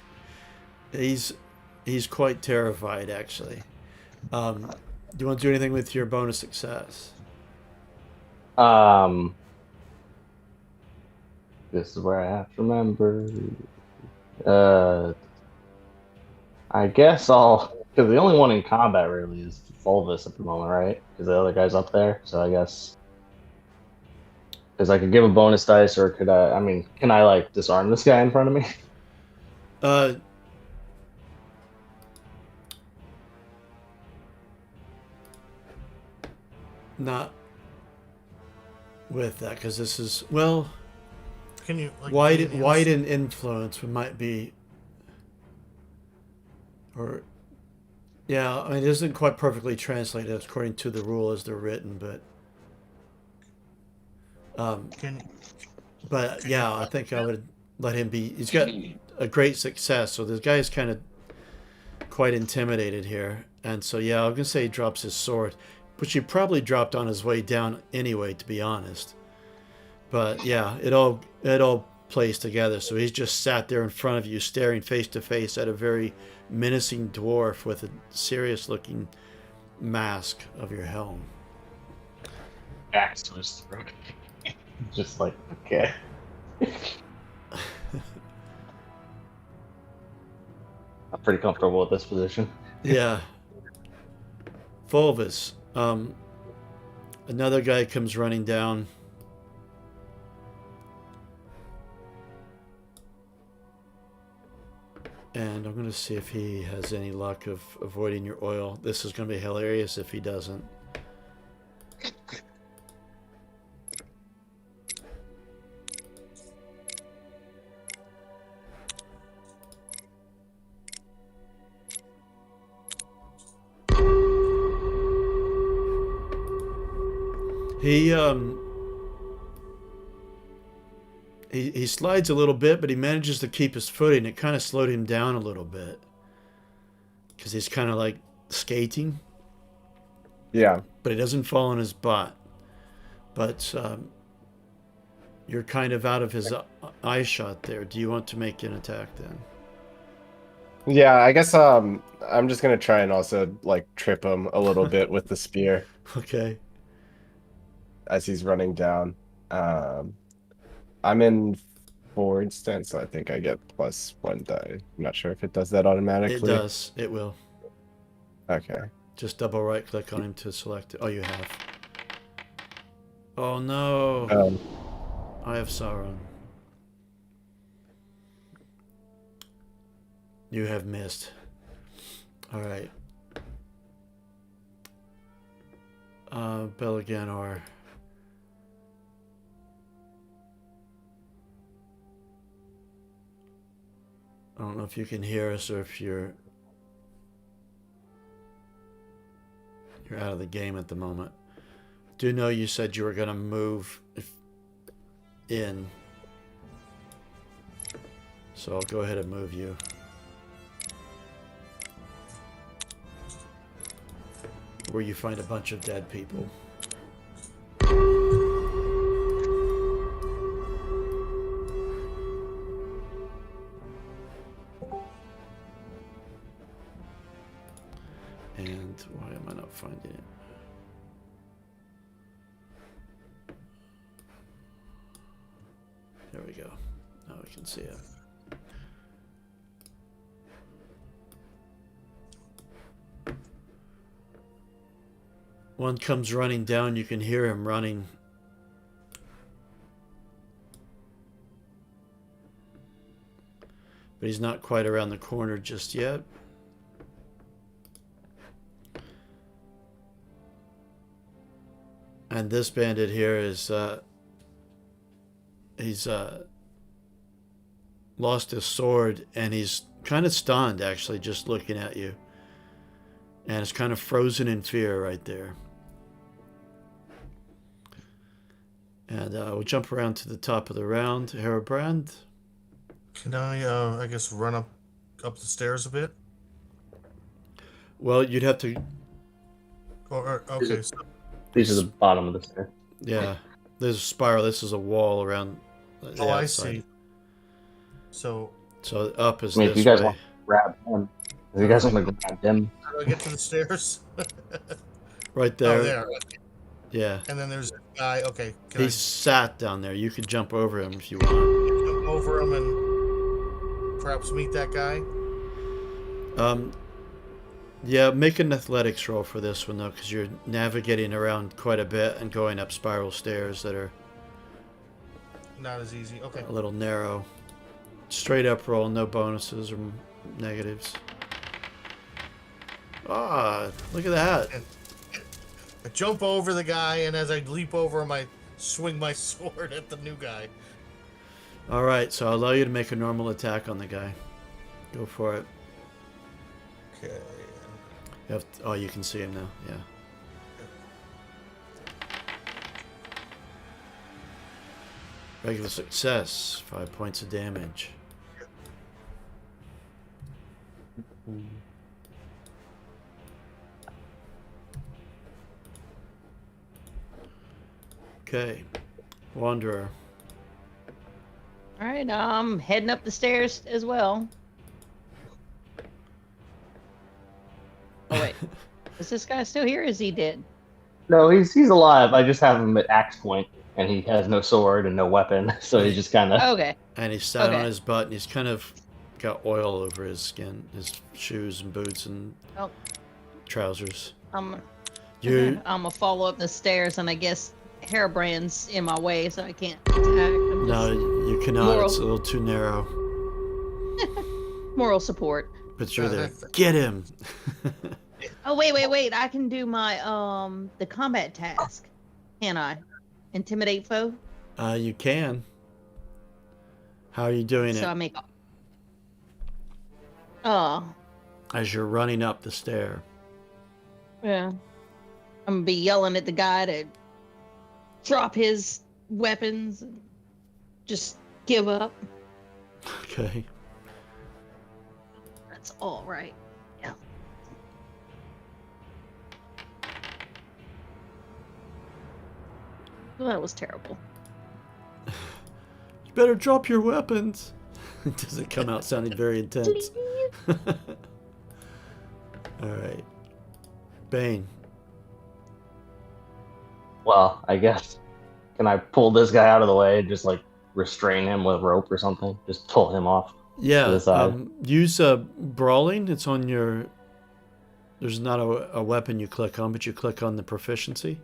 quite terrified actually. Do you want to do anything with your bonus success? This is where I have to remember. I guess I'll, because the only one in combat really is Fulvus at the moment, right? Because the other guy's up there. So I guess because I could give a bonus dice, or could I? I mean, can I like disarm this guy in front of me? Not with that because this is well. Can you like Widen influence might be, or yeah, I mean it isn't quite perfectly translated according to the rule as they're written, but yeah, I think I would let him be. He's got a great success, so this guy is kind of quite intimidated here, and so yeah, I'm gonna say he drops his sword, which he probably dropped on his way down anyway, to be honest. But yeah, it all plays together. So he's just sat there in front of you, staring face to face at a very menacing dwarf with a serious-looking mask of your helm. Axe to his throat. Just like okay. I'm pretty comfortable with this position. Yeah. Fulvus. Another guy comes running down. And I'm going to see if he has any luck of avoiding your oil. This is going to be hilarious if he doesn't. He slides a little bit, but he manages to keep his footing. It kind of slowed him down a little bit because he's kind of like skating, Yeah. but he doesn't fall on his butt. But you're kind of out of his eye shot there. Do you want to make an attack then? Yeah, I guess I'm just gonna try and also like trip him a little bit with the spear Okay. as he's running down. I'm in forward stance, so I think I get +1 die. I'm not sure if it does that automatically. It does. It will. Okay. Just double right click on him to select it. Oh, you have. Oh no. I have Sauron. You have missed. All right. Belaganar. I don't know if you can hear us or if you're out of the game at the moment. Do know you said you were going to move in. So I'll go ahead and move you. Where you find a bunch of dead people. And why am I not finding it? There we go. Now we can see it. One comes running down, you can hear him running. But he's not quite around the corner just yet. And this bandit here is, he's lost his sword and he's kind of stunned actually just looking at you. And it's kind of frozen in fear right there. And we'll jump around to the top of the round. Herobrand. Can I guess, run up the stairs a bit? Well, you'd have to... Okay, so These are the bottom of the stair. Yeah. There's a spiral. This is a wall around the I outside. see. So up is I mean, this if you guys way. want to grab him, if you guys want to grab him, how do I get to the stairs? Right there. Oh, there. Yeah. And then there's a guy. Okay, can He's sat down there. You could jump over him if you want. I jump over him and perhaps meet that guy? Yeah, make an athletics roll for this one, though, because you're navigating around quite a bit and going up spiral stairs that are Not as easy. Okay. a little narrow. Straight up roll, no bonuses or negatives. Ah, look at that. I jump over the guy, and as I leap over him, I swing my sword at the new guy. All right, so I'll allow you to make a normal attack on the guy. Go for it. Okay. You have oh, you can see him now. Yeah. Regular success. 5 points of damage. Okay. Wanderer. All right, I'm heading up the stairs as well. Oh wait, is this guy still here? Or is he dead? no, he's alive. I just have him at axe point, and he has no sword and no weapon, so he's just kind of. Okay. And he's sat on Okay. his butt and he's kind of got oil over his skin, his shoes and boots and Oh, trousers. I'm You I'm gonna follow up the stairs, and I guess Hairbrand's in my way, so I can't attack. I'm no, just you cannot. moral- It's a little too narrow. moral support. But you're there. Get him. Oh wait! I can do my the combat task. Can I? Intimidate foe. You can. How are you doing So it? I make. Oh, As you're running up the stair. yeah. I'm gonna be yelling at the guy to drop his weapons and just give up. Okay. That's all right. Yeah. Well, that was terrible. You better drop your weapons. Does it come out sounding very intense? Alright. Bane. Well, I guess. Can I pull this guy out of the way and just like restrain him with rope or something? Just pull him off. Yeah, To the side. use brawling. It's on your. There's not a weapon you click on, but you click on the proficiency.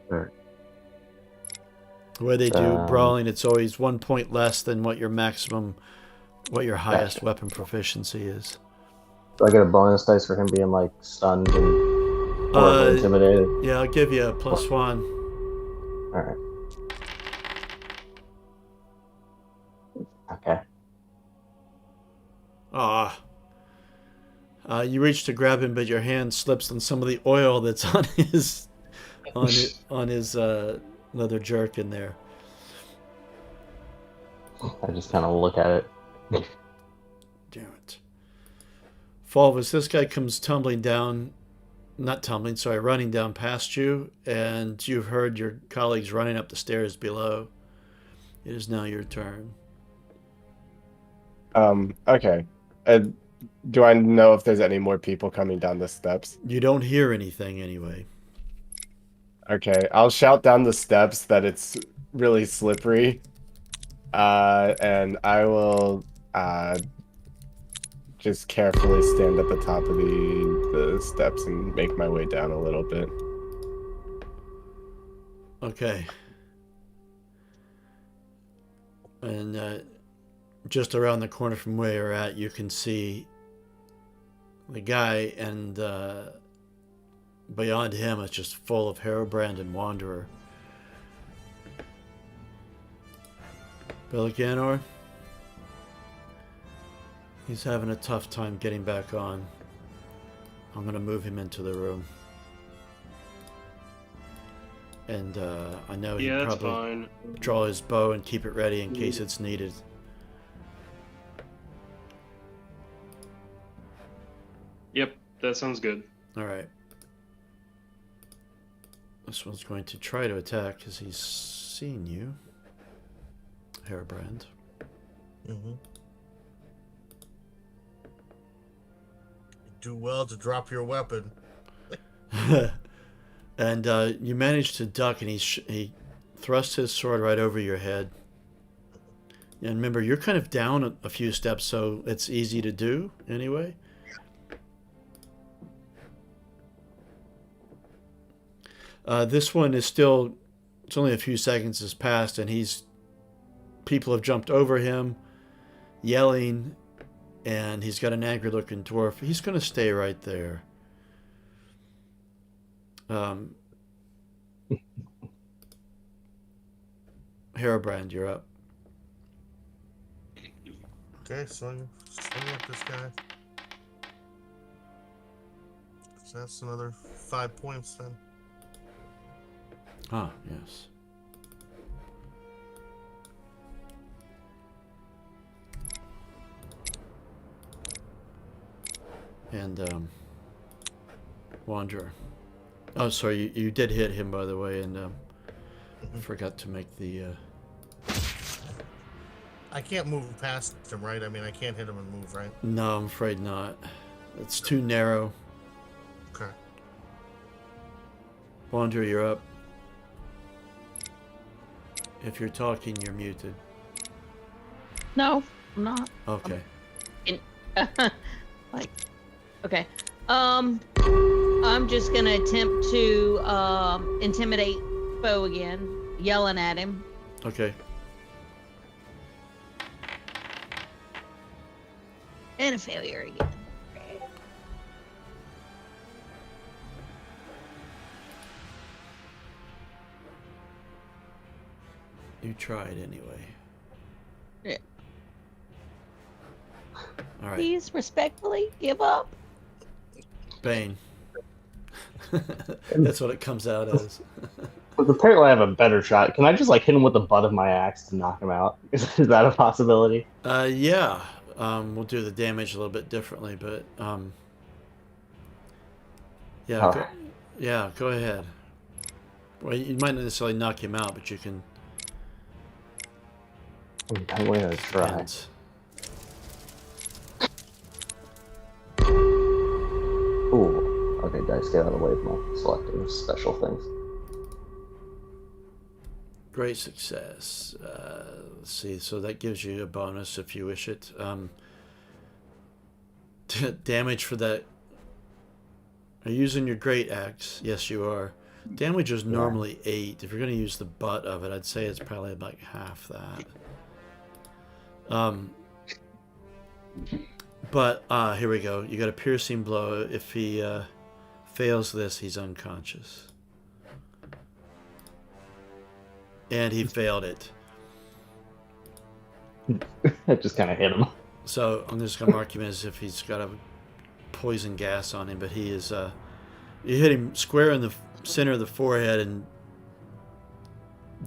Sure. The way they do brawling, it's always 1 point less than what your maximum, what your highest Gotcha. weapon proficiency is. Do I get a bonus dice for him being like stunned and horribly intimidated? Yeah, I'll give you a +1. Alright. Okay. Ah. You reach to grab him, but your hand slips on some of the oil that's on his on his leather jerkin there. I just kind of look at it. Damn it. Fulvus, this guy comes tumbling down, not tumbling, sorry, running down past you, and you've heard your colleagues running up the stairs below. It is now your turn. Okay. Do I know if there's any more people coming down the steps? You don't hear anything anyway. Okay, I'll shout down the steps that it's really slippery. And I will just carefully stand at the top of the steps and make my way down a little bit. Okay. And just around the corner from where you're at, you can see the guy, and beyond him, it's just full of Hairbrand and Wanderer. Beliganor, he's having a tough time getting back on. I'm going to move him into the room. And I know he'd Yeah, that's probably fine. draw his bow and keep it ready in case it's needed. Yep, that sounds good. Alright. This one's going to try to attack because he's seen you. Hairbrand. Mm-hmm. You do well to drop your weapon. And you manage to duck, and he thrusts his sword right over your head. And remember, you're kind of down a few steps, so it's easy to do anyway. This one is still, it's only a few seconds has passed, and people have jumped over him, yelling, and he's got an angry looking dwarf. He's going to stay right there. Hairbrand, you're up. Okay, swing at this guy. So that's another 5 points then. Ah, yes. And Wanderer. Oh, sorry, you did hit him, by the way, and forgot to make the... I can't move past him, right? I mean, I can't hit him and move, right? No, I'm afraid not. It's too narrow. Okay. Wanderer, you're up. If you're talking, you're muted. No, I'm not. Okay. Like, okay. I'm just gonna attempt to intimidate Bo again, yelling at him. Okay. And a failure again. You tried anyway. Yeah. All right. Please respectfully give up. Bane. That's what it comes out as. But apparently, I have a better shot. Can I just like hit him with the butt of my axe to knock him out? Is that a possibility? Yeah. We'll do the damage a little bit differently, but yeah, All go, right. yeah, go ahead. Well, you might not necessarily knock him out, but you can. I'm going to try. Depends. Ooh. Okay, dice, get out of the way of my selecting special things. Great success. Let's see. So that gives you a bonus if you wish it. Damage for that. Are you using your great axe? Yes, you are. Damage is normally 8. If you're going to use the butt of it, I'd say it's probably about half that. But here we go. You got a piercing blow. If he fails this, he's unconscious. And he failed it. I just kind of hit him. So I'm just going to mark him as if he's got a poison gas on him, but he is. You hit him square in the center of the forehead, and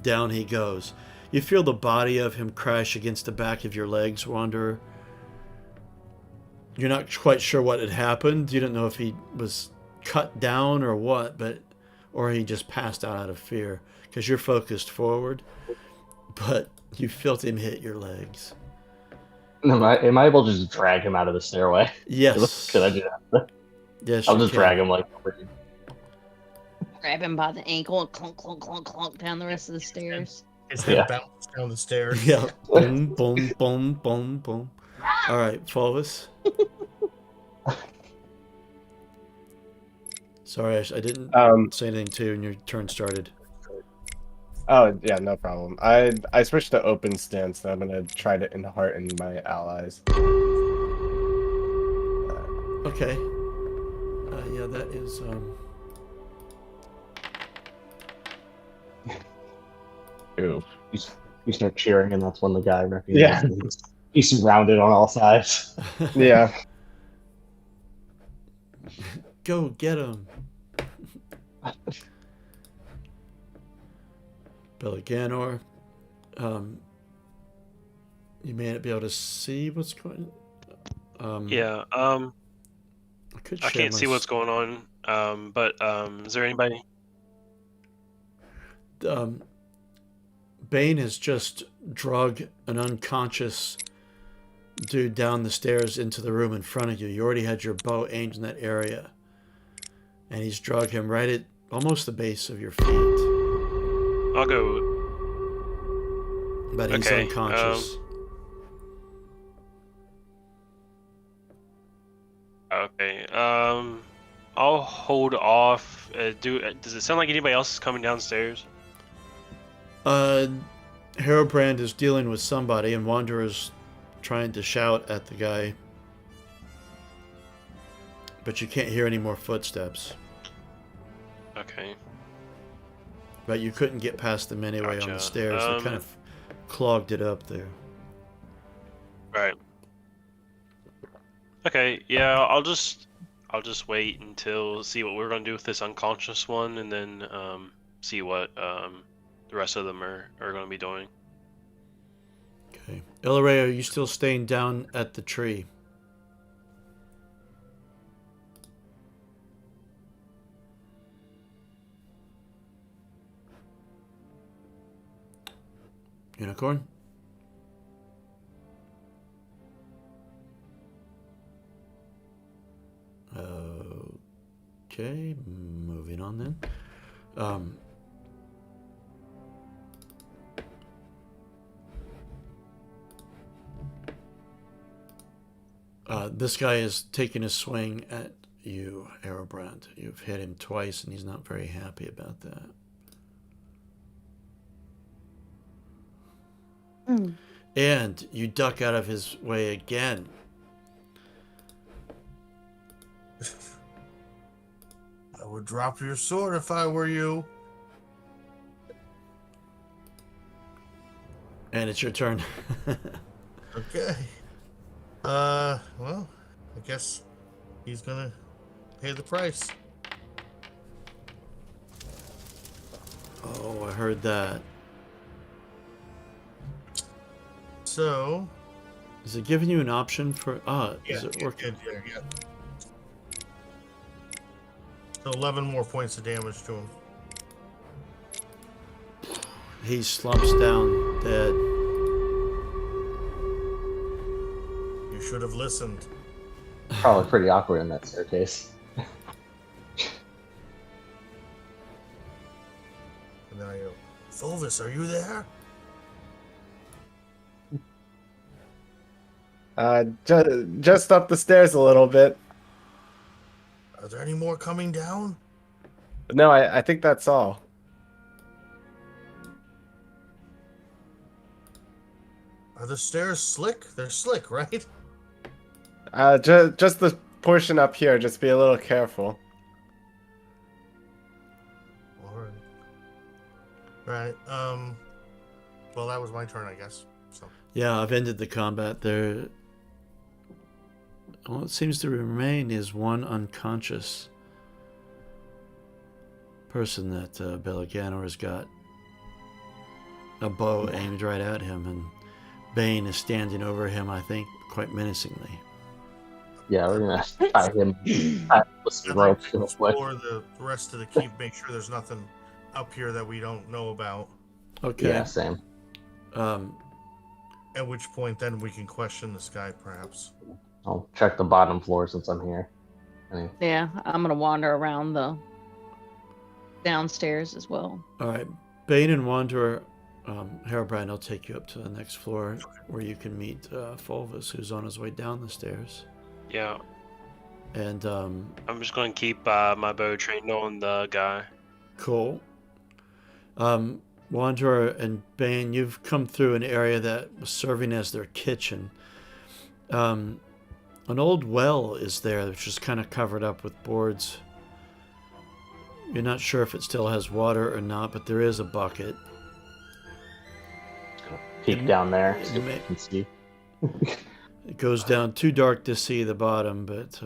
down he goes. You feel the body of him crash against the back of your legs, Wanderer. You're not quite sure what had happened. You don't know if he was cut down or what, or he just passed out of fear because you're focused forward. But you felt him hit your legs. Am I able to just drag him out of the stairway? Yes. Could I do that? Yes, I'll you just can. drag him like. Grab him by the ankle and clunk, clunk, clunk, clunk down the rest of the stairs. His head bounces down the stairs. Yeah. Boom, boom, boom, boom, boom. All right, Fulvis. Sorry, I didn't say anything to you when your turn started. Oh yeah, no problem. I switched to open stance, so I'm gonna try to enhearten my allies. Okay. Yeah, that is. Ooh. You start cheering, and that's when the guy recognizes he's surrounded on all sides. Yeah. Go get him. Beliganor. You may not be able to see what's going on. Yeah. I Can't see what's going on. But is there anybody? Bane has just drug an unconscious dude down the stairs into the room in front of you. You already had your bow aimed in that area. And he's drug him right at almost the base of your feet. I'll go. But he's Okay, unconscious. Okay. I'll hold off. Does it sound like anybody else is coming downstairs? Harobrand is dealing with somebody, and Wanderer's trying to shout at the guy. But you can't hear any more footsteps. Okay. But you couldn't get past them anyway on the stairs. They kind of clogged it up there. Right. Okay. Yeah. I'll just wait until see what we're gonna do with this unconscious one, and then see what the rest of them are gonna be doing. Okay. Ilaray, are you still staying down at the tree? Unicorn? Okay, moving on then. This guy is taking a swing at you, Aerobrand. You've hit him twice, and he's not very happy about that. Mm. And you duck out of his way again. I would drop your sword if I were you. And it's your turn. Okay. Well, I guess he's gonna pay the price. Oh, I heard that. So, Is it giving you an option for... yeah, is it working? yeah. So 11 more points of damage to him. He slumps down, dead. You should have listened. Probably pretty awkward in that staircase. And then I go, Fulvis, are you there? Just up the stairs a little bit. Are there any more coming down? No, I think that's all. Are the stairs slick? They're slick, right? Just the portion up here. Just be a little careful. Alright. Right. Well, that was my turn, I guess. So. Yeah, I've ended the combat there. All it seems to remain is one unconscious person that Belaganor has got a bow aimed right at him, and Bane is standing over him, I think, quite menacingly. Yeah, we're gonna tie him with some rope real quick. Explore the rest of the keep, make sure there's nothing up here that we don't know about. Okay. Yeah, same. At which point, then we can question this guy, perhaps. I'll check the bottom floor since I'm here. Yeah, I'm gonna wander around the downstairs as well. All right. Bane and Wanderer, Herobrine, I'll take you up to the next floor where you can meet Fulvis, who's on his way down the stairs. Yeah. And I'm just going to keep my bow trained on the guy. cool. Wanderer and Bane, you've come through an area that was serving as their kitchen. An old well is there, which is kind of covered up with boards. You're not sure if it still has water or not, but there is a bucket. Just gonna peek down there, see if may- I can see. It goes down too dark to see the bottom, but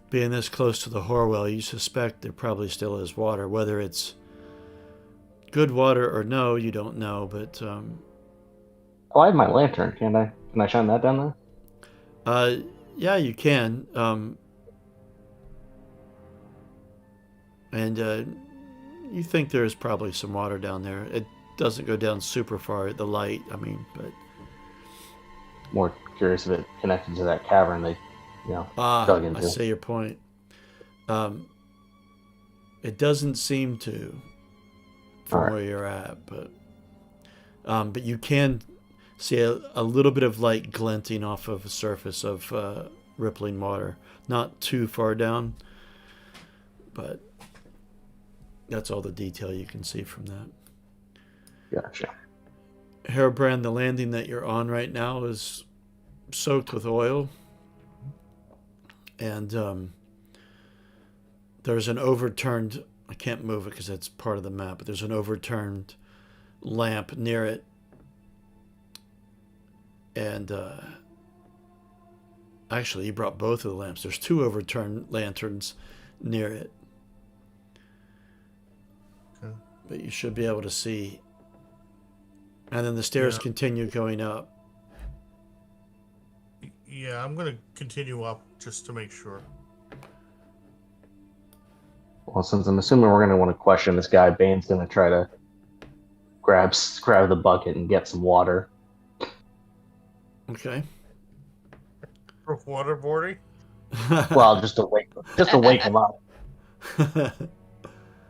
being this close to the Horwell, you suspect there probably still is water. Whether it's good water or no, you don't know, but Oh, I have my lantern. Can I shine that down there? yeah, you can. And you think there's probably some water down there. It doesn't go down super far at the light, but... More curious if it connected to that cavern they, dug into. I see your point. It doesn't seem to, from Alright. where you're at, but you can see a little bit of light glinting off of the surface of rippling water. Not too far down, but that's all the detail you can see from that. Gotcha. Herobrand, the landing that you're on right now is soaked with oil, and there's an overturned... I can't move it because that's part of the map, but there's an overturned lamp near it, and actually, you brought both of the lamps. There's two overturned lanterns near it, Okay. but you should be able to see. And then the stairs Yeah. continue going up. Yeah, I'm going to continue up just to make sure. Well, since I'm assuming we're going to want to question this guy, Bane's going to try to grab the bucket and get some water. Okay. For waterboarding? Well, just to wake him up.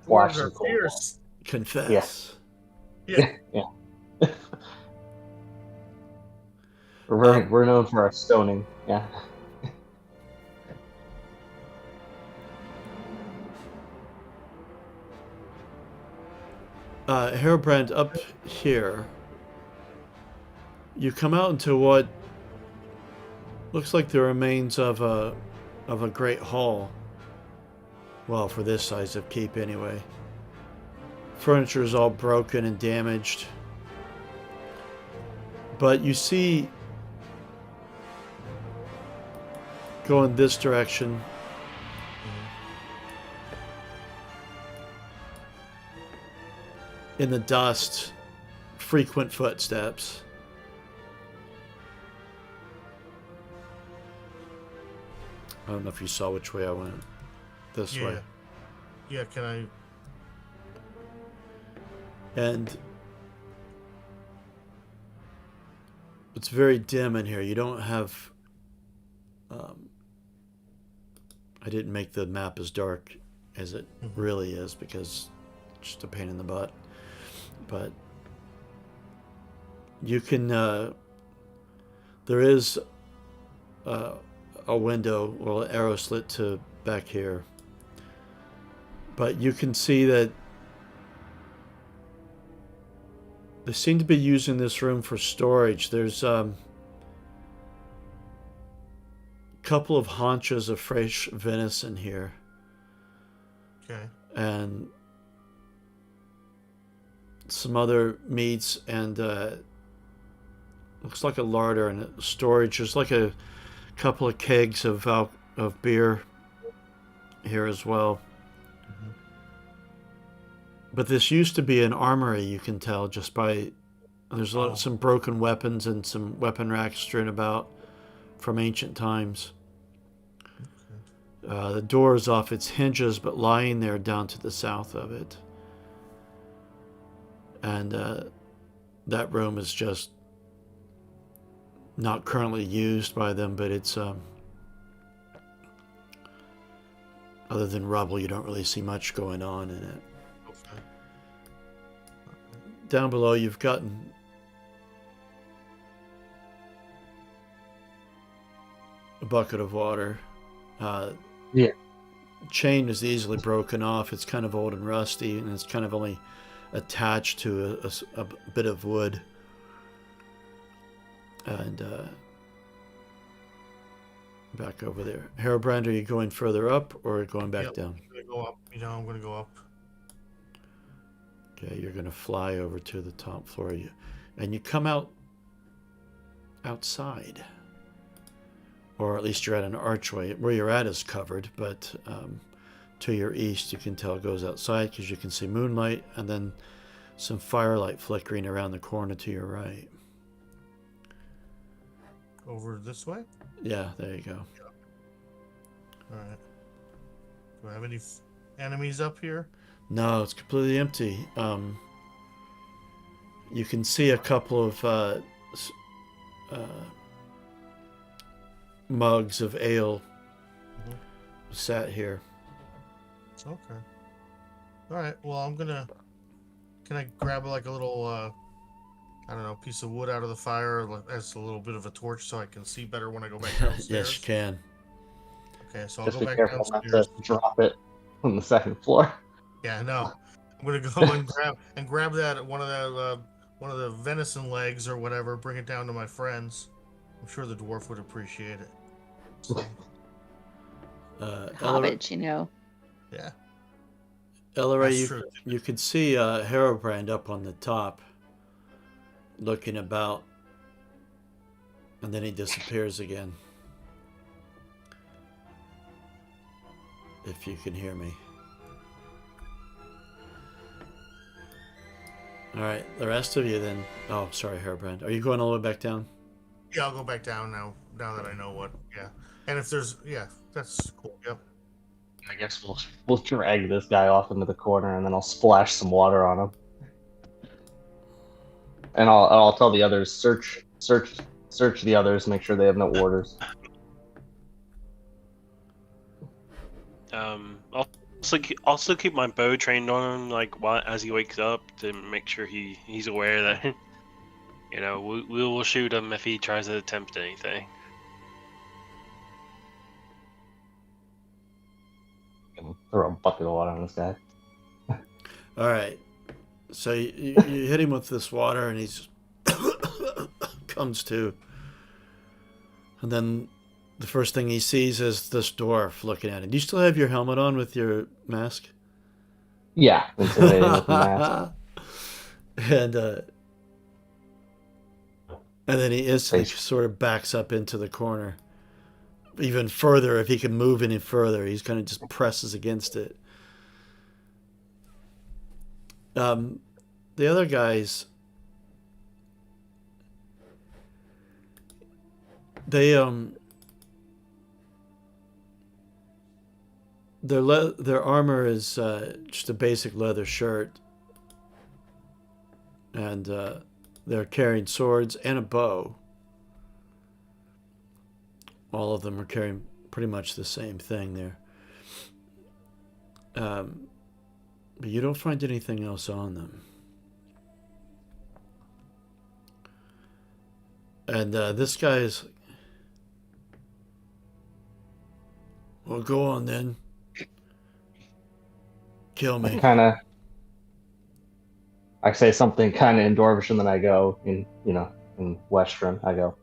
Wash Words some are cold fierce. Confess. Yeah. Yeah. We're known for our stoning. Yeah. Hairbrand, up here, you come out into what looks like the remains of a great hall. Well, for this size of keep, anyway. Furniture is all broken and damaged, but you see, going this direction, in the dust, frequent footsteps. I don't know if you saw which way I went. This way. Yeah, can I... And it's very dim in here. You don't have... I didn't make the map as dark as it really is because it's just a pain in the butt. But you can... there is a window, well, an arrow slit to back here. But you can see that they seem to be using this room for storage. There's a couple of haunches of fresh venison here. Okay. And some other meats and looks like a larder and storage. There's like a couple of kegs of beer here as well. But this used to be an armory, you can tell just by there's some broken weapons and some weapon racks strewn about from ancient times. The door is off its hinges, but lying there down to the south of it. And that room is just not currently used by them, but it's other than rubble, you don't really see much going on in it. Okay. Down below, you've gotten a bucket of water. Yeah. Chain is easily broken off. It's kind of old and rusty, and it's kind of only attached to a bit of wood. And back over there. Hairbrand, are you going further up or going back down? I'm going to go up. I'm going to go up. Okay, you're going to fly over to the top floor. And you come outside. Or at least you're at an archway. Where you're at is covered, but to your east, you can tell it goes outside because you can see moonlight and then some firelight flickering around the corner to your right. Over this way? Yeah, there you go. All right. Do I have any enemies up here? No, it's completely empty. You can see a couple of mugs of ale sat here. Okay. All right. Well, I'm gonna. Can I grab like a little, I don't know, piece of wood out of the fire as a little bit of a torch so I can see better when I go back downstairs? Yes, you can. Okay, so I'll Just go be back careful not downstairs. to drop it on the second floor. Yeah, no. I'm gonna go and grab that one of the venison legs or whatever. Bring it down to my friends. I'm sure the dwarf would appreciate it. So, Hobbits, you know. yeah. Ellery, That's true. you could see Harobrand up on the top, looking about, and then he disappears again. If you can hear me. All right, the rest of you then. Oh, sorry, Hairbrand. Are you going all the way back down? Yeah, I'll go back down now. Now that I know what. Yeah, and if there's, yeah, that's cool. Yep. I guess we'll drag this guy off into the corner, and then I'll splash some water on him. And I'll tell the others search the others, make sure they have no orders. Also keep my bow trained on him, like as he wakes up, to make sure he's aware that You know, we will shoot him if he tries to attempt anything. Throw a bucket of water on this guy. All right. So you hit him with this water, and he's comes to. And then the first thing he sees is this dwarf looking at him. Do you still have your helmet on with your mask? Yeah, intimidating with the mask. And then he instantly Face. sort of backs up into the corner. Even further, if he can move any further, he's kind of just presses against it. The other guys, they their armor is just a basic leather shirt, and they're carrying swords and a bow. All of them are carrying pretty much the same thing there. But you don't find anything else on them. And this guy is... Well, go on then. Kill me. I say something kind of in Dwarvish, and then I go in Western. I go,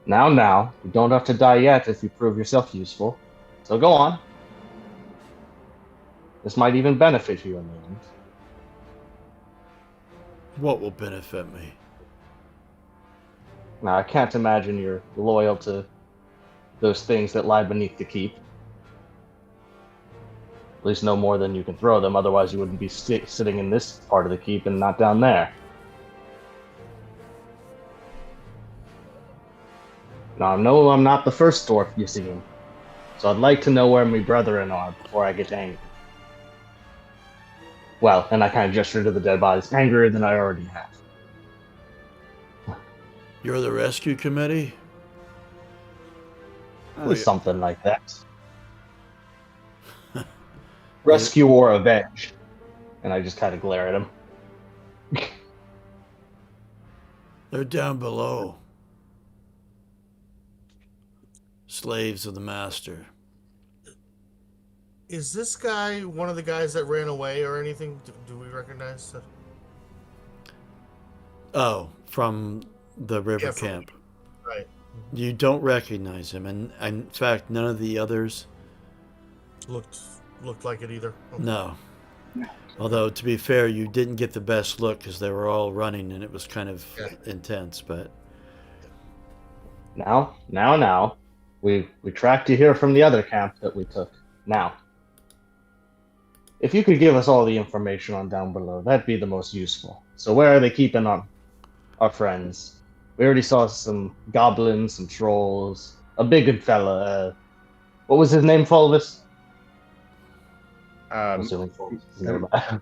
now, you don't have to die yet if you prove yourself useful. So go on. This might even benefit you in the end. What will benefit me? Now, I can't imagine you're loyal to those things that lie beneath the keep. At least no more than you can throw them, otherwise you wouldn't be sitting in this part of the keep and not down there. Now, no, I'm not the first dwarf you see him, so I'd like to know where my brethren are before I get angry. Well, and I kind of gesture to the dead bodies, angrier than I already have. You're the rescue committee? Something like that. Rescue or avenge. And I just kind of glare at him. They're down below. Slaves of the master. Is this guy one of the guys that ran away or anything? Do we recognize that? Oh, from the river Yeah, camp. Right. You don't recognize him, and in fact, none of the others. Looked like it either. Okay. No. Although, to be fair, you didn't get the best look because they were all running and it was kind of intense, but... Now. We tracked you here from the other camp that we took. Now, if you could give us all the information on down below, that'd be the most useful. So where are they keeping our friends? We already saw some goblins, some trolls, a big fella. What was his name, Fulvis? I'm assuming Fulvis is nearby.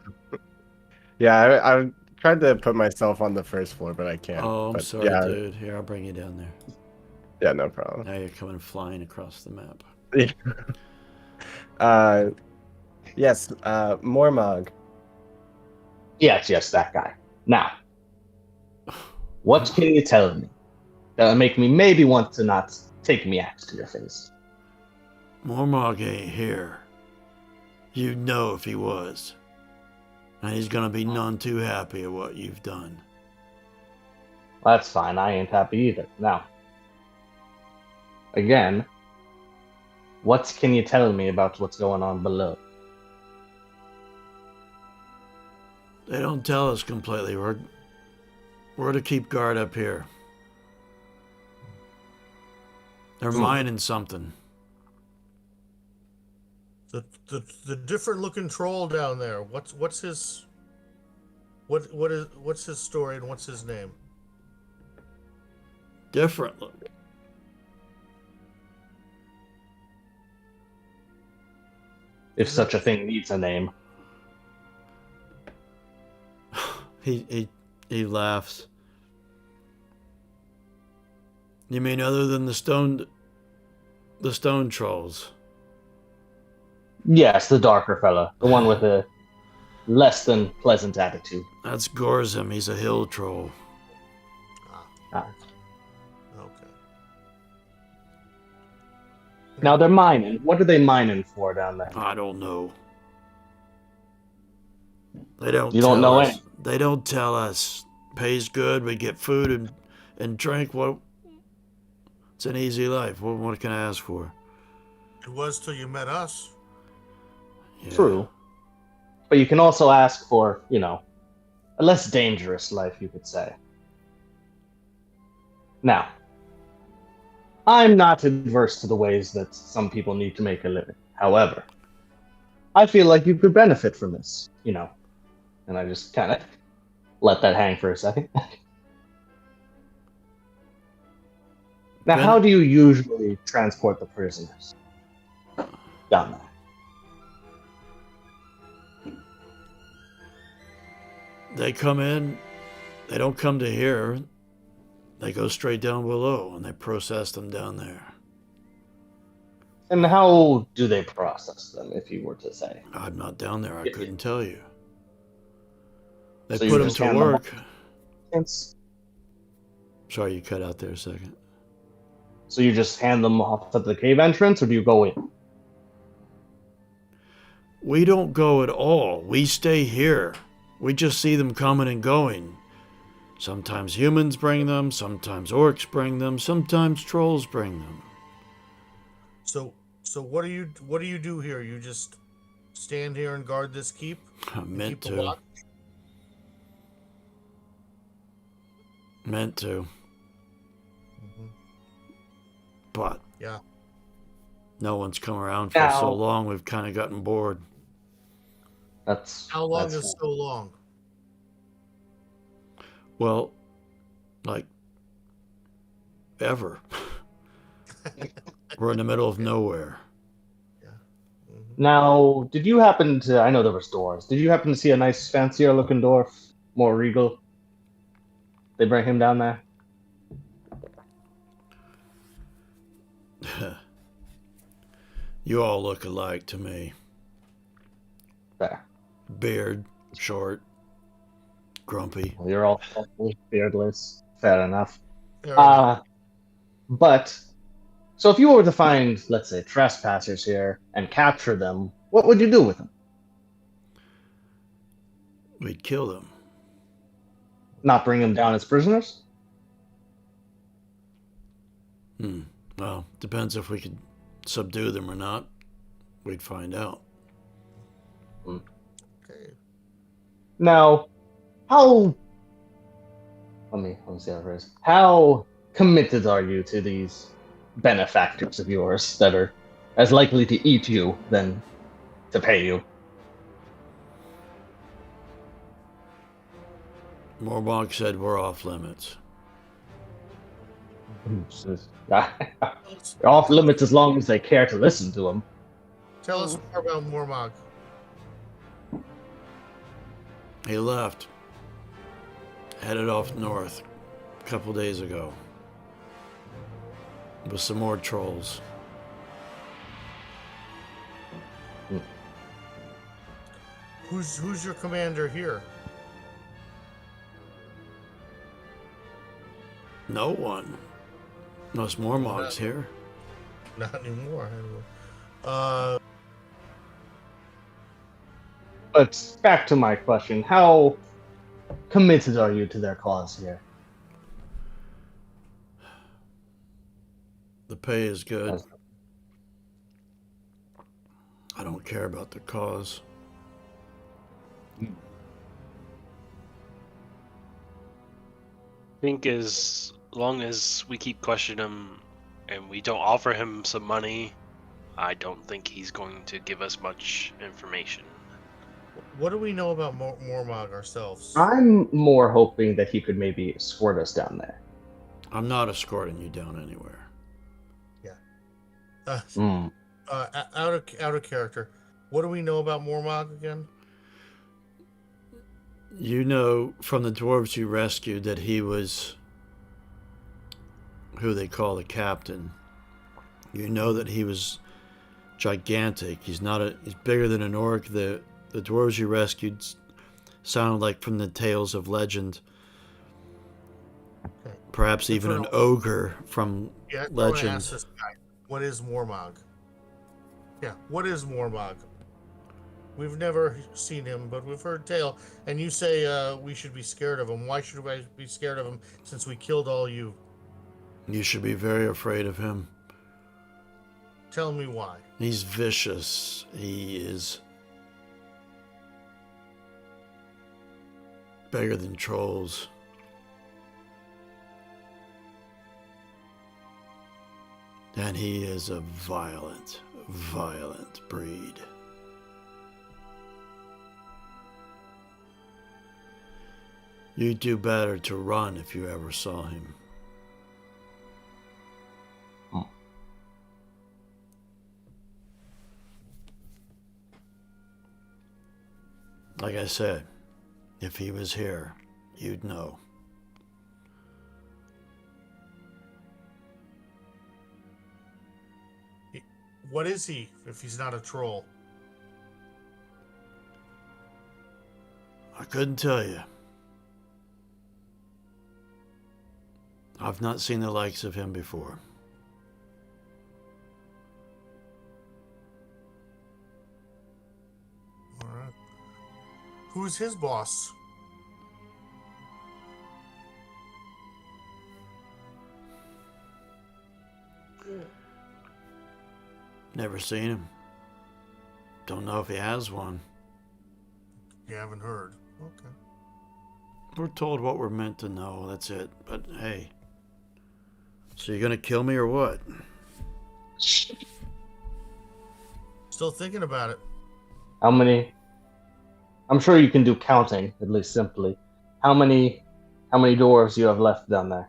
Yeah, I tried to put myself on the first floor, but I can't. Oh, I'm but, sorry, yeah, dude. Here, I'll bring you down there. Yeah, no problem. Now you're coming flying across the map. Yes, Mormog. Yes, that guy. Now, what can you tell me that'll make me maybe want to not take me axe to your face? Mormog ain't here. You'd know if he was. And he's gonna be none too happy at what you've done. That's fine, I ain't happy either. Now, again, what can you tell me about what's going on below? They don't tell us completely. We're to keep guard up here. They're mining something. The different looking troll down there. What's his what's his story and what's his name? Different look. If such a thing needs a name. He laughs. You mean other than the stone trolls? Yes, the darker fella. The one with a less than pleasant attitude. That's Gorzim. He's a hill troll. Ah. Okay. Now they're mining. What are they mining for down there? I don't know. They don't You don't tell know us. any. They don't tell us. Pays good. We get food and drink. What? It's an easy life. What can I ask for? It was till you met us. Yeah. True. But you can also ask for, a less dangerous life, you could say. Now, I'm not adverse to the ways that some people need to make a living. However, I feel like you could benefit from this, And I just kind of let that hang for a second. Now, Ben- how do you usually transport the prisoners down there? They come in. They don't come to here. They go straight down below and they process them down there. And how do they process them, if you were to say? I'm not down there. I Yeah. couldn't tell you. They So you put them just to hand them work. It's- Sorry, you cut out there a second. So you just hand them off at the cave entrance, or do you go in? We don't go at all. We stay here. We just see them coming and going. Sometimes humans bring them, sometimes orcs bring them, sometimes trolls bring them. So what do you do here? You just stand here and guard this keep? I'm meant Keep the to. watch? Meant to. Mhm. But Yeah. no one's come around for Now- so long, we've kind of gotten bored. How long that's is so long? Well, like, ever. We're in the middle of nowhere. Mhm. Now, did you happen to? I know there was doors. Did you happen to see a nice, fancier looking dwarf, more regal? They bring him down there. You all look alike to me. There. Beard, short, grumpy. Well, you're all beardless. Fair enough. Fair enough. But so if you were to find, let's say, trespassers here and capture them, what would you do with them? We'd kill them. Not bring them down as prisoners? Well, depends if we could subdue them or not. We'd find out. Okay. Now, how? Let me see how it is. How committed are you to these benefactors of yours that are as likely to eat you than to pay you? Morbog said we're off limits. Off limits as long as they care to listen to them. Tell us more about Mormog. He left. Headed off north a couple days ago. With some more trolls. Who's your commander here? No one. Unless Mormog's here. Not anymore. But back to my question: how committed are you to their cause here? The pay is good. I don't care about the cause. I think as long as we keep questioning him and we don't offer him some money, I don't think he's going to give us much information. What do we know about Mormog ourselves? I'm more hoping that he could maybe escort us down there. I'm not escorting you down anywhere. Out of character. What do we know about Mormog again? You know from the dwarves you rescued that he was who they call the captain. You know that he was gigantic. He's bigger than an orc. The dwarves you rescued sounded like from the tales of legend. Okay. Perhaps even an ogre from Yeah, I want to legend. ask this guy, what is Mormog? Yeah, what is Mormog? We've never seen him, but we've heard tale. And you say we should be scared of him. Why should we be scared of him since we killed all you? You should be very afraid of him. Tell me why. He's vicious. He is bigger than trolls. And he is a violent, violent breed. You'd do better to run if you ever saw him. Like I said, if he was here, you'd know. What is he if he's not a troll? I couldn't tell you. I've not seen the likes of him before. All right. Who's his boss? Never seen him. Don't know if he has one. You haven't heard. Okay. We're told what we're meant to know, that's it. But hey, so you're gonna kill me or what? Still thinking about it. How many? I'm sure you can do counting, at least simply. How many dwarves you have left down there?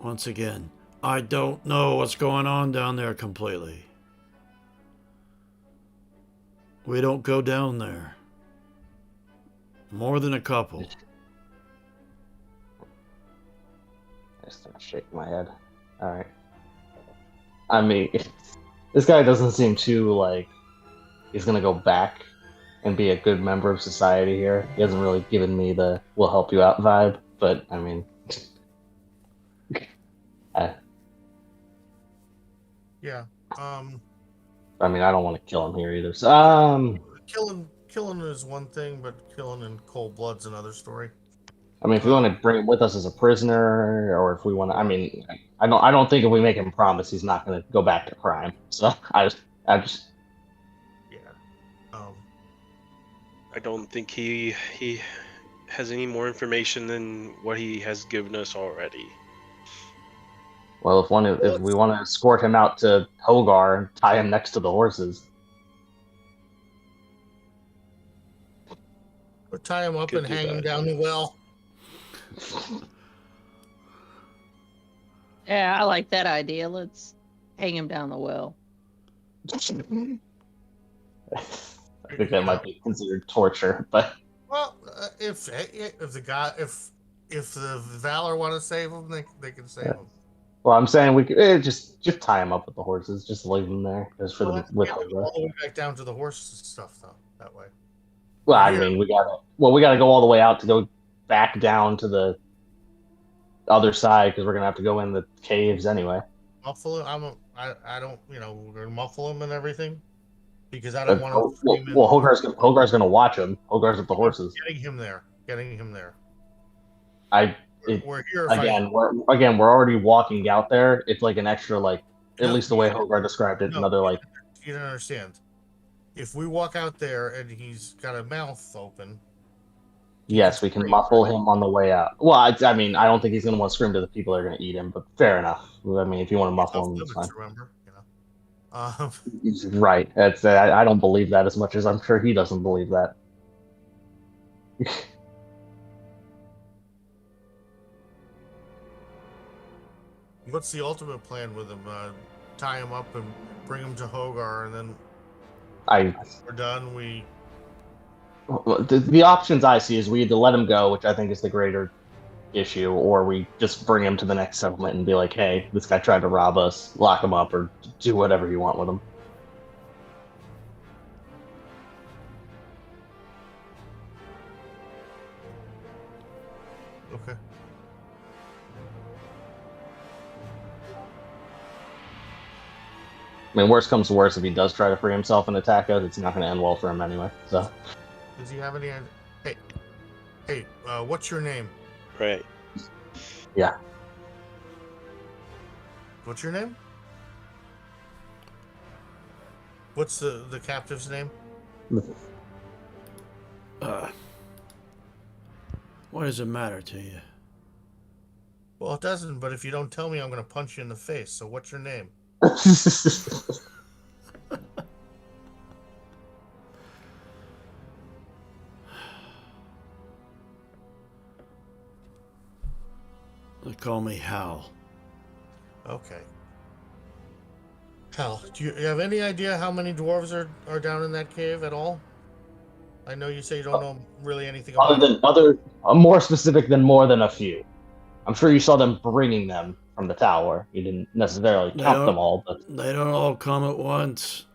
Once again, I don't know what's going on down there completely. We don't go down there. More than a couple. I just gonna shake my head. All right. I mean, this guy doesn't seem too like he's gonna go back and be a good member of society here. He hasn't really given me the "we'll help you out" vibe. But I mean, Yeah. I mean, I don't want to kill him here either. So, Killing is one thing, but killing in cold blood's another story. I mean, if we want to bring him with us as a prisoner, or if we want to, I mean, I don't think if we make him promise, he's not going to go back to crime. So I just, Yeah. I don't think he has any more information than what he has given us already. well, if we want to escort him out to Hogar and tie him next to the horses, Or tie him up Could and do hang him that. down the well. Yeah, I like that idea. Let's hang him down the well. I think that might be considered torture. But Well, if the Valor want to save him, they can save him. well, I'm saying we could just tie him up with the horses, just leave him there, just for Well, the let's with get them Hogar. all the way back down to the horse stuff, though. That way. Well, I Here. mean, we gotta go all the way out to go back down to the other side because we're gonna have to go in the caves anyway. Muffle him. I don't. We're gonna muffle him and everything because I don't want Well, to scream in. Hogar's gonna watch him. Hogar's with the horses. Getting him there. We're We're here we're already walking out there. It's like an extra at No, least the way Hogar described it. No. Another You don't understand. If we walk out there and he's got a mouth open, yes, we can Great. muffle him on the way out. Well, I mean, I don't think he's gonna want to scream to the people that are gonna eat him, but fair enough. I mean, if you want to muffle off him, it's limits, fine. remember? Right. That's I don't believe that as much as I'm sure he doesn't believe that. What's the ultimate plan with him? Tie him up and bring him to Hogar, and then I we're done. the options I see is we either let him go, which I think is the greater issue, or we just bring him to the next settlement and be like, hey, this guy tried to rob us, lock him up, or do whatever you want with him. Okay. I mean, worst comes to worst, if he does try to free himself and attack us, it's not going to end well for him anyway. So, Does he have any? Hey, what's your name? Right. yeah. What's your name? What's the captive's name? What does it matter to you? Well, it doesn't. But if you don't tell me, I'm gonna punch you in the face. So what's your name? They call me Hal. Okay. Hal, do you have any idea how many dwarves are down in that cave at all? I know you say you don't know really anything about it. More specific than more than a few. I'm sure you saw them bringing them from the tower. You didn't necessarily count them all, but They don't all come at once.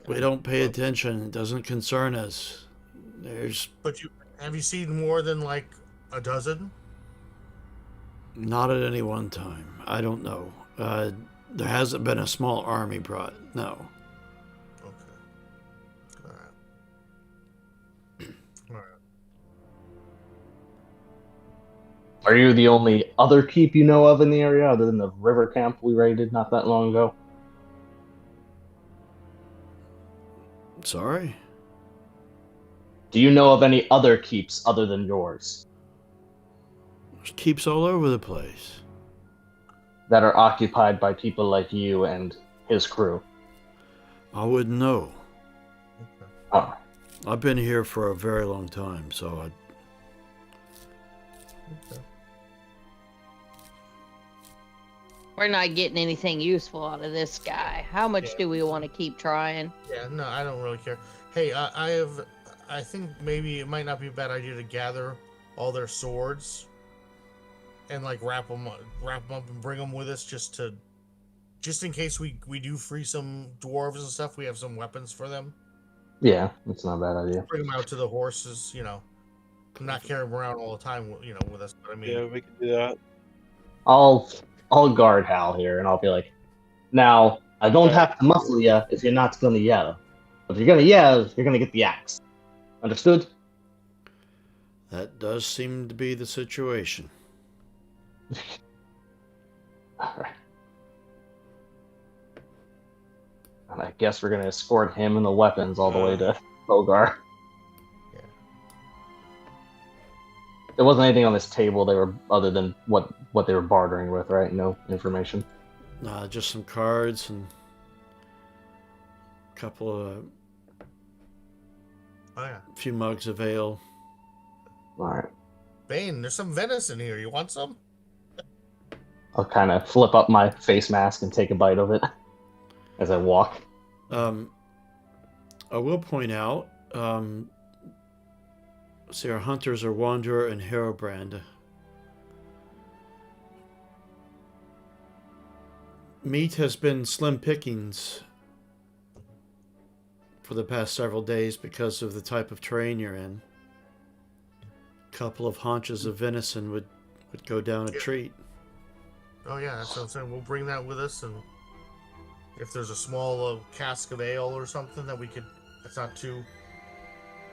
We don't pay attention. It doesn't concern us. There's But have you seen more than like a dozen? not at any one time. I don't know. There hasn't been a small army brought. No. Okay. All right. All right. are you the only other keep you know of in the area other than the river camp we raided not that long ago? Sorry? Do you know of any other keeps other than yours There's keeps all over the place. that are occupied by people like you and his crew? I wouldn't know. Okay. Oh, I've been here for a very long time, so Okay. We're not getting anything useful out of this guy. How much Yeah. do we want to keep trying? Yeah, no, I don't really care. Hey, I think maybe it might not be a bad idea to gather all their swords and like wrap them up and bring them with us just in case we do free some dwarves and stuff. We have some weapons for them. yeah, that's not a bad idea. Bring them out to the horses, not carry them around all the time, with us. But I mean, Yeah, we can do that. I'll guard Hal here, and I'll be like, now I don't Alright. have to muffle you if you're not gonna yell. But if you're gonna yell, you're gonna get the axe. Understood? that does seem to be the situation. Alright. And I guess we're gonna escort him and the weapons all the way to Bogar. Yeah. There wasn't anything on this table they were other than what they were bartering with, right? No information. Just some cards and a couple of oh yeah, few mugs of ale. Alright. Bane, there's some venison here. You want some? I'll kind of flip up my face mask and take a bite of it as I walk. I will point out, see, our hunters are Wanderer and Herobrand. Meat has been slim pickings for the past several days because of the type of terrain you're in. A couple of haunches of venison would go down a treat. Oh yeah, that's what I'm saying. We'll bring that with us, and if there's a small cask of ale or something that's not too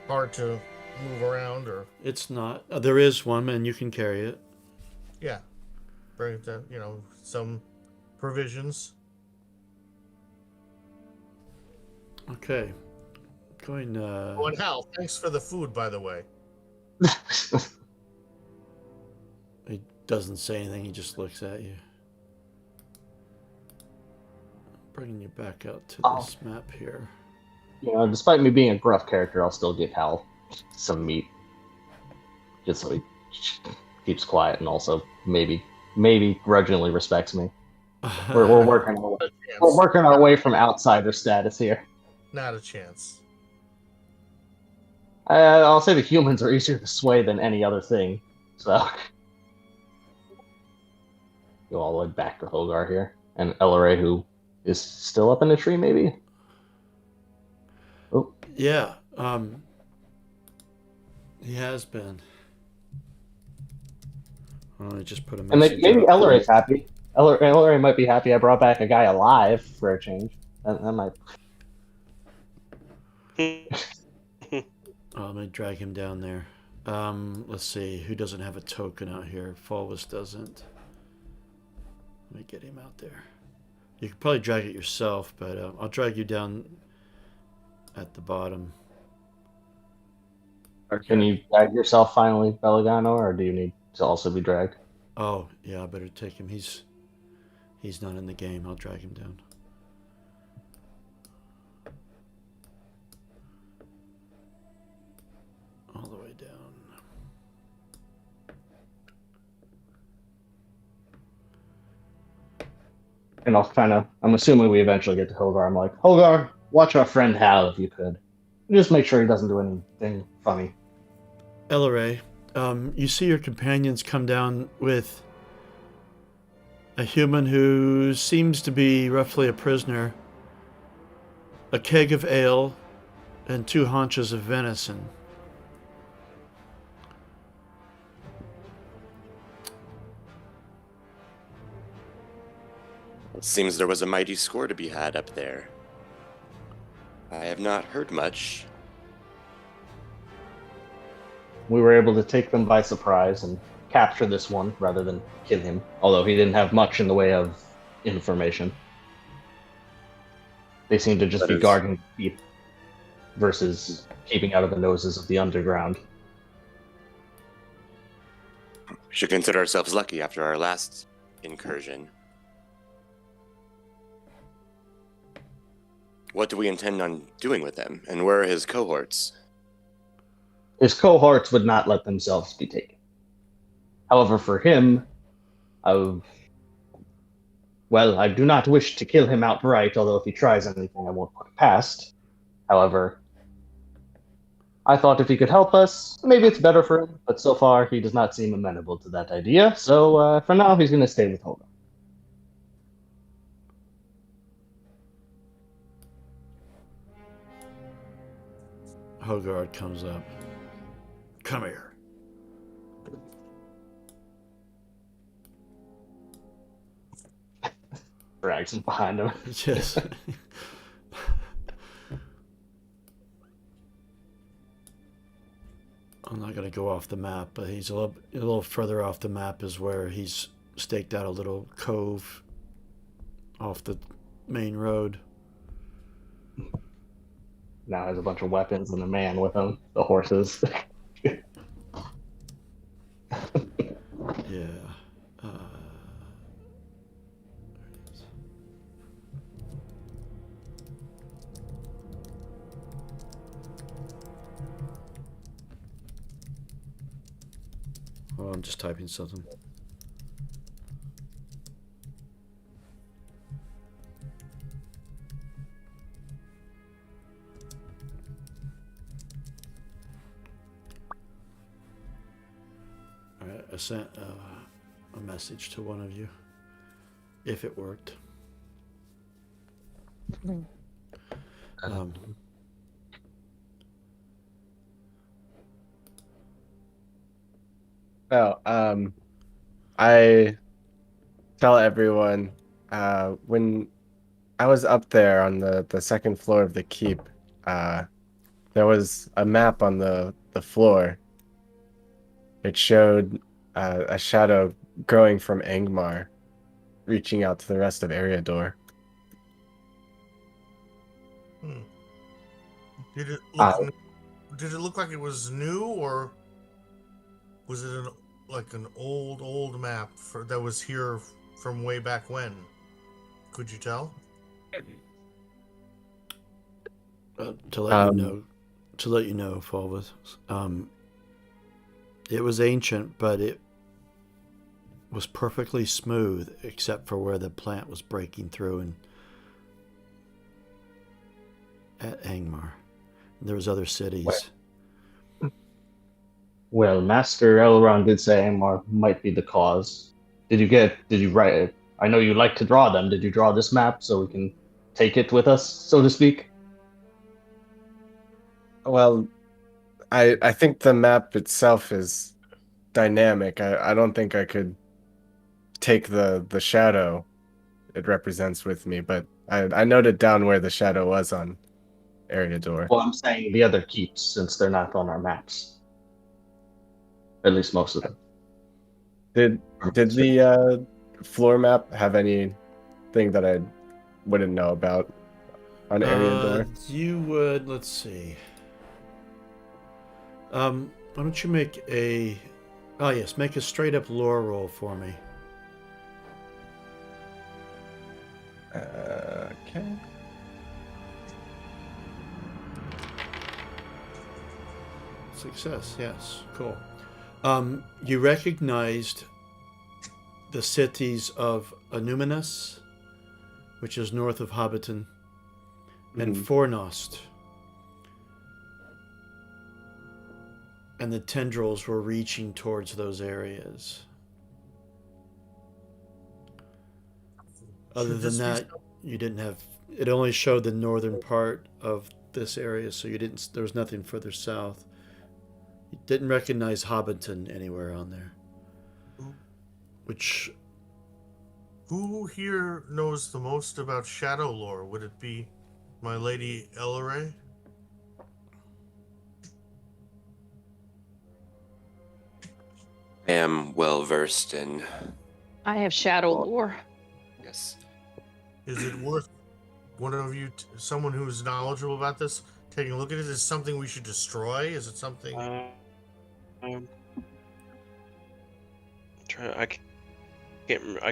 hard to move around, or It's not. There is one, and you can carry it. yeah, bring it to some provisions. Okay. Going. Oh, and Hal, thanks for the food, by the way. He doesn't say anything. He just looks at you. Bringing you back out to this map here. Despite me being a gruff character, I'll still give Hal some meat, just so he keeps quiet and also maybe grudgingly respects me. We're working our way from outsider status here. Not a chance. I'll say the humans are easier to sway than any other thing. So go all the way back to Hogar here, and Elleray, who is still up in the tree, maybe. Oh, Yeah. He has been. I just put a And message maybe up. Elleray's happy. Elleray might be happy I brought back a guy alive for a change. That might. Oh, I'm gonna drag him down there. Let's see who doesn't have a token out here. Fulvis doesn't. Let me get him out there. You could probably drag it yourself, but I'll drag you down at the bottom. Can you drag yourself finally, Belagano, or do you need to also be dragged? Oh, yeah, I better take him. He's not in the game. I'll drag him down. All the way down. And I'm assuming we eventually get to Hogar. I'm like, Hogar, watch our friend Hal if you could. Just make sure he doesn't do anything funny. Elleray, you see your companions come down with a human who seems to be roughly a prisoner, a keg of ale, and 2 haunches of venison. It seems there was a mighty score to be had up there. I have not heard much. We were able to take them by surprise and capture this one rather than kill him, although he didn't have much in the way of information. They seem to just be guarding the keep versus keeping out of the noses of the underground. We should consider ourselves lucky after our last incursion. What do we intend on doing with them, and where are his cohorts? His cohorts would not let themselves be taken. However, for him, I do not wish to kill him outright, although if he tries anything, I won't put it past. However, I thought if he could help us, maybe it's better for him, but so far he does not seem amenable to that idea, so for now he's going to stay with Hogar. Hogard comes up. Come here. Drags him behind him. Yes. I'm not going to go off the map, but he's a little further off the map is where he's staked out a little cove off the main road. Now has a bunch of weapons and a man with him. The horses. Yeah. Oh, I'm just typing something. Alright, I sent a message to one of you. If it worked. I tell everyone when I was up there on the second floor of the keep, there was a map on the floor. It showed a shadow growing from Angmar, reaching out to the rest of Eriador. Did it look like it was new, or was it an old map that was here from way back when? Could you tell? To let you know, Fulvis, it was ancient, but it was perfectly smooth except for where the plant was breaking through and at Angmar. There was other cities. Well, Master Elrond did say Angmar might be the cause. Did you write it? I know you like to draw them. Did you draw this map so we can take it with us, so to speak? Well, I think the map itself is dynamic. I don't think I could take the shadow it represents with me, but I noted down where the shadow was on area door. Well, I'm saying the other keeps since they're not on our maps. At least most of them. Did the floor map have anything that I wouldn't know about on area door? You would. Let's see. Why don't you make a? Oh yes, make a straight up lore roll for me. Okay. Success. Yes. Cool. You recognized the cities of Anuminus, which is north of Hobbiton, and Fornost. And the tendrils were reaching towards those areas. Other Should than this be that, you didn't have. It only showed the northern part of this area, so you didn't. There was nothing further south. You didn't recognize Hobbiton anywhere on there. Which Who here knows the most about shadow lore? Would it be my lady Elleray? I am well versed in. I have shadow lore. Yes. Is it worth one of you, someone who's knowledgeable about this, taking a look at it? Is it something we should destroy? Is it something? I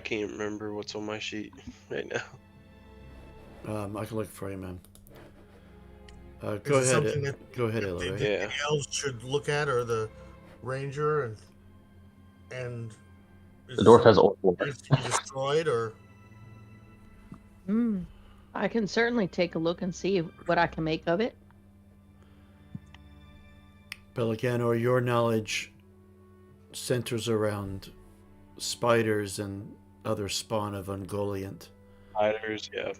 can't remember what's on my sheet right now. I can look for you, man. Go Is it ahead. something that Go ahead, the Ella. Yeah. elves should look at, or the ranger, and is The it dwarf has something old lore. that needs to be destroyed, or I can certainly take a look and see what I can make of it. Pelicanor, your knowledge centers around spiders and other spawn of Ungoliant. Spiders, yeah.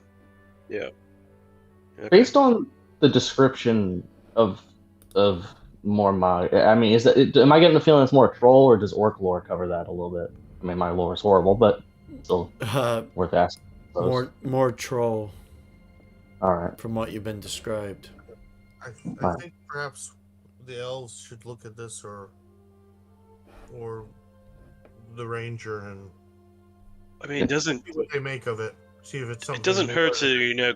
Okay. Based on the description of Mormog, I mean, am I getting the feeling it's more troll, or does orc lore cover that a little bit? I mean, my lore is horrible, but still worth asking. More troll. All right. From what you've been described. I think perhaps the elves should look at this, or the ranger, and I mean, it doesn't. See what they make of it. See if it's something. It doesn't hurt to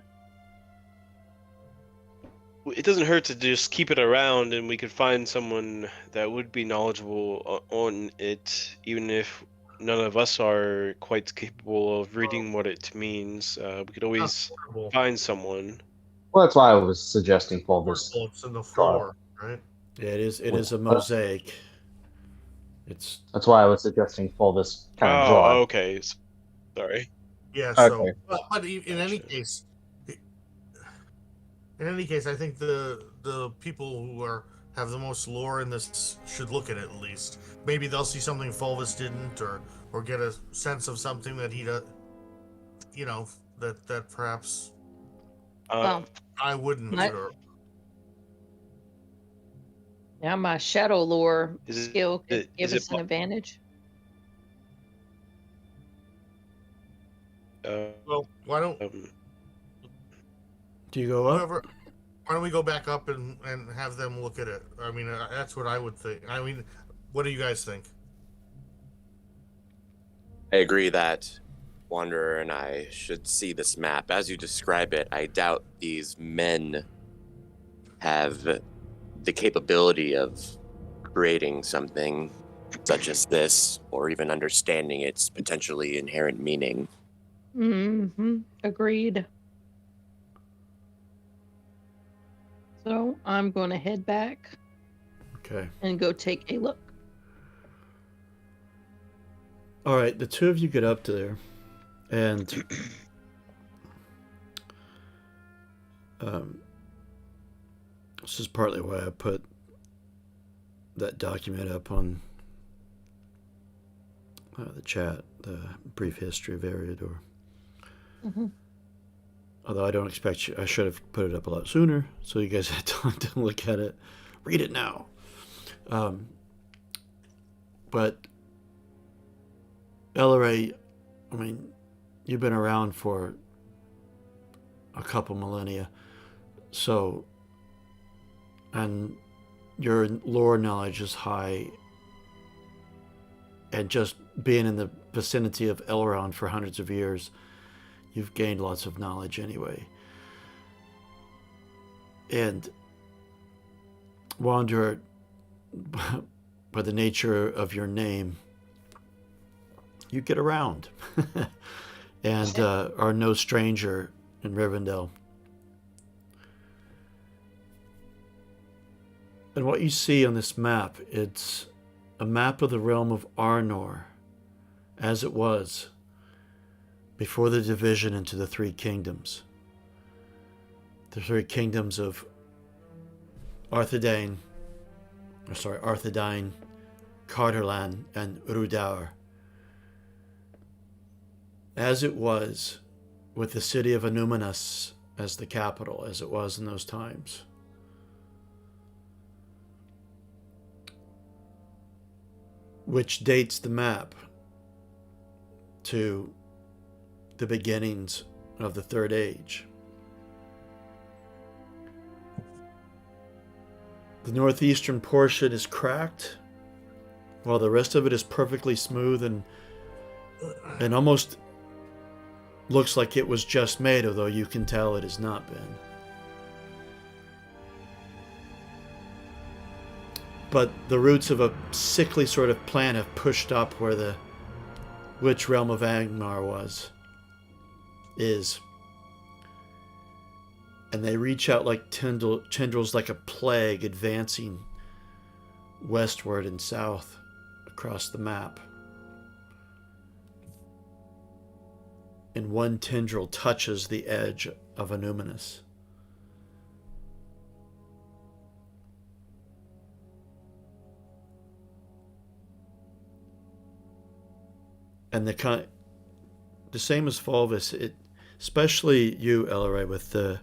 It doesn't hurt to just keep it around, and we could find someone that would be knowledgeable on it, even if none of us are quite capable of reading what it means. We could always find someone. Well, that's why I was suggesting Fulvis. It's in the floor, right? Yeah, it is a mosaic. That's why I was suggesting Fulvis kind of draw. Oh, okay. Sorry. Yeah. So, Okay. but in any case, I think the people who have the most lore in this should look at it at least. Maybe they'll see something Fulvis didn't, or get a sense of something that he does. That perhaps I wouldn't. Now my shadow lore skill could give is us it an advantage. Well, why don't do you go up? Why don't we go back up and have them look at it? I mean, that's what I would think. I mean, what do you guys think? I agree that Wanderer and I should see this map. As you describe it, I doubt these men have the capability of creating something such as this, or even understanding its potentially inherent meaning. Agreed. So I'm going to head back. Okay. And go take a look. All right, the two of you get up to there, and this is partly why I put that document up on the chat, the brief history of Eriador. Although I don't expect you, I should have put it up a lot sooner, so you guys had time to look at it. Read it now. But Elleray, I mean, you've been around for a couple millennia, so, and your lore knowledge is high, and just being in the vicinity of Elrond for hundreds of years, you've gained lots of knowledge anyway. And Wanderer, by the nature of your name, you get around and are no stranger in Rivendell. And what you see on this map, it's a map of the realm of Arnor as it was before the division into the three kingdoms. The three kingdoms of Arthedain, Carterland, and Urudaur. As it was with the city of Anuminas as the capital, as it was in those times. Which dates the map to the beginnings of the Third Age. The northeastern portion is cracked, while the rest of it is perfectly smooth and almost looks like it was just made, although you can tell it has not been. But the roots of a sickly sort of plant have pushed up where the witch realm of Angmar is. And they reach out like tendrils like a plague, advancing westward and south across the map. And one tendril touches the edge of Anuminas. And the same as Fulvis, especially you, Elleray, with the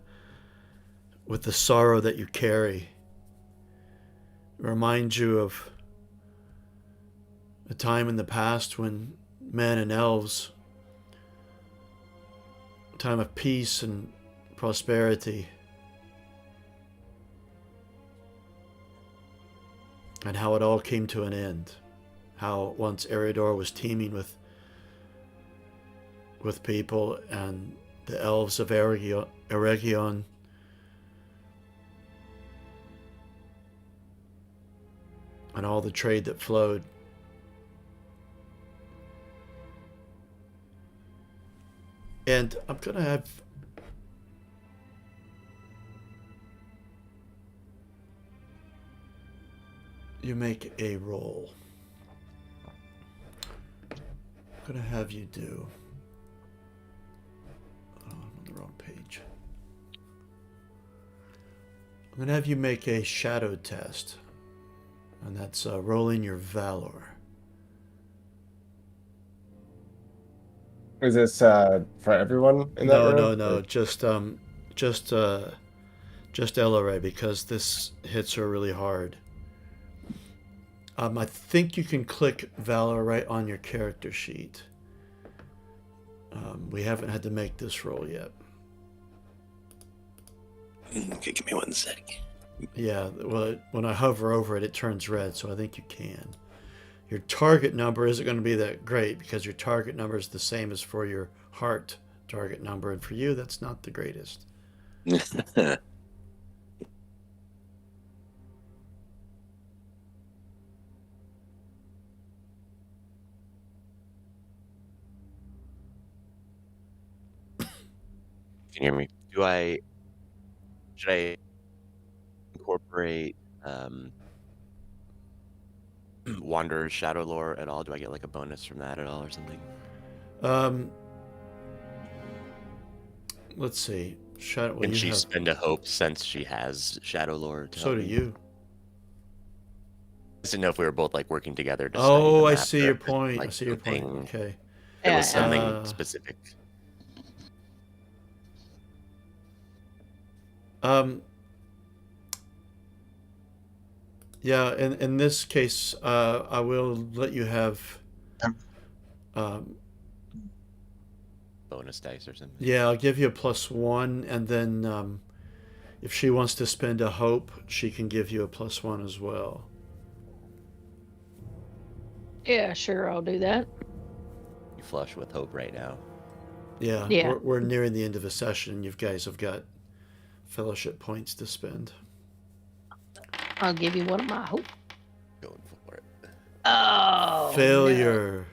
sorrow that you carry, reminds you of a time in the past when men and elves, a time of peace and prosperity, and how it all came to an end. How once Eriador was teeming with people, and the elves of Eregion and all the trade that flowed. And I'm going to have you make a roll. I'm going to have you do... Oh, I'm on the wrong page. I'm going to have you make a shadow test. And that's rolling your valor. Is this for everyone in that room? No. Just Elleray, because this hits her really hard. I think you can click Valor right on your character sheet. We haven't had to make this roll yet. Okay, give me 1 sec. Yeah, well, when I hover over it, it turns red, so I think you can. Your target number isn't going to be that great because your target number is the same as for your heart target number, and for you, that's not the greatest. Can you hear me? Should I incorporate Wanderer's Shadow Lore at all? Do I get like a bonus from that at all or something? Let's see. Shadow. Can she spend a hope since she has Shadow Lore? So do you. I just didn't know if we were both like working together. To Oh, I see your point. I see your point. Okay. It was something specific. Yeah, in this case, I will let you have. Um, Bonus dice or something. yeah, I'll give you a +1, and then if she wants to spend a hope, she can give you a +1 as well. Yeah, sure, I'll do that. You flush with hope right now. Yeah, Yeah. we're nearing the end of a session. You guys have got fellowship points to spend. I'll give you one of my hope. Going for it. Oh, no. Failure.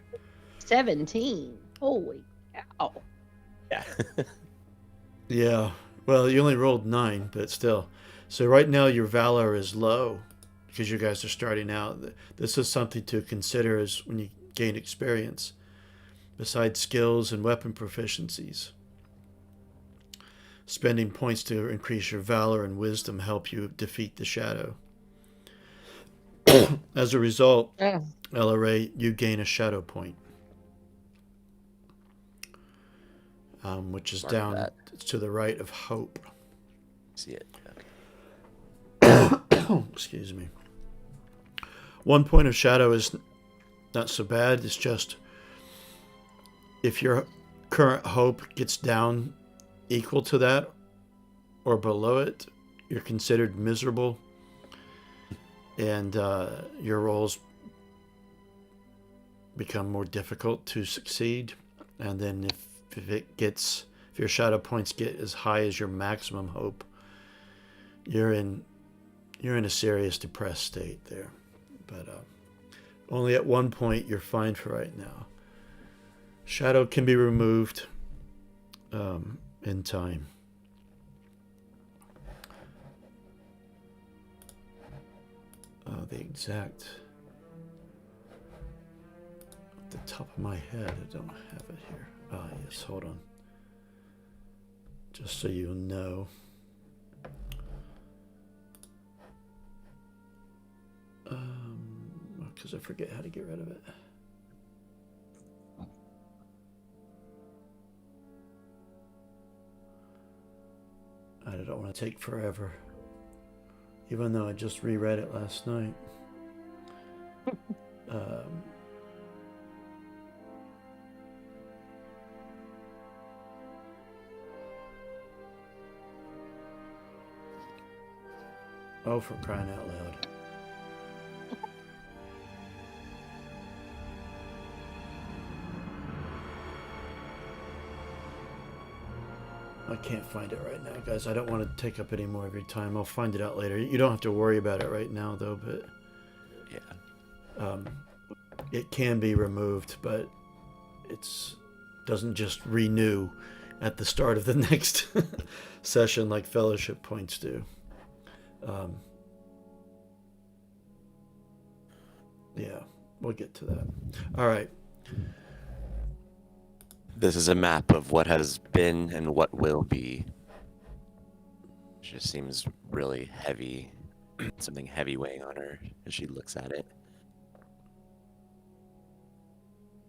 17. Holy cow. Yeah. Yeah. Well, you only rolled 9, but still. So right now your valor is low because you guys are starting out. This is something to consider as when you gain experience, besides skills and weapon proficiencies. Spending points to increase your valor and wisdom help you defeat the shadow. As a result, Yeah. LRA, you gain a shadow point, which is Mark down that. to the right of hope. See it. Excuse me. 1 point of shadow is not so bad. It's just if your current hope gets down equal to that or below it, you're considered miserable, and your rolls become more difficult to succeed. And then if your shadow points get as high as your maximum hope, you're in a serious depressed state there. But only at 1 point you're fine for right now. Shadow can be removed in time. The exact off the top of my head, I don't have it here. Ah, yes, hold on. Just so you know. Because I forget how to get rid of it. I don't want to take forever. Even though I just reread it last night. Oh, for crying out loud. I can't find it right now, guys. I don't want to take up any more of your time. I'll find it out later. You don't have to worry about it right now, though, but Yeah. It can be removed, but it's doesn't just renew at the start of the next session like fellowship points do. Yeah, we'll get to that. All right. This is a map of what has been and what will be. It just seems really heavy. Something heavy weighing on her as she looks at it.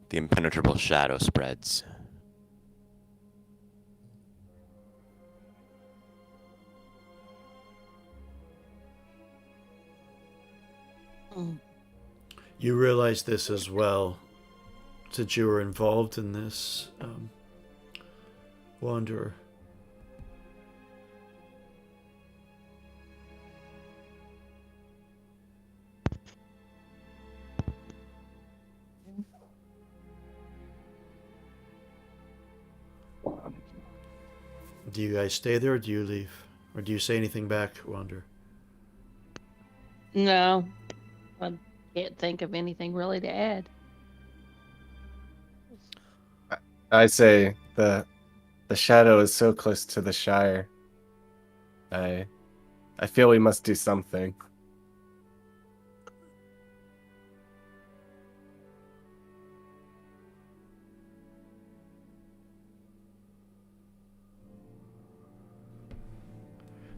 The impenetrable shadow spreads. You realize this as well, since you were involved in this, Wanderer. Do you guys stay there, or do you leave? Or do you say anything back, Wanderer? No, I can't think of anything really to add. I say the shadow is so close to the Shire. I feel we must do something.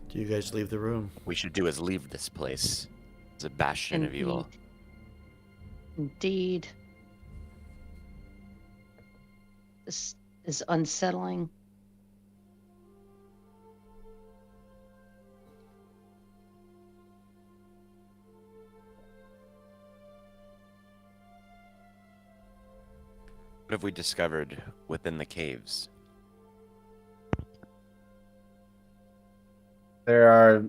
Do you guys leave the room? We should do is leave this place. It's a bastion of evil. Indeed. This is unsettling. have we discovered within the caves? There are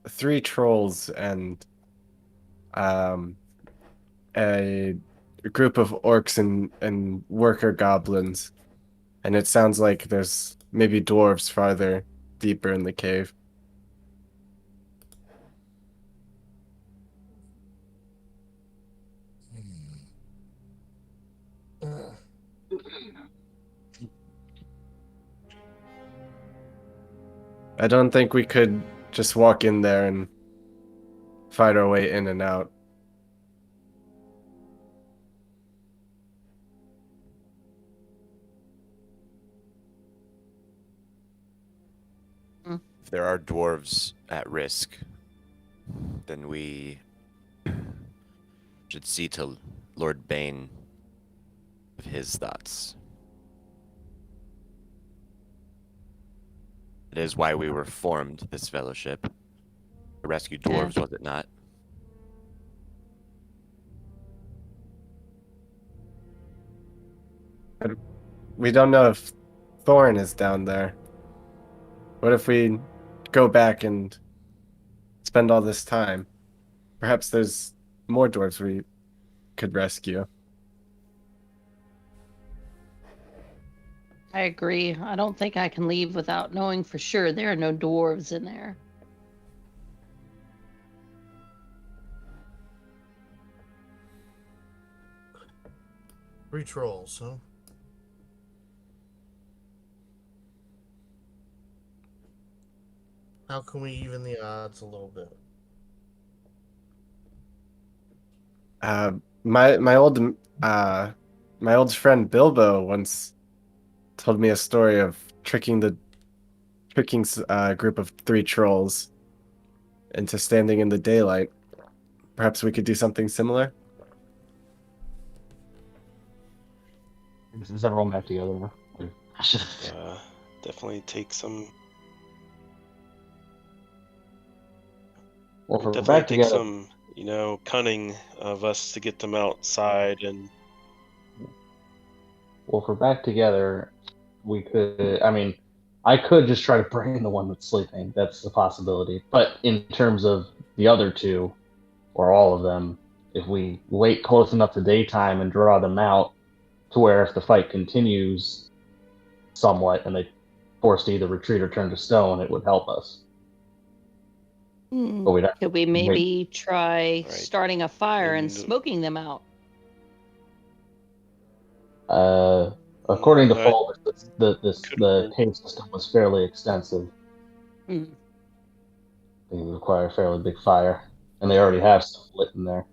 3 trolls and a group of orcs and worker goblins. And it sounds like there's maybe dwarves farther deeper in the cave. I don't think we could just walk in there and fight our way in and out. If there are dwarves at risk, then we should see to Lord Bane of his thoughts. It is why we were formed, this fellowship. To rescue dwarves, was it not? We don't know if Thorn is down there. What if we go back and spend all this time? Perhaps there's more dwarves we could rescue. I agree. I don't think I can leave without knowing for sure there are no dwarves in there. Three trolls, huh? How can we even the odds a little bit? My old friend Bilbo once told me a story of tricking group of 3 trolls into standing in the daylight. Perhaps we could do something similar. Does everyone back together? Definitely take some. Well, if we're Definitely back take together, some, cunning of us to get them outside and. well, if we're back together, we could. I mean, I could just try to bring the one that's sleeping. That's a possibility. But in terms of the other 2, or all of them, if we wait close enough to daytime and draw them out, to where if the fight continues somewhat and they forced to either retreat or turn to stone, it would help us. But we'd have Could we to wait. maybe try Right. starting a fire and And- smoking them out? According to Right. Fall, the cave system was fairly extensive. Hmm. It would require a fairly big fire, and they already have stuff lit in there.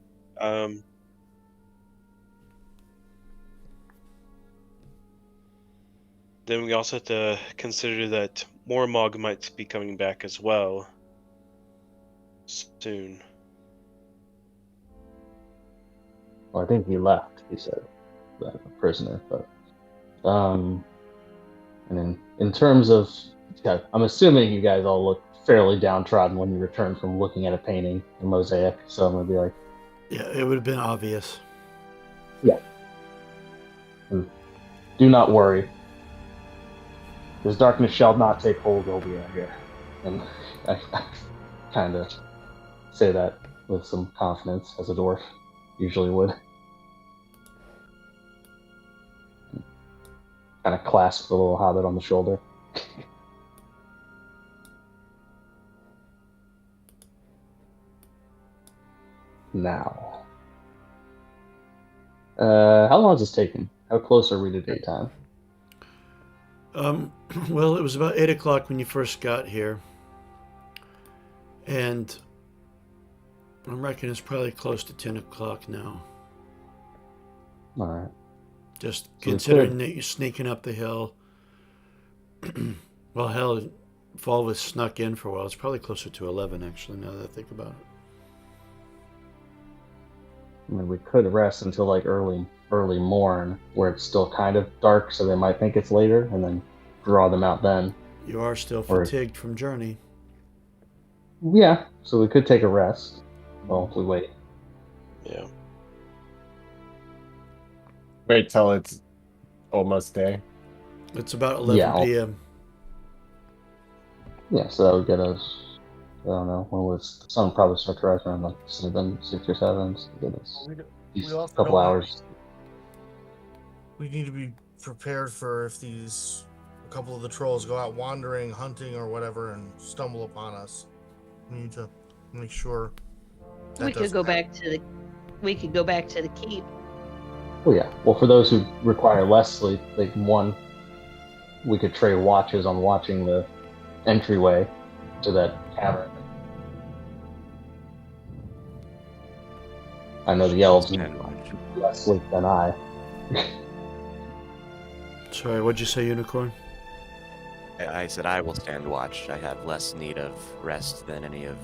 Then we also have to consider that Mormog might be coming back as well soon. Well, I think he left. He said, the prisoner. But and then in terms of, yeah, I'm assuming you guys all look fairly downtrodden when you return from looking at a painting, a mosaic. So I'm gonna be like, Yeah, it would have been obvious. do not worry. This darkness shall not take hold while we are here. And I kind of say that with some confidence, as a dwarf usually would. Kind of clasp the little hobbit on the shoulder. Now, how long is this taking? How close are we to daytime? Well, it was about 8 o'clock when you first got here. And I reckon it's probably close to 10 o'clock now. All right. Just So considering that you're sneaking up the hill. Well, hell, Fall was snuck in for a while. It's probably closer to 11, actually, now that I think about it. I mean, we could rest until like early morn, where it's still kind of dark, so they might think it's later, and then draw them out then. You are still Or- fatigued from journey. Yeah, so we could take a rest. Well, if we wait. Yeah. Wait till it's almost day. It's about 11 Yeah, p.m. Yeah, so that would get us. I don't know when was the sun probably starts to rise around like 7, 6 or 7. So get us We a also couple don't- hours. We need to be prepared for if a couple of the trolls go out wandering, hunting, or whatever, and stumble upon us. We need to make sure. We could go back to the. We could go back to the keep. Well, yeah. Well, for those who require less sleep, they can we could trade watches on watching the entryway to that cavern. I know the elves need Stand watch. less sleep than I. Sorry, what'd you say, Unicorn? I said I will stand watch. I have less need of rest than any of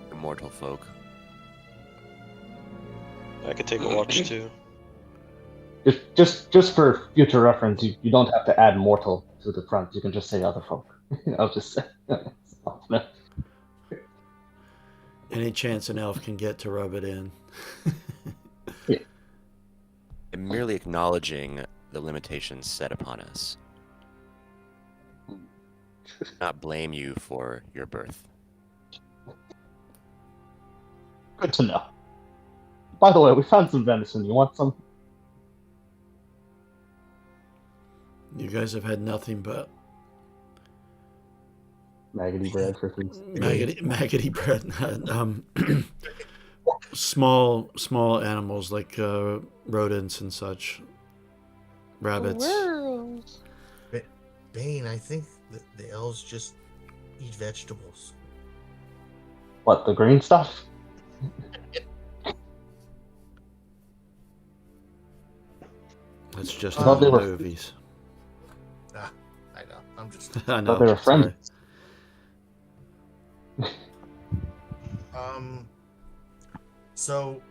the mortal folk. I could take a watch too. Just for future reference, you don't have to add mortal to the front. You can just say other folk. I'll just say. Any chance an elf can get to rub it in. I'm merely acknowledging the limitations set upon us. Not blame you for your birth. Good to know. By the way, we found some venison. You want some? You guys have had nothing but Maggoty bread for food. maggoty bread. small animals like rodents and such. Rabbits. Squirrels. Bane, I think the elves just eat vegetables. What, the green stuff? That's just I thought in they the were- movies. I know. I'm just. I I know. thought they were sorry. friends. So,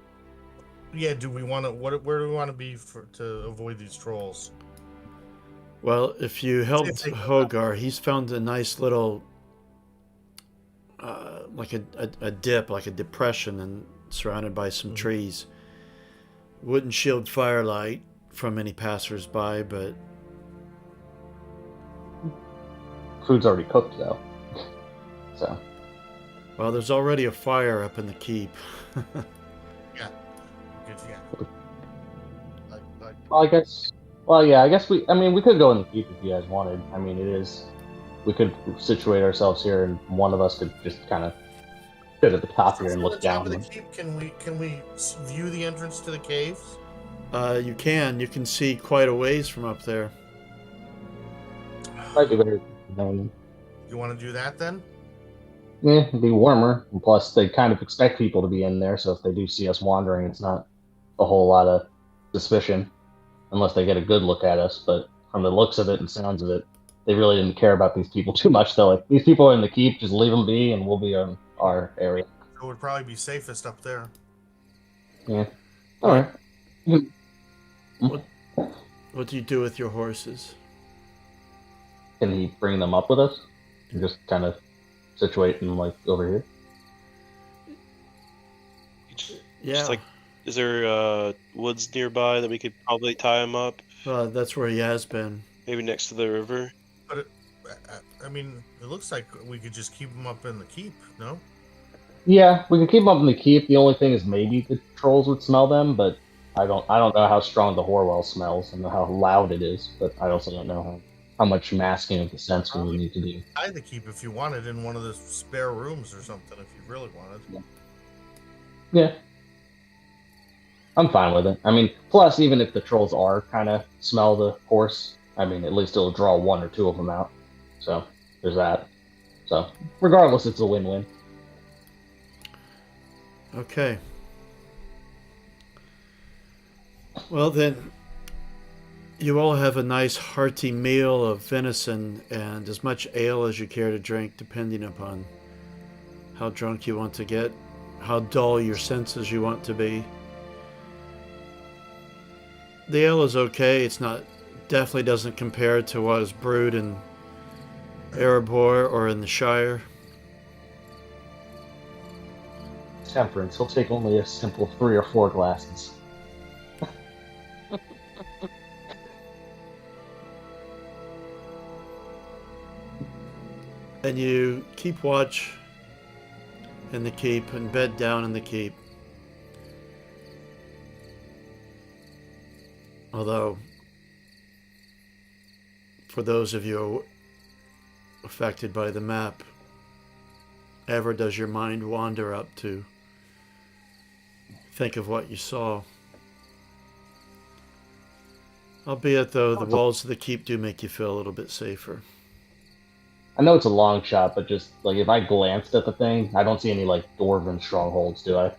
yeah. Do we want to? Where do we want to be to avoid these trolls? Well, if you helped they go Hogar, he's found a nice little, like a dip, like a depression, and surrounded by some trees. Wouldn't shield firelight from any passersby, but Food's already cooked though. So well, there's already a fire up in the keep. Good, yeah. Like, well, I guess. Well, yeah, I guess we. I mean, we could go in the keep if you guys wanted. I mean, it is. We could situate ourselves here, and one of us could just kind of sit at the top here and from look the top down. of the keep, can we view the entrance to the caves? You can see quite a ways from up there. Might be better. You want to do that then? Yeah, it'd be warmer. And plus, they kind of expect people to be in there, so if they do see us wandering, it's not a whole lot of suspicion, unless they get a good look at us. But from the looks of it and sounds of it, they really didn't care about these people too much. They're like, these people are in the keep, just leave them be, and we'll be in our area. It would probably be safest up there. Yeah. All right. What do you do with your horses? Can he bring them up with us? And just kind of situate them like over here? Yeah, Just like, is there woods nearby that we could probably tie him up? that's where he has been. Maybe next to the river. But I mean, it looks like we could just keep them up in the keep. No. Yeah, we can keep them up in the keep. The only thing is maybe the trolls would smell them, but I don't know how strong the Horwell smells. I know how loud it is, but I also don't know how much masking of the scents we would need to do. Tie the keep if you wanted in one of the spare rooms or something. If you really wanted. Yeah. I'm fine with it. I mean, plus, even if the trolls are kind of smell the horse, I mean, at least it'll draw one or two of them out. So, there's that. So, regardless, it's a win-win. Okay. Well then, you all have a nice hearty meal of venison and as much ale as you care to drink, depending upon how drunk you want to get, how dull your senses you want to be. The ale is okay. It's not, definitely doesn't compare to what is brewed in Erebor or in the Shire. Temperance. He'll take only a simple 3 or 4 glasses. And you keep watch in the keep and bed down in the keep. Although, for those of you affected by the map, ever does your mind wander up to think of what you saw. Albeit, though, the walls of the keep do make you feel a little bit safer. I know it's a long shot, but just like if I glanced at the thing, I don't see any like dwarven strongholds, do I?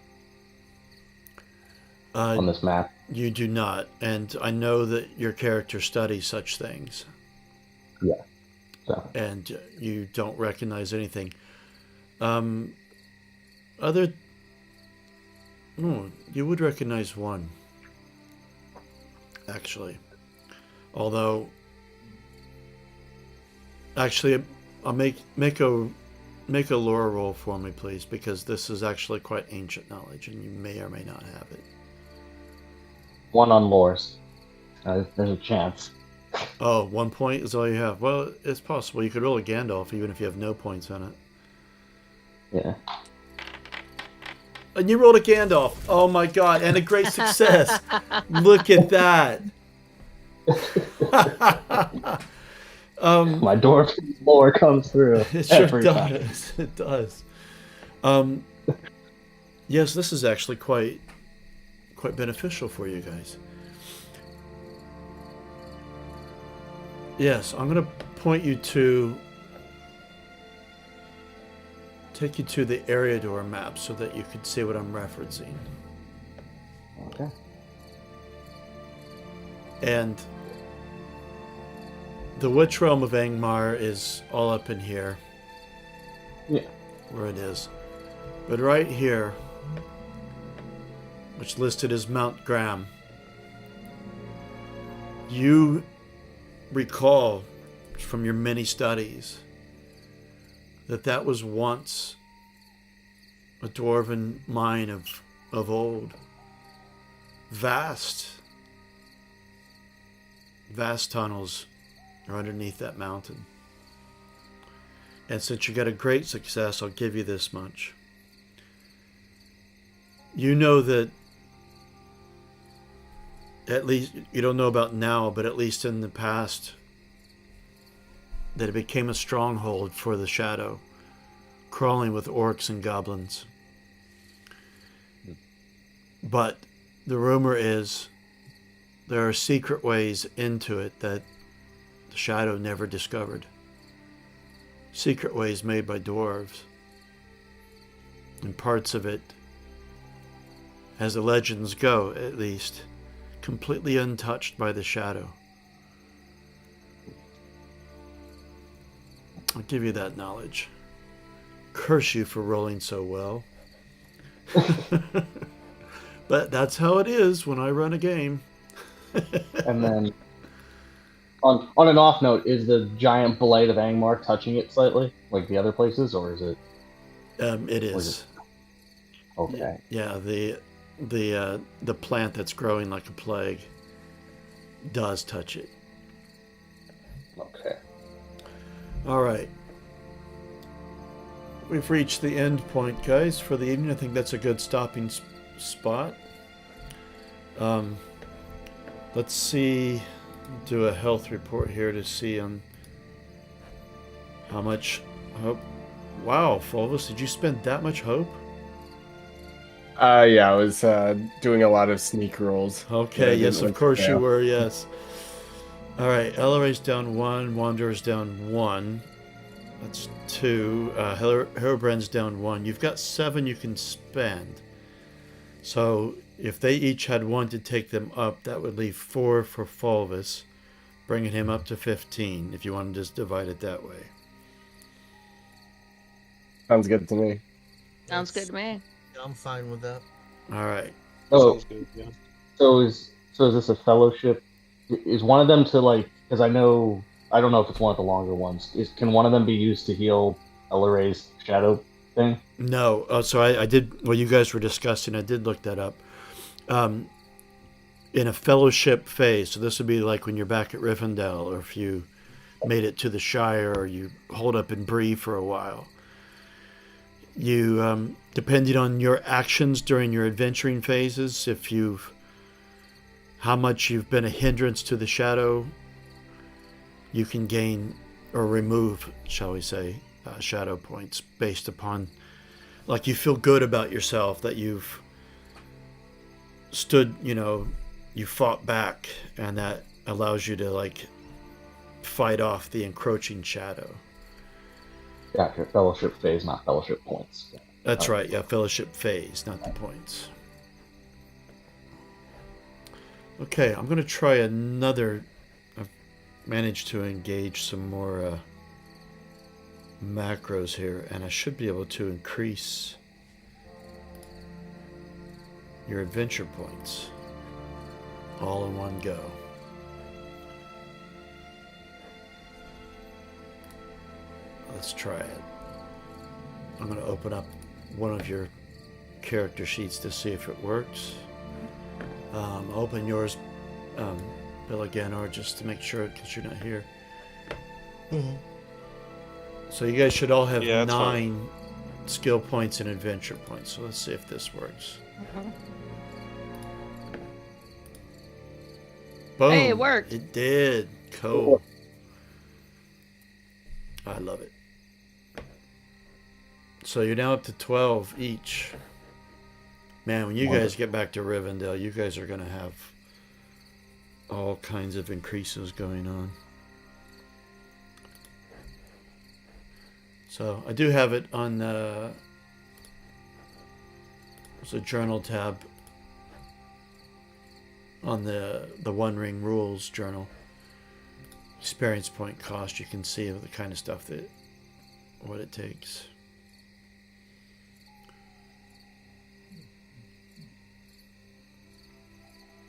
On this map. You do not, and I know that your character studies such things. Yeah. So. And you don't recognize anything. You would recognize one, actually. Although, actually, I'll make a lore roll for me, please, because this is actually quite ancient knowledge, and you may or may not have it. 1 on lores. There's a chance. Oh, 1 point is all you have. Well, it's possible. You could roll a Gandalf even if you have no points on it. Yeah. And you rolled a Gandalf. Oh my god, and a great success. Look at that. My dwarf lore comes through. It sure every does. time. It does. Yes, this is actually quite beneficial for you guys. Yes, I'm going to take you to the Eriador map so that you can see what I'm referencing. Okay. And the Witch Realm of Angmar is all up in here. Yeah. Where it is. But right here, which listed as Mount Graham, you recall from your many studies that was once a dwarven mine of old. Vast tunnels are underneath that mountain. And since you got a great success, I'll give you this much. You know that, at least, you don't know about now, but at least in the past, that it became a stronghold for the Shadow, crawling with orcs and goblins. But the rumor is there are secret ways into it that the Shadow never discovered. Secret ways made by dwarves. And parts of it, as the legends go at least, completely untouched by the Shadow. I'll give you that knowledge. Curse you for rolling so well. But that's how it is when I run a game. And then, on an off note, is the giant blade of Angmar touching it slightly, like the other places, or is it? It is. Okay. Yeah, the plant that's growing like a plague does touch it. Okay. All right. We've reached the end point, guys, for the evening. I think that's a good stopping spot. Let's see. Do a health report here to see how much hope. Wow, Fulvus, did you spend that much hope? Yeah, I was doing a lot of sneak rolls. Okay, yes, of course you were, yes. All right, LRA's down 1, Wanderer's down 1. That's 2. Herobrand's down 1. You've got 7 you can spend. So if they each had 1 to take them up, that would leave 4 for Fulvus, bringing him up to 15, if you want to just divide it that way. Sounds good to me. Sounds good to me. Yeah, I'm fine with that. All right. Oh, Sounds good, yeah. so is this a fellowship? Is one of them to like? Because I don't know if it's one of the longer ones. Can one of them be used to heal Elleray's shadow thing? No. So I did, what you guys were discussing, I did look that up. In a fellowship phase, so this would be like when you're back at Rivendell, or if you made it to the Shire or you hold up in Bree for a while. You, depending on your actions during your adventuring phases, how much you've been a hindrance to the shadow, you can gain or remove, shall we say, shadow points based upon, like, you feel good about yourself that you've stood, you fought back, and that allows you to, like, fight off the encroaching shadow. Gotcha. Fellowship phase, not fellowship points. That's right, yeah, fellowship phase, not the points. Okay, I'm going to try another. I've managed to engage some more macros here, and I should be able to increase your adventure points all in one go. Let's try it. I'm going to open up one of your character sheets to see if it works. Open yours, Bill, again, or just to make sure, because you're not here. Mm-hmm. So you guys should all have Yeah, that's 9 skill points and adventure points. So let's see if this works. Boom. Hey, it worked. It did. Cool. I love it. So you're now up to 12 each. Man, when you guys get back to Rivendell, you guys are going to have all kinds of increases going on. So I do have it on there's a journal tab on the One Ring Rules journal. Experience point cost, you can see the kind of stuff what it takes.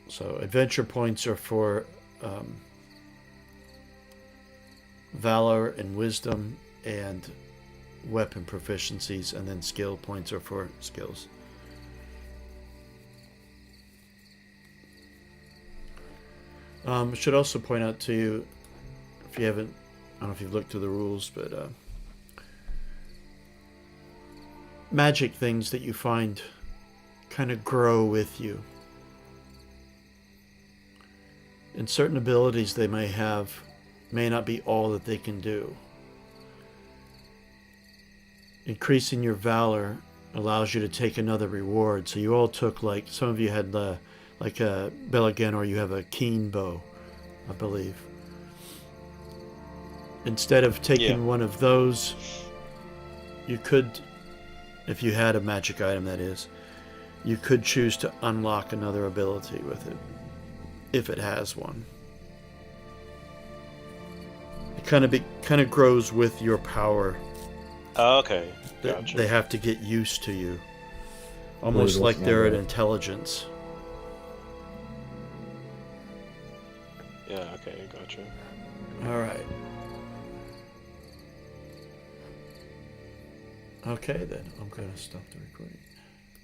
So adventure points are for valor and wisdom and weapon proficiencies, and then skill points are for skills. I should also point out to you, if you haven't, I don't know if you've looked through the rules, but magic things that you find kind of grow with you. And certain abilities they may have may not be all that they can do. Increasing your valor allows you to take another reward. So you all took, like, some of you had like a Belligan, or you have a keen bow, I believe. Instead of taking one of those, you could, if you had a magic item that is, you could choose to unlock another ability with it, if it has one. It kind of grows with your power. Oh, okay. Gotcha. They have to get used to you, almost like they're an intelligence. Yeah, okay, gotcha. All right. Okay, then I'm going to stop the recording.